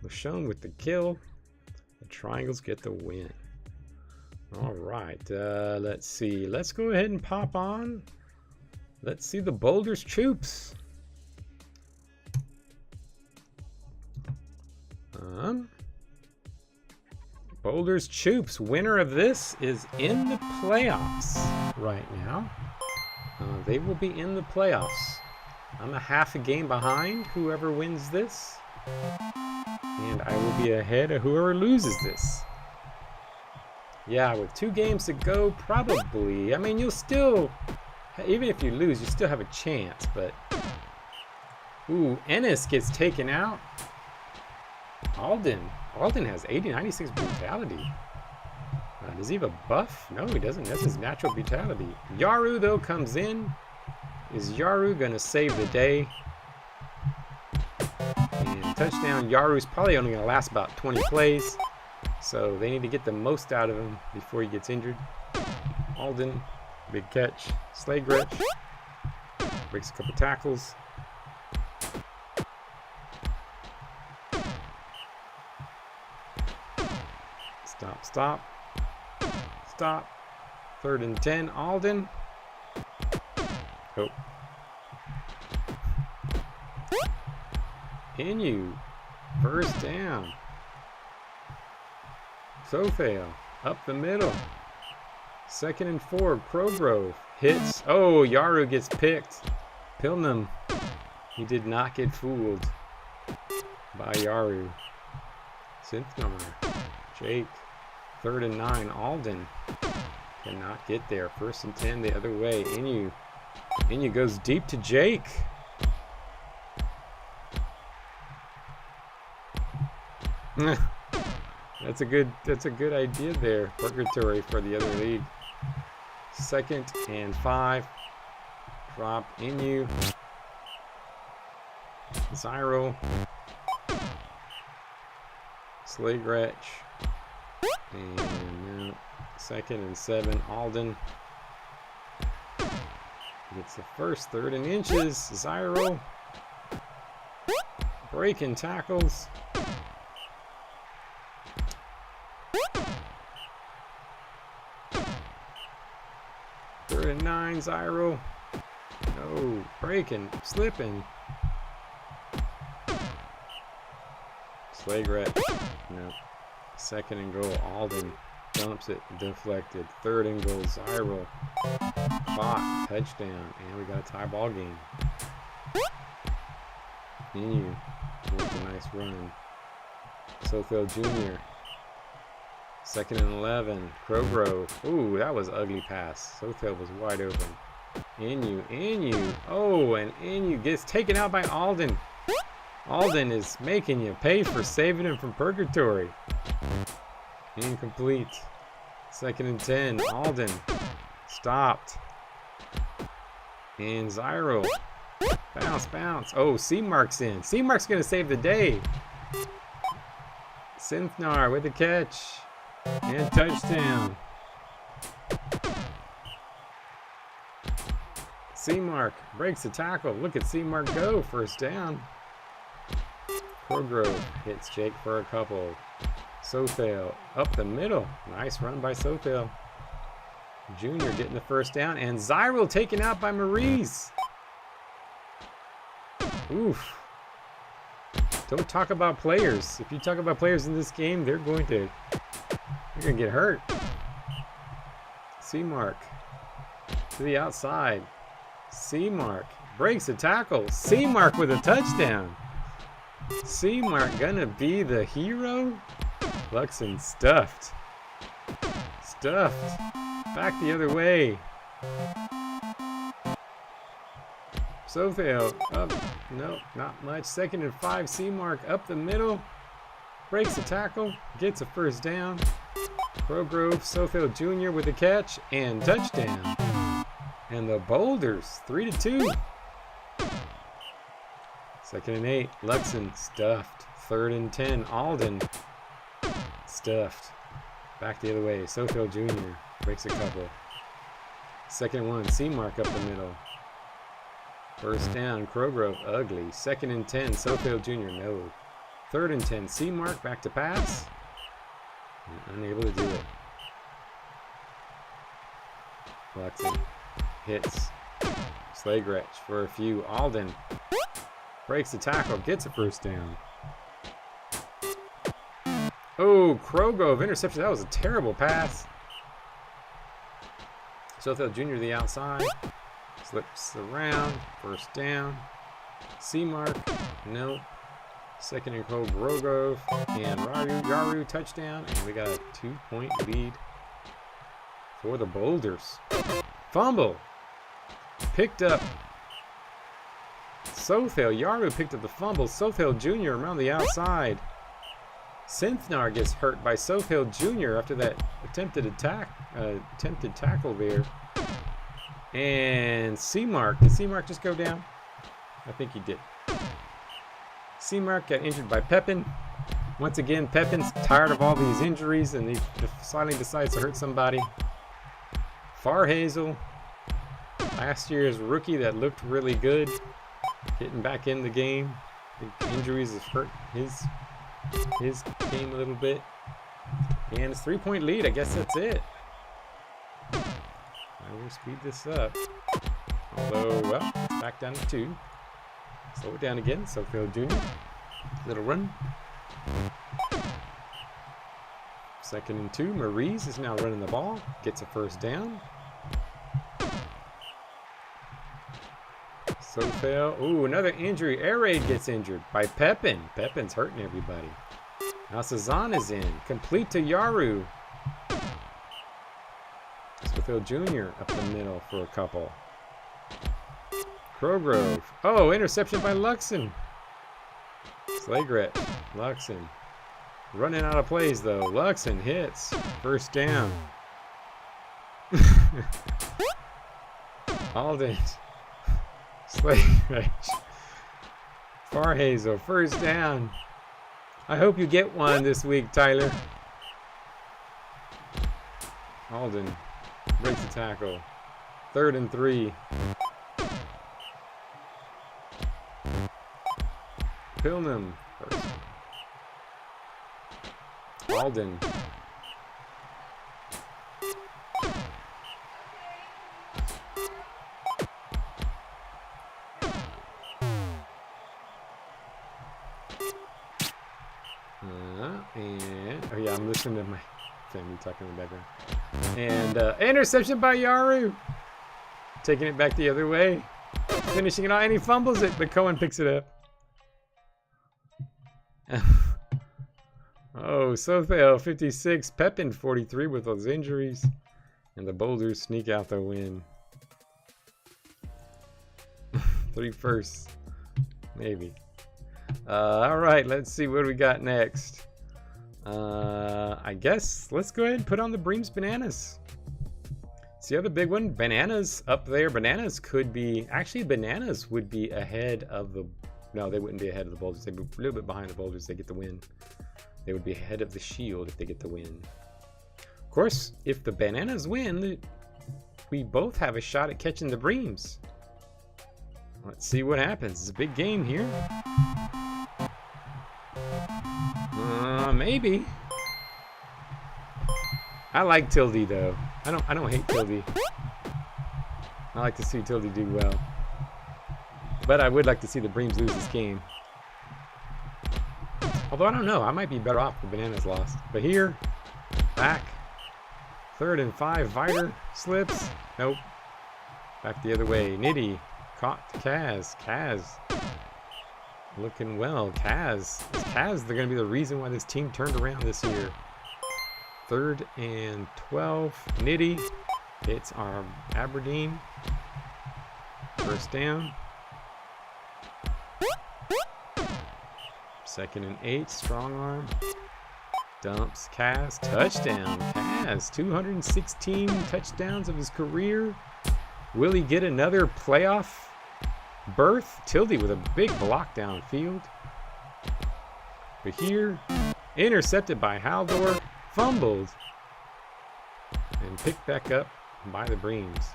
LeSean with the kill. The Triangles get the win. All right. Let's see. Let's go ahead and pop on. Let's see the Boulders Troops. Boulders Choops, winner of this, is in the playoffs right now. They will be in the playoffs. I'm a half a game behind whoever wins this. And I will be ahead of whoever loses this. Yeah, with 2 games to go, probably. I mean, you'll still, even if you lose, you still have a chance. But, ooh, Ennis gets taken out. Alden has 96 brutality. Does he have a buff? No, he doesn't. That's his natural brutality. Yaru, though, comes in. Is Yaru going to save the day? And touchdown. Yaru's probably only going to last about 20 plays. So they need to get the most out of him before he gets injured. Alden, big catch. Slagretch breaks a couple tackles. Stop. 3rd and 10. Alden. Oh. Inu. First down. Sofail. Up the middle. 2nd and 4. Crowgrove. Hits. Oh, Yaru gets picked. Pilnum. He did not get fooled by Yaru. Synthnar. Jake. 3rd and 9. Alden cannot get there. 1st and 10 the other way. Inu goes deep to Jake. That's a good idea there. Purgatory for the other league. 2nd and 5. Drop Inu. Zyro. Slagretch. And now 2nd and 7. Alden gets the first 3rd and inches. Zyro breaking tackles. Third and 9. Zyro. No, breaking, slipping. Slagretch. No. 2nd and goal. Alden dumps it, deflected. 3rd and goal. Zyro caught, touchdown, and we got a tie ball game. Inu with a nice run. Sothel Jr. 2nd and 11. Crowgrove. Ooh, that was ugly pass. Sothel was wide open. Inu. Oh, and Inu gets taken out by Alden. Alden is making you pay for saving him from purgatory. Incomplete. 2nd and 10. Alden stopped. And Zyro. Bounce. Oh, C-Mark's in. C-Mark's going to save the day. Synthnar with the catch. And touchdown. C-Mark breaks the tackle. Look at C-Mark go. First down. Crowgrove hits Jake for a couple. Sothel up the middle. Nice run by Sothel. Junior getting the first down. And Zyro taken out by Maurice. Oof. Don't talk about players. If you talk about players in this game, they're going to get hurt. C-Mark to the outside. C-Mark breaks the tackle. C-Mark with a touchdown. C-Mark gonna be the hero? Luxon stuffed. Stuffed. Back the other way. Sothale up. Nope, not much. 2nd and 5. C-Mark up the middle. Breaks the tackle. Gets a first down. Crowgrove, Sothale Jr. with the catch and touchdown. And the Boulders 3-2. 2nd and 8. Luxon stuffed. 3rd and 10. Alden stuffed. Back the other way. Sothale Jr. breaks a couple. 2nd and 1. C-Mark up the middle. First down. Crowgrove ugly. 2nd and 10. Sothale Jr. no. 3rd and 10. C-Mark back to pass. Unable to do it. Luxon hits. Slagretch for a few. Alden breaks the tackle. Gets a first down. Oh, Crowgrove interception. That was a terrible pass. Sothale Jr. to the outside. Slips around. First down. C-Mark. Nope. 2nd and goal. Crowgrove. And Yaru touchdown. And we got a 2-point lead for the Boulders. Fumble. Picked up. Sothale. Yaru picked up the fumble. Sothale Jr. around the outside. Synthnar gets hurt by Sothale Jr. after that attempted tackle there. And C-Mark. Did C-Mark just go down? I think he did. C-Mark got injured by Pepin. Once again, Pepin's tired of all these injuries and he finally decides to hurt somebody. Farhazel, last year's rookie that looked really good, getting back in the game. The injuries have hurt his game a little bit. And it's 3-point lead. I guess that's it. I will speed this up. Although, well, it's back down to 2. Slow it down again. Sothale Jr. Little run. 2nd and 2. Maurice is now running the ball. Gets a first down. Sothale. Ooh, another injury. Air Raid gets injured by Pepin. Pepin's hurting everybody. Now Cezanne is in. Complete to Yaru. Sothale Jr. up the middle for a couple. Crowgrove. Oh, interception by Luxon. Slagret. Luxon. Running out of plays though. Luxon hits. First down. Alden. Slagret. Farhazel. First down. I hope you get one this week, Tyler. Alden breaks the tackle. 3rd and 3. Pilnum first. Alden. And oh yeah, I'm listening to my family talking in the background. And interception by Yaru. Taking it back the other way. Finishing it out, and he fumbles it, but Cohen picks it up. Oh, Sothale 56, Pepin 43 with those injuries. And the Boulders sneak out the win. 3 firsts. Maybe. Alright, let's see what we got next. I guess let's go ahead and put on the Breams Bananas. It's the other big one. Bananas up there. Bananas could be... Actually, Bananas would be ahead of the... No, they wouldn't be ahead of the Boulders. They'd be a little bit behind the Boulders. They get the win. They would be ahead of the Shield if they get the win. Of course, if the Bananas win, we both have a shot at catching the Breams. Let's see what happens. It's a big game here. Maybe. I like Tildy though. I don't hate Tildy. I like to see Tildy do well. But I would like to see the Breams lose this game. Although I don't know, I might be better off if the Bananas lost. But here, back. 3rd and 5, Viter slips. Nope. Back the other way. Nitty. caught to Kaz. Kaz looking well. Kaz, they're going to be the reason why this team turned around this year. 3rd and 12. Nitty hits our Aberdeen. First down. 2nd and 8. Strong arm. Dumps Kaz. Touchdown. Kaz. 216 touchdowns of his career. Will he get another playoff berth? Tildy with a big block downfield. But here, intercepted by Haldor. Fumbled. And picked back up by the Breams.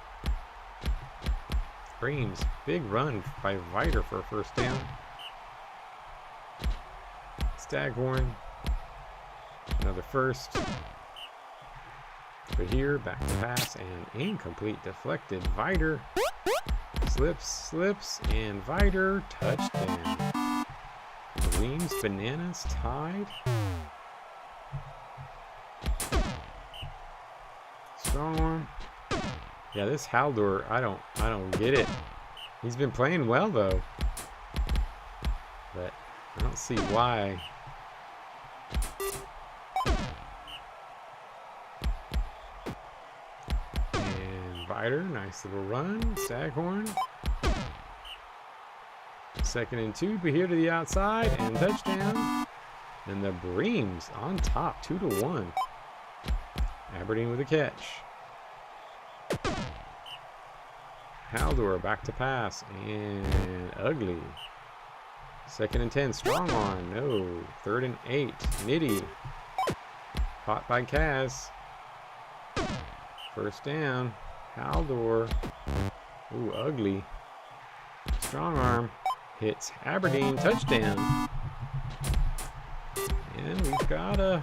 Breams. Big run by Viter for a first down. Staghorn. Another first. But here, back to pass and incomplete. Deflected. Viter. Slips, and Viter. Touchdown. Breams, Bananas tied. Strong arm. Yeah, this Haldor, I don't get it. He's been playing well though. But I don't see why. And Viter, nice little run. Staghorn. 2nd and 2, but here to the outside and touchdown. And the Breams on top, 2-1. Aberdeen with a catch. Haldor back to pass and ugly. 2nd and 10, strong arm, no. 3rd and 8, Nitty. Caught by Kaz. First down, Haldor. Ooh, ugly. Strong arm hits Aberdeen, touchdown. And we've got a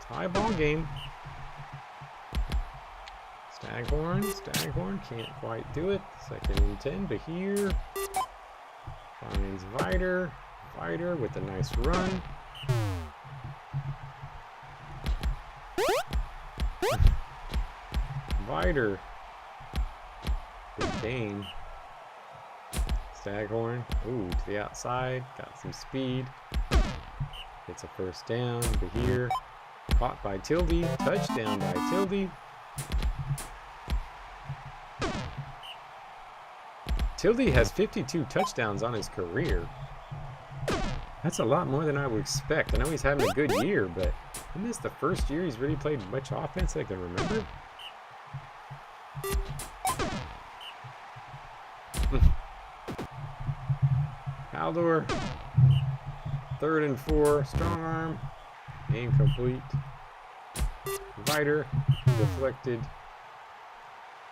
tie ball game. Staghorn can't quite do it. 2nd and 10, but here finds Viter with a nice run. Viter, good gain. Staghorn, ooh, to the outside, got some speed. It's a first down, but here caught by Tildy, touchdown by Tildy. Tildy has 52 touchdowns on his career. That's a lot more than I would expect. I know he's having a good year, but isn't this the first year he's really played much offense I can remember? Haldor, 3rd and 4, strong arm, incomplete. Viter, deflected.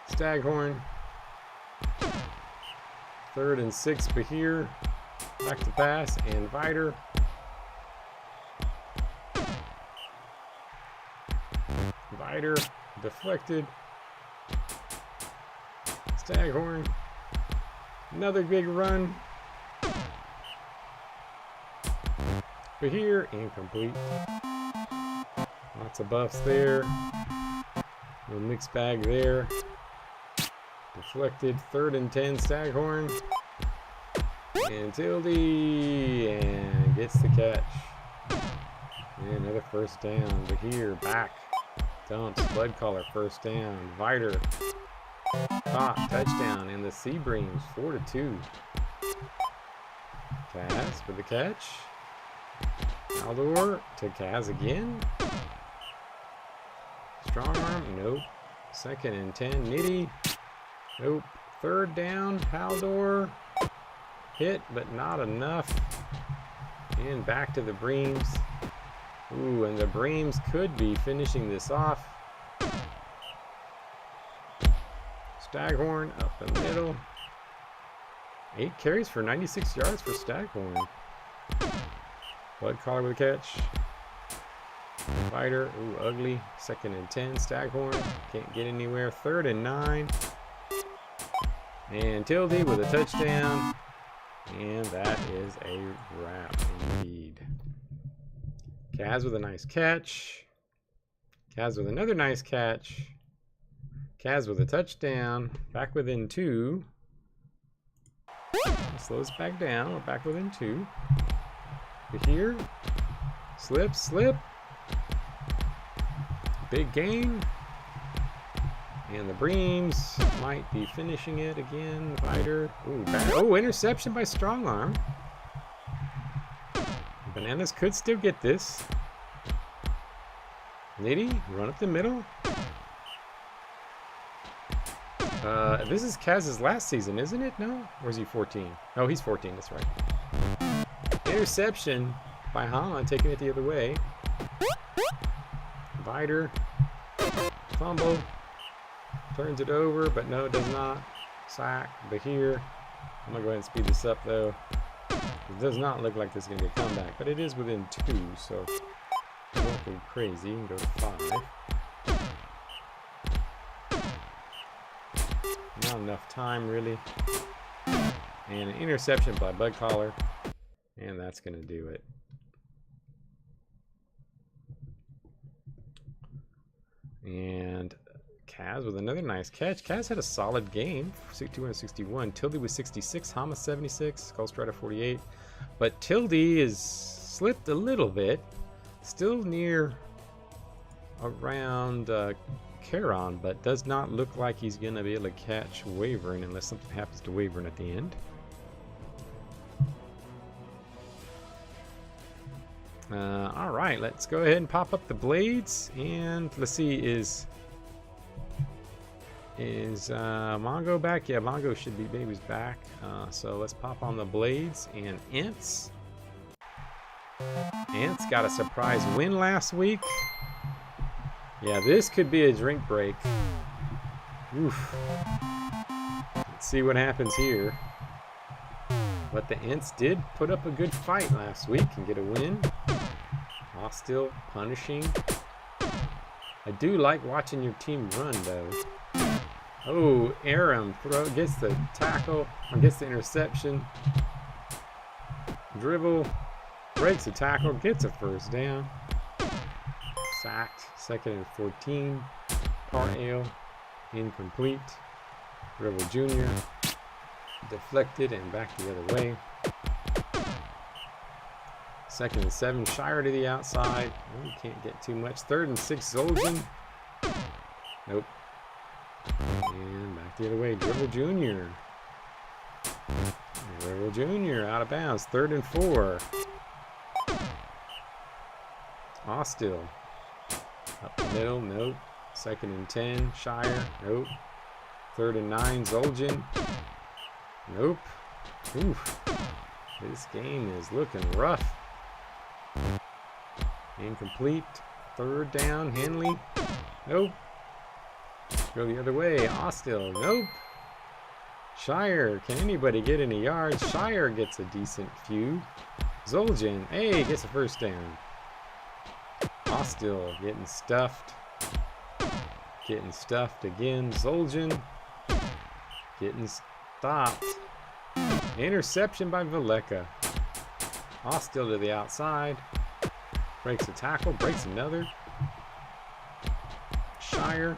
Staghorn. 3rd and 6, but here, back to pass, and Viter. Viter, deflected. Staghorn, another big run. But here, incomplete. Lots of buffs there. Little mixed bag there. Deflected. 3rd and 10, Staghorn. And Tildy. And gets the catch. And another first down. But here, back. Dumps. Blood collar. First down. Viter. Caught. Touchdown. And the Seabreams. 4-2. Kaz for the catch. Haldor to Kaz again. Strong arm. Nope. 2nd and 10. Nitty. Nope. 3rd down. Haldor. Hit, but not enough. And back to the Breams. Ooh, and the Breams could be finishing this off. Staghorn up the middle. 8 carries for 96 yards for Staghorn. Blood collar with a catch. Viter, ooh, ugly. 2nd and 10, Staghorn. Can't get anywhere. 3rd and 9. And Tildy with a touchdown. And that is a wrap indeed. Kaz with a nice catch. Kaz with another nice catch. Kaz with a touchdown. Back within 2. Slows back down. We're back within 2. To here. Slip, slip. Big gain. And the Breams might be finishing it again. Fighter. Ooh, bad. Oh, interception by Strong Arm. Bananas could still get this. Nitty, run up the middle. This is Kaz's last season, isn't it? No? Or is he 14? Oh, he's 14, that's right. Interception by Holland, taking it the other way. Vider. Fumble. Turns it over, but no, it does not. Sack. But here, I'm going to go ahead and speed this up, though. It does not look like this is going to be a comeback, but it is within 2, so it won't go crazy. You can go to 5. Not enough time, really. And an interception by Bug Collar. And that's going to do it. And Kaz with another nice catch. Kaz had a solid game. 261. Tildy was 66. Hama 76. Skullstrider 48. But Tildy is slipped a little bit. Still near around Charon, but does not look like he's going to be able to catch Wyvorn unless something happens to Wyvorn at the end. All right, let's go ahead and pop up the blades, and let's see, is Mongo back? Yeah, Mongo should be, baby's back. So let's pop on the blades, and Ants got a surprise win last week. Yeah, this could be a drink break. Oof. Let's see what happens here. But the Ents did put up a good fight last week and get a win. Hostile, punishing. I do like watching your team run, though. Oh, Aram gets the tackle, or gets the interception. Dribble, breaks the tackle, gets a first down. Sacked, 2nd and 14. Part Ale, incomplete. Dribble Jr. deflected and back the other way. 2nd and 7. Shire to the outside. Oh, you can't get too much. 3rd and 6. Zoljan. Nope. And back the other way. Dribble Jr. Dribble Jr. out of bounds. 3rd and 4. Hostile. Up the middle. Nope. 2nd and 10. Shire. Nope. 3rd and 9. Zoljan. Nope. Oof. This game is looking rough. Incomplete. 3rd down. Henley. Nope. Go the other way. Hostile. Nope. Shire. Can anybody get any yards? Shire gets a decent few. Zoljan. Hey, gets a first down. Hostile. Getting stuffed. Getting stuffed again. Zoljan. Getting stopped. Interception by Valeka. Hostile to the outside. Breaks a tackle. Breaks another. Shire.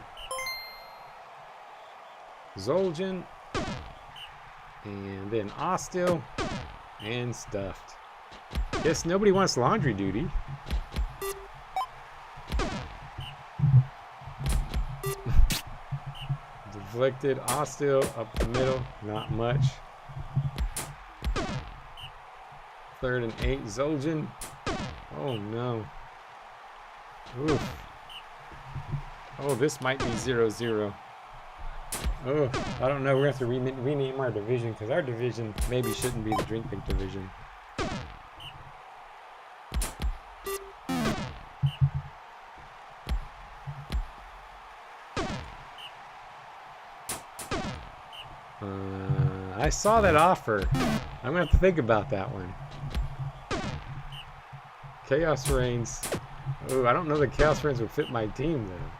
Zoljan. And then Hostile. And stuffed. Guess nobody wants laundry duty. Deflected. Hostile up the middle. Not much. 3rd and 8. Zoljan. Oh no. Oof. Oh, this might be 0-0. Oh, I don't know. We're going to have to rename our division because our division maybe shouldn't be the drink pink division. I saw that offer. I'm going to have to think about that one. Chaos Reigns. Oh, I don't know that Chaos Reigns would fit my team, though.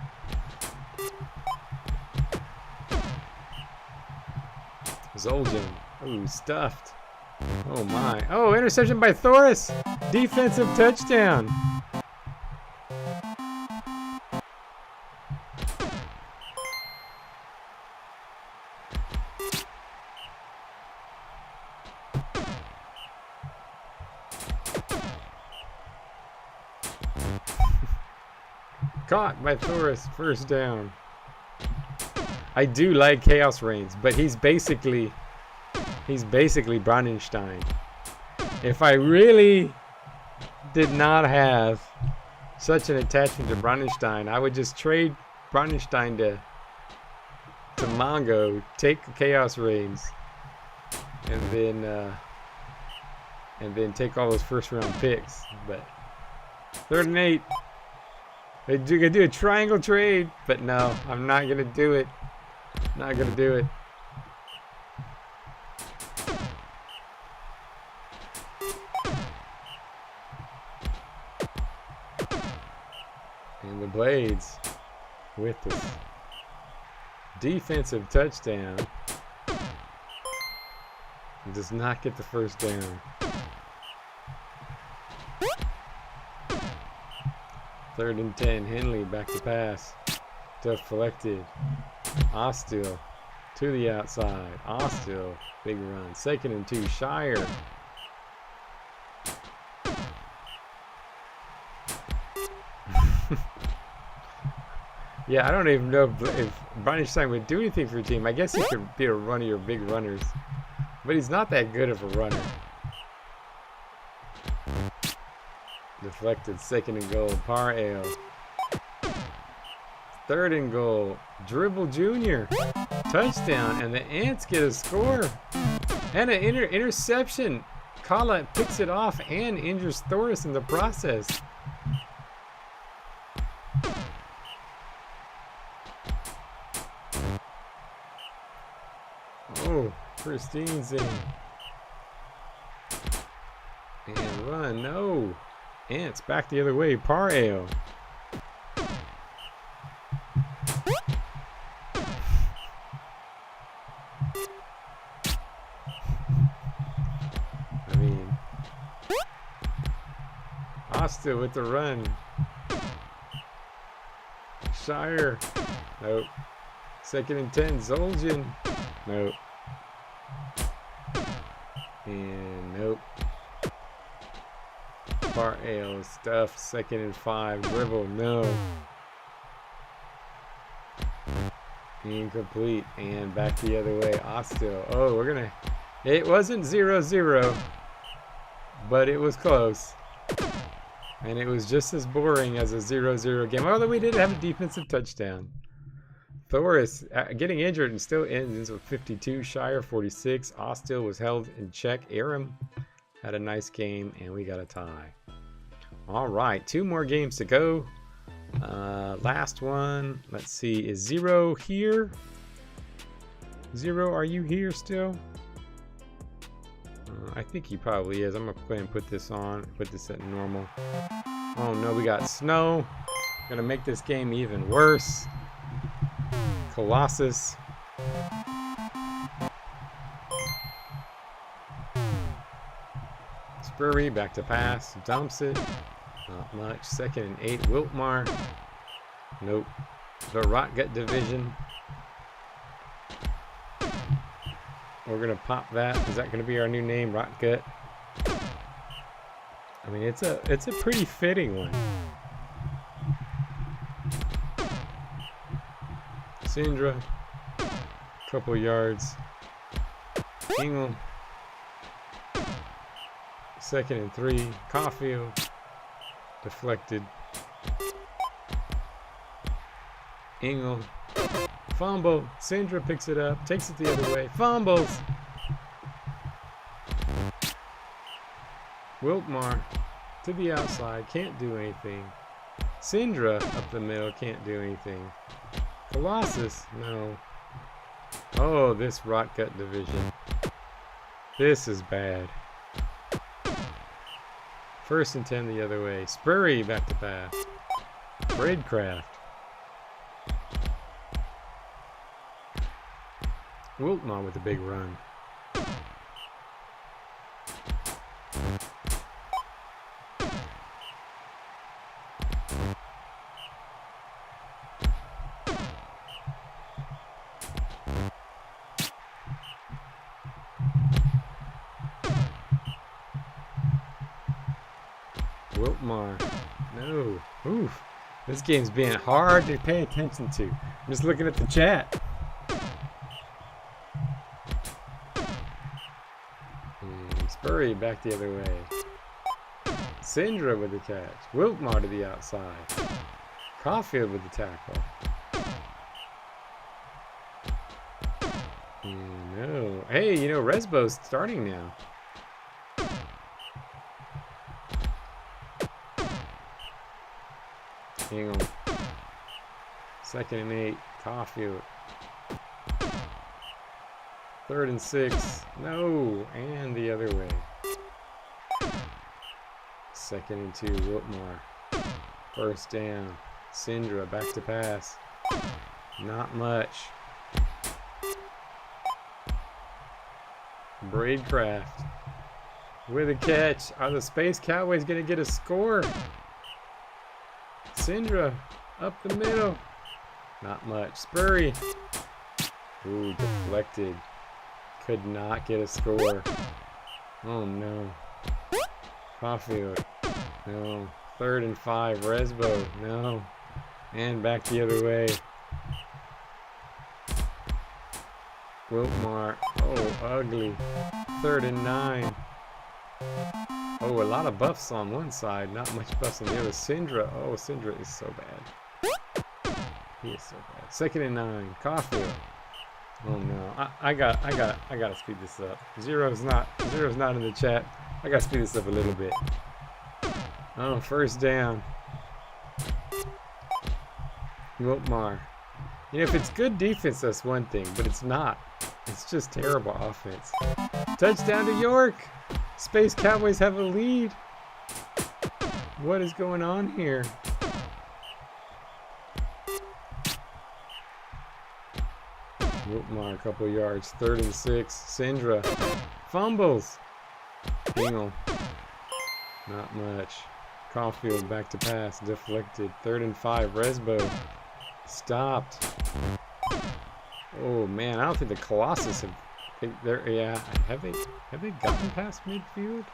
Zoljan. Oh, stuffed. Oh, my. Oh, interception by Thoris. Defensive touchdown. Caught by Thoris. First down. I do like Chaos Reigns, but he's basically Brandenstein. If I really did not have such an attachment to Brandenstein, I would just trade Brandenstein to Mongo, take Chaos Reigns, and then take all those first round picks. But 3rd and 8. They do a triangle trade, but no, I'm not gonna do it. Not gonna do it. And the Blades with this defensive touchdown does not get the first down. 3rd and 10. Henley back to pass. Deflected. Ostil to the outside. Ostil, big run. 2nd and 2. Shire. Yeah, I don't even know if Brandenstein would do anything for your team. I guess he could be one of your big runners, but he's not that good of a runner. Deflected. 2nd and goal. Par Ale. 3rd and goal. Dribble Jr. Touchdown, and the Ants get a score and an interception. Kala picks it off and injures Thoris in the process. Oh, Christine's in. And run. No. Ants back the other way. Par Ale. I mean, Asta with the run. Shire. Nope. 2nd and 10. Zoljan. Nope. And nope. Par Ale stuff. 2nd and 5. Dribble. No. Incomplete. And back the other way. Ostil. Oh, we're gonna. It wasn't 0-0, but it was close. And it was just as boring as a 0-0 game. Although we did have a defensive touchdown. Thoris getting injured and still ends with 52. Shire 46. Ostil was held in check. Aram had a nice game, and we got a tie. All right, 2 more games to go. Last one, let's see, is 0 here? 0, are you here still? I think he probably is. I'm gonna go ahead and put this on, put this at normal. Oh no, we got snow. Gonna make this game even worse. Colossus. Spurry back to pass, dumps it. Not much. 2nd and 8. Wiltmar. Nope. The Rotgut division. We're gonna pop that. Is that gonna be our new name, Rotgut? I mean, it's a pretty fitting one. Sindra. Couple yards. Engel. 2nd and 3. Caulfield. Deflected. Engel. Fumble. Sindra picks it up. Takes it the other way. Fumbles. Wiltmar to the outside. Can't do anything. Sindra up the middle. Can't do anything. Colossus. No. Oh, this Rotgut division. This is bad. 1st and 10 the other way. Spurry back to pass. Braidcraft. Wiltmar with a big run. Wiltmar. No. Oof. This game's being hard to pay attention to. I'm just looking at the chat. And Spurry back the other way. Syndra with the catch. Wiltmar to the outside. Caulfield with the tackle. No. Hey, you know, Resbo's starting now. Hang on. 2nd and 8. Caulfield. 3rd and 6. No. And the other way. 2nd and 2. Wiltmar. 1st down. Syndra back to pass. Not much. Braidcraft with a catch. Are the Space Cowboys going to get a score? Syndra up the middle. Not much. Spurry. Ooh, deflected. Could not get a score. Oh no. Caulfield. No. 3rd and 5. Resbo. No. And back the other way. Wiltmar. Oh, ugly. 3rd and 9. Oh, a lot of buffs on one side. Not much buffs on the other. Syndra. Oh, Syndra is so bad. He is so bad. 2nd and 9. Caulfield. Oh no. I gotta speed this up. Zero's not in the chat. I gotta speed this up a little bit. Oh, 1st down. Wiltmar. You know, if it's good defense, that's one thing, but it's not. It's just terrible offense. Touchdown to York! Space Cowboys have a lead. What is going on here? Wiltmar, a couple yards. 3rd and 6. Syndra. Fumbles. Dingle. Not much. Caulfield back to pass. Deflected. 3rd and 5. Resbo. Stopped. Oh man, I don't think the Colossus have. Yeah, have they gotten past midfield?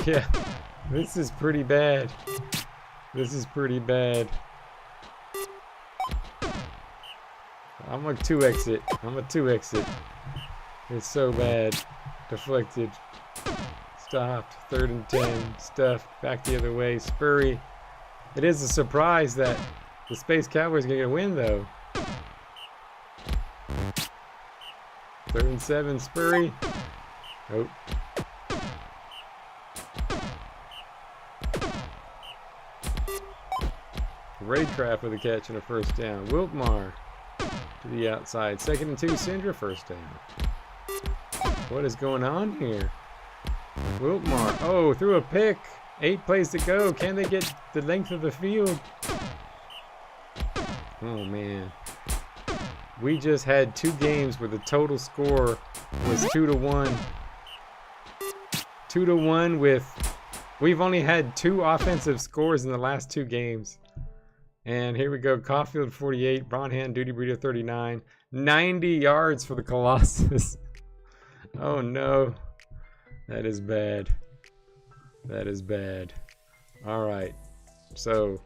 Yeah, this is pretty bad. This is pretty bad. I'm a 2x it. I'm a 2x it. It's so bad. Deflected. Stopped. 3rd and 10. Stuffed. Back the other way. Spurry. It is a surprise that the Space Cowboys are going to win, though. 3rd and 7. Spurry. Nope. Raidcraft with a catch and a 1st down. Wiltmar to the outside. 2nd and 2. Syndra 1st down. What is going on here? Wiltmar. Oh, threw a pick. 8 plays to go. Can they get the length of the field? Oh, man. We just had 2 games where the total score was 2-1. 2-1 with... We've only had 2 offensive scores in the last 2 games. And here we go. Caulfield 48. Bronhan Duty Breeder 39. 90 yards for the Colossus. Oh, no. That is bad. That is bad. All right. So,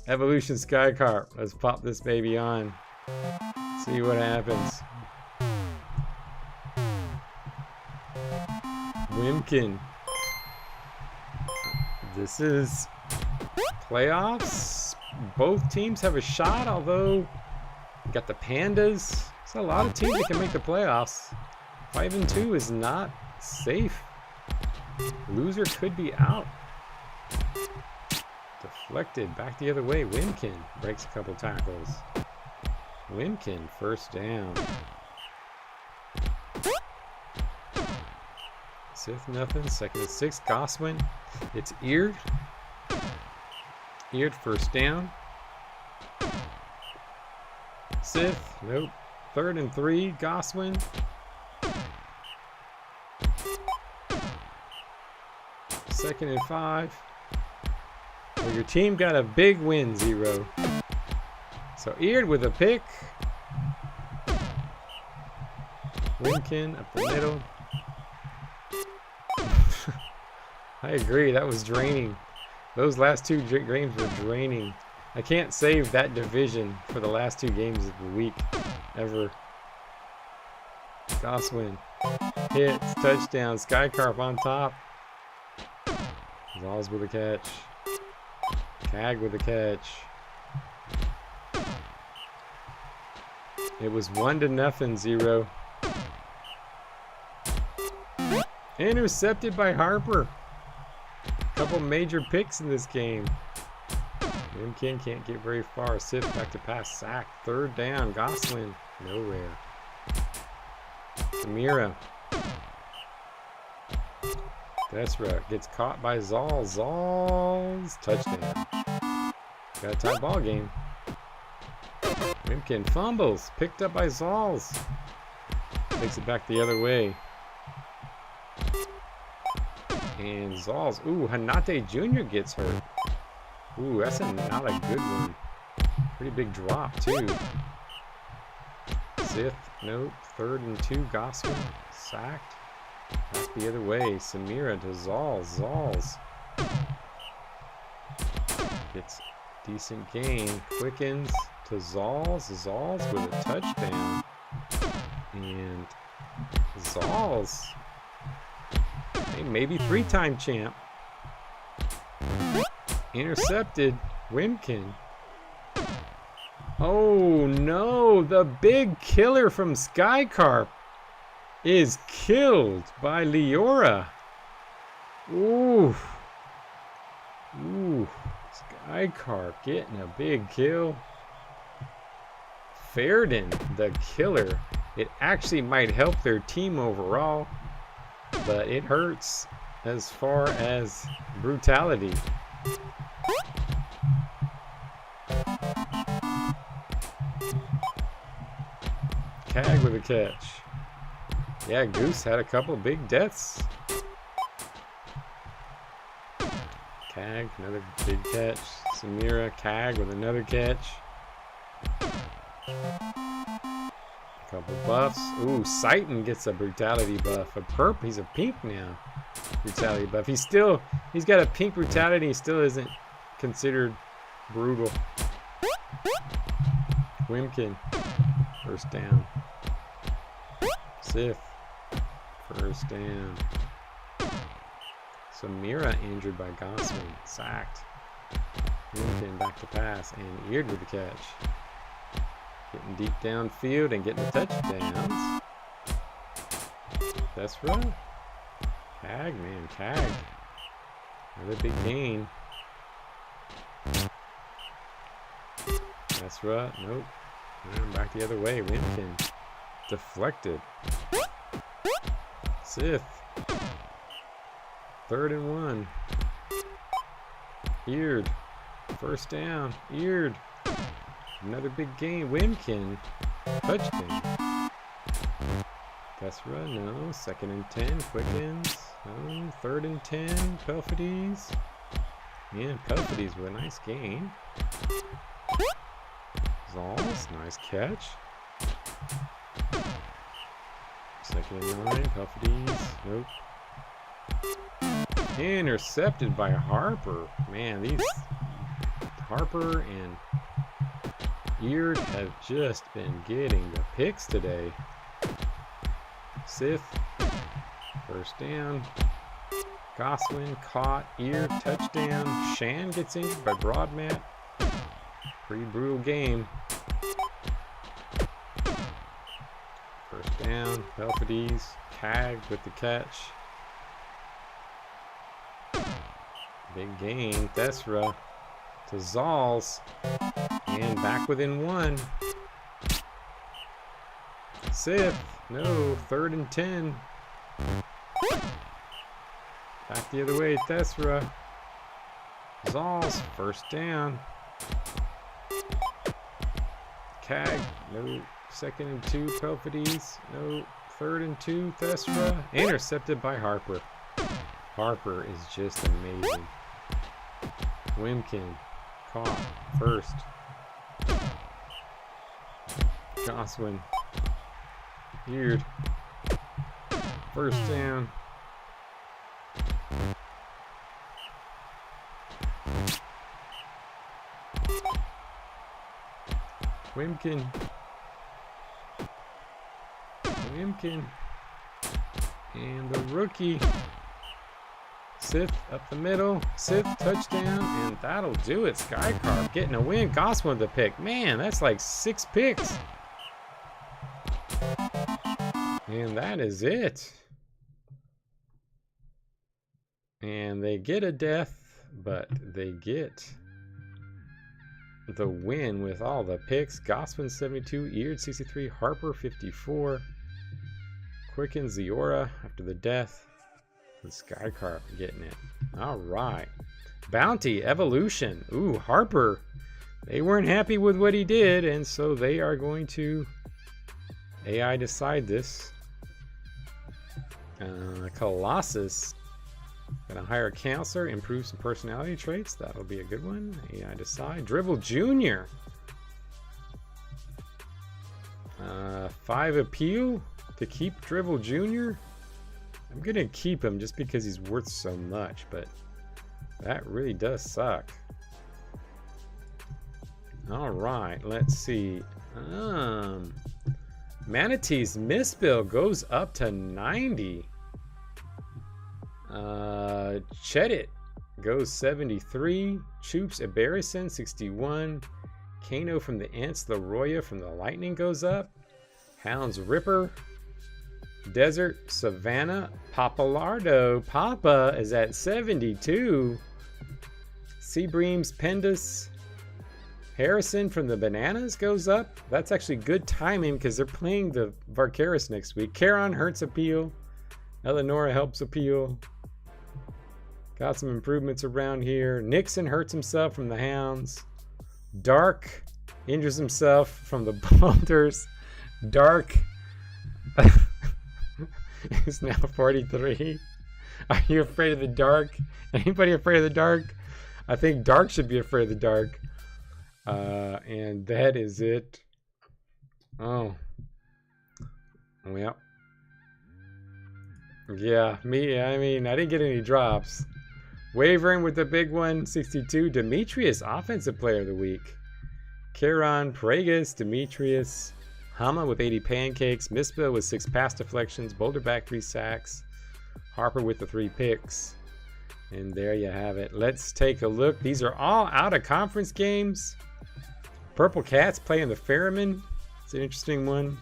Evolution Skycarp. Let's pop this baby on. See what happens. Wimkin. This is playoffs. Both teams have a shot, although you got the Pandas. There's a lot of teams that can make the playoffs. 5-2 is not safe. Loser could be out. Deflected back the other way. Wimkin breaks a couple tackles. Wimkin 1st down. Sith nothing. 2nd and 6. Goswin. It's Eared. Eared 1st down. Sith. Nope. 3rd and 3. Goswin. 2nd and 5. Well, your team got a big win, Zero. So Eared with a pick. Wimkin up the middle. I agree. That was draining. Those last two games were draining. I can't save that division for the last 2 games of the week ever. Goswin hits, touchdown, Skycarp on top. Zalls with a catch. Cag with a catch. It was 1-0, 0. Intercepted by Harper. Couple major picks in this game. Wimkin can't get very far. Sith back to pass. Sack. 3rd down. Goswin. Nowhere. Samira. Desra gets caught by Zalls. Zalls. Touchdown. Got a tie ball game. Wimkin fumbles. Picked up by Zalls. Takes it back the other way. And Zalls. Ooh, Hanate Jr. gets hurt. Ooh, that's not a good one. Pretty big drop, too. Sith. Nope. 3rd and 2. Goswin. Sacked. Back the other way. Samira to Zalls. Zalls. Gets decent gain. Quickens to Zalls. Zalls with a touchdown. And Zalls. Hey, maybe 3-time champ. Intercepted. Wimkin. Oh no, the big killer from Skycarp is killed by Leora. Ooh. Ooh. Skycarp getting a big kill. Fairden, the killer. It actually might help their team overall, but it hurts as far as brutality. Cag with a catch. Yeah, Goose had a couple big deaths. Cag, another big catch. Samira, Cag with another catch. Couple buffs. Ooh, Saiton gets a brutality buff. He's a pink now. Brutality buff. He's got a pink brutality. He still isn't considered brutal. Wimkin, 1st down. Sith, 1st down. Samira injured by Goswin. Sacked. Wimkin back to pass and eared with the catch. Getting deep downfield and getting the touchdowns. That's right. Cag, man, Cag. Another big gain. That's right. Nope. Back the other way. Wimkin. Deflected. Sith. 3rd and 1. Eared. 1st down. Eared. Another big gain. Wimkin. Touchdown. That's right. No. 2nd and 10. Quickens. No. 3rd and 10. Pelfades. Yeah, Pelfades with a nice gain. Zalls. Nice catch. 2nd and 9. Pelfades. Nope. Intercepted by Harper. Man, these Harper and Eared have just been getting the picks today. Sith, 1st down. Goswin caught. Eared, touchdown. Shan gets injured by Broadmat. Pretty brutal game. 1st down. Pelfades. Cag with the catch. Big gain. Thesra to Zalls. And back within 1. Sith. No. 3rd and 10. Back the other way. Thesra. Zalls. 1st down. Cag. No. 2nd and 2. Pelfades. No. 3rd and 2. Thesra. Intercepted by Harper. Harper is just amazing. Wimkin caught 1st. Goswin. Eared. 1st down. Wimkin. And the rookie. Sith up the middle. Sith touchdown. And that'll do it. Skycarp getting a win. Goss with the pick. Man, that's like 6 picks. And that is it. And they get a death, but they get the win with all the picks. Gosman 72, Eared 63, Harper 54, Quicken Ziora after the death, and Skycarp getting it. All right. Bounty Evolution. Ooh, Harper. They weren't happy with what he did, and so they are going to AI decide this. Colossus. Gonna hire a counselor, improve some personality traits. That'll be a good one. AI decide. Dribble Jr. 5 appeal to keep Dribble Jr. I'm gonna keep him just because he's worth so much, but that really does suck. All right, let's see. Manatee's misbill goes up to 90. Cheddit goes 73. Choops Eberison 61. Kano from the Ants. Leroya from the Lightning goes up. Hounds Ripper. Desert Savannah. Papalardo. Papa is at 72. Seabreams Pendus. Harrison from the Bananas goes up. That's actually good timing because they're playing the Varkaris next week. Charon hurts appeal. Eleonora helps appeal. Got some improvements around here. Nixon hurts himself from the Hounds. Dark injures himself from the Boulders. Dark is now 43. Are you afraid of the dark? Anybody afraid of the dark? I think Dark should be afraid of the dark. And that is it. Oh. Well. Yeah, I mean, I didn't get any drops. Wyvorn with the big one, 62. Demetrius, Offensive Player of the Week. Charon, Pragus, Demetrius. Hama with 80 pancakes. Mispa with 6 pass deflections. Boulderback 3 sacks. Harper with the 3 picks. And there you have it. Let's take a look. These are all out of conference games. Purple Cats playing the Ferryman. It's an interesting one.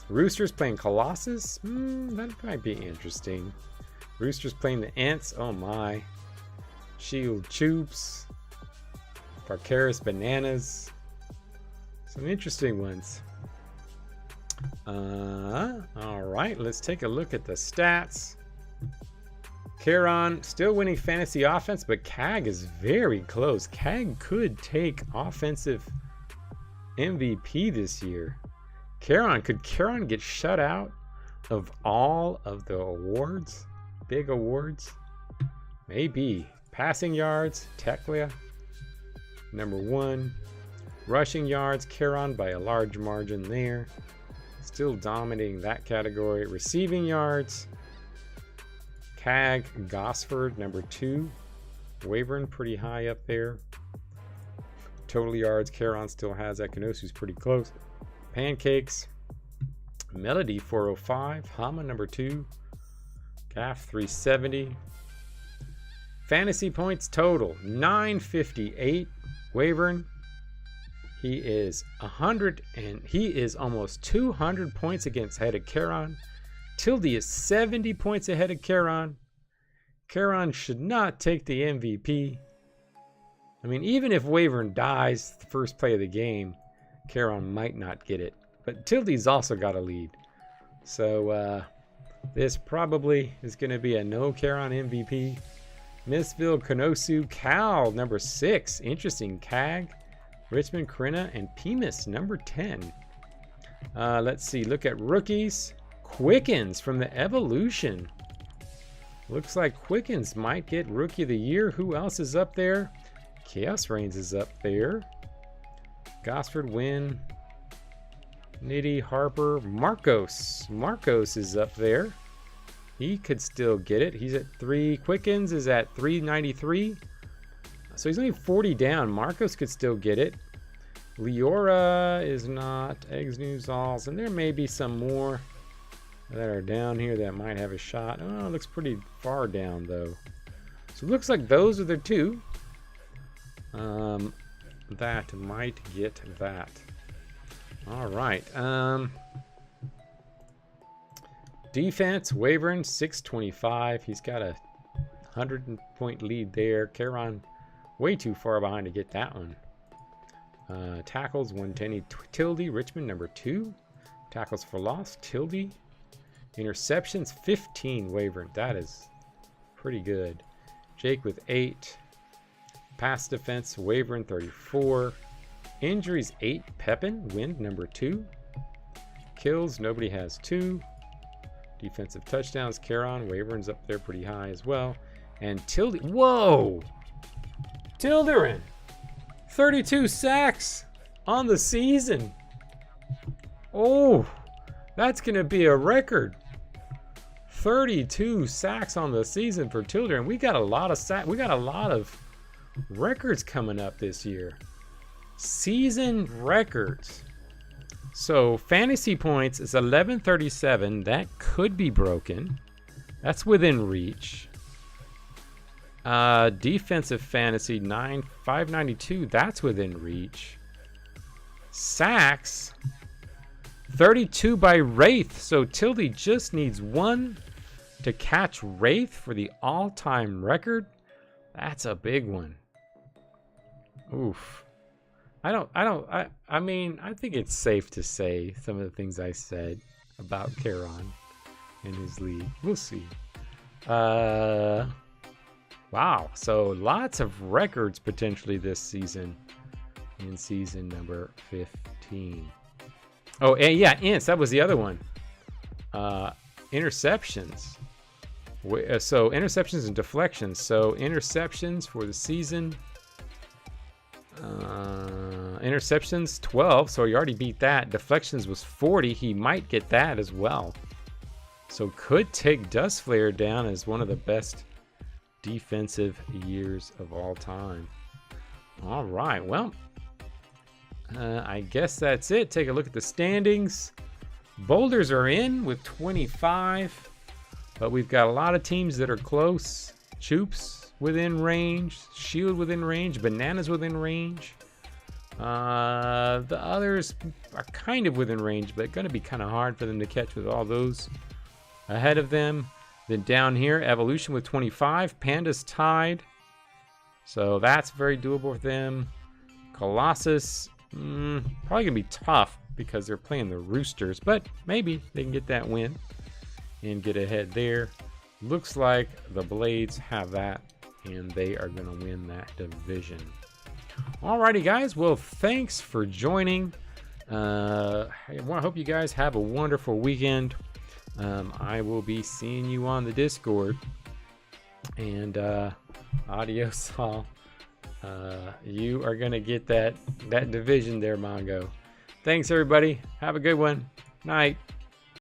Roosters playing Colossus. That might be interesting. Roosters playing the Ants. Oh my. Shield Choops. Varkaris Bananas. Some interesting ones. Alright, let's take a look at the stats. Charon still winning fantasy offense, but CAG is very close. CAG could take offensive MVP this year. Could Charon get shut out of all of the awards? Big awards? Maybe. Passing yards, Tekla, number 1. Rushing yards, Charon by a large margin there. Still dominating that category. Receiving yards, CAG, Gosford, number 2. Wyvorn pretty high up there. Total yards, Charon still has Ekinosu's pretty close. Pancakes, Melody 405, Hama number 2, Gaff 370. Fantasy points total 958. Wyvorn, he is 100 and he is almost 200 points ahead of Charon. Tildy is 70 points ahead of Charon. Charon should not take the MVP. I mean, even if Wyvorn dies the first play of the game, Charon might not get it. But Tildy's also got a lead. So this probably is going to be a no Charon MVP. Missville, Konosu, Cal, number 6. Interesting. CAG, Richmond, Krina, and Pemis, number 10. Let's see. Look at rookies. Quickens from the Evolution. Looks like Quickens might get Rookie of the Year. Who else is up there? Chaos Reigns is up there. Gosford, Wynn, Nitty, Harper, Marcos. Marcos is up there. He could still get it. He's at 3. Quickens is at 393. So he's only 40 down. Marcos could still get it. Leora is not. Eggs, News, Alls, and there may be some more that are down here that might have a shot. Oh, it looks pretty far down though. So it looks like those are the two that might get that. All right. Defense, Wyvorn 625. He's got a 100-point lead there. Caron way too far behind to get that one. Tackles 110. Tildy, Richmond number 2. Tackles for loss, Tildy. Interceptions 15, Wyvorn. That is pretty good. Jake with 8. Pass defense, Wyvorn 34. Injuries 8, Pepin, Wind number 2. Kills, nobody has 2. Defensive touchdowns, Caron, Wyvern's up there pretty high as well. And Tildy, whoa! Tilderin, 32 sacks on the season. Oh, that's gonna be a record. 32 sacks on the season for Tilderin. We got a lot of records coming up this year. Season records. So fantasy points is 1137. That could be broken. That's within reach. Defensive fantasy 592. That's within reach. Sacks 32 by Wraith. So Tildy just needs 1 to catch Wraith for the all-time record. That's a big one. Oof. I mean, I think it's safe to say some of the things I said about Caron and his league. We'll see. Wow. So lots of records potentially this season in season number 15. Oh, and yeah, Ints. That was the other one. Interceptions. So interceptions and deflections. So interceptions for the season. Interceptions 12, so he already beat that. Deflections was 40. He might get that as well. So could take Dust Flare down as one of the best defensive years of all time. All right, well, I guess that's it. Take a look at the standings. Boulders are in with 25, but we've got a lot of teams that are close. Choops within range, Shield within range, Bananas within range. The others are kind of within range, but going to be kind of hard for them to catch with all those ahead of them. Then down here, Evolution with 25. Panda's tied, so that's very doable for them. Colossus, probably going to be tough because they're playing the Roosters, but maybe they can get that win and get ahead there. Looks like the Blades have that, and they are going to win that division. Alrighty, guys. Well, thanks for joining. I hope you guys have a wonderful weekend. I will be seeing you on the Discord. And adios all. You are going to get that division there, Mongo. Thanks, everybody. Have a good one. Night.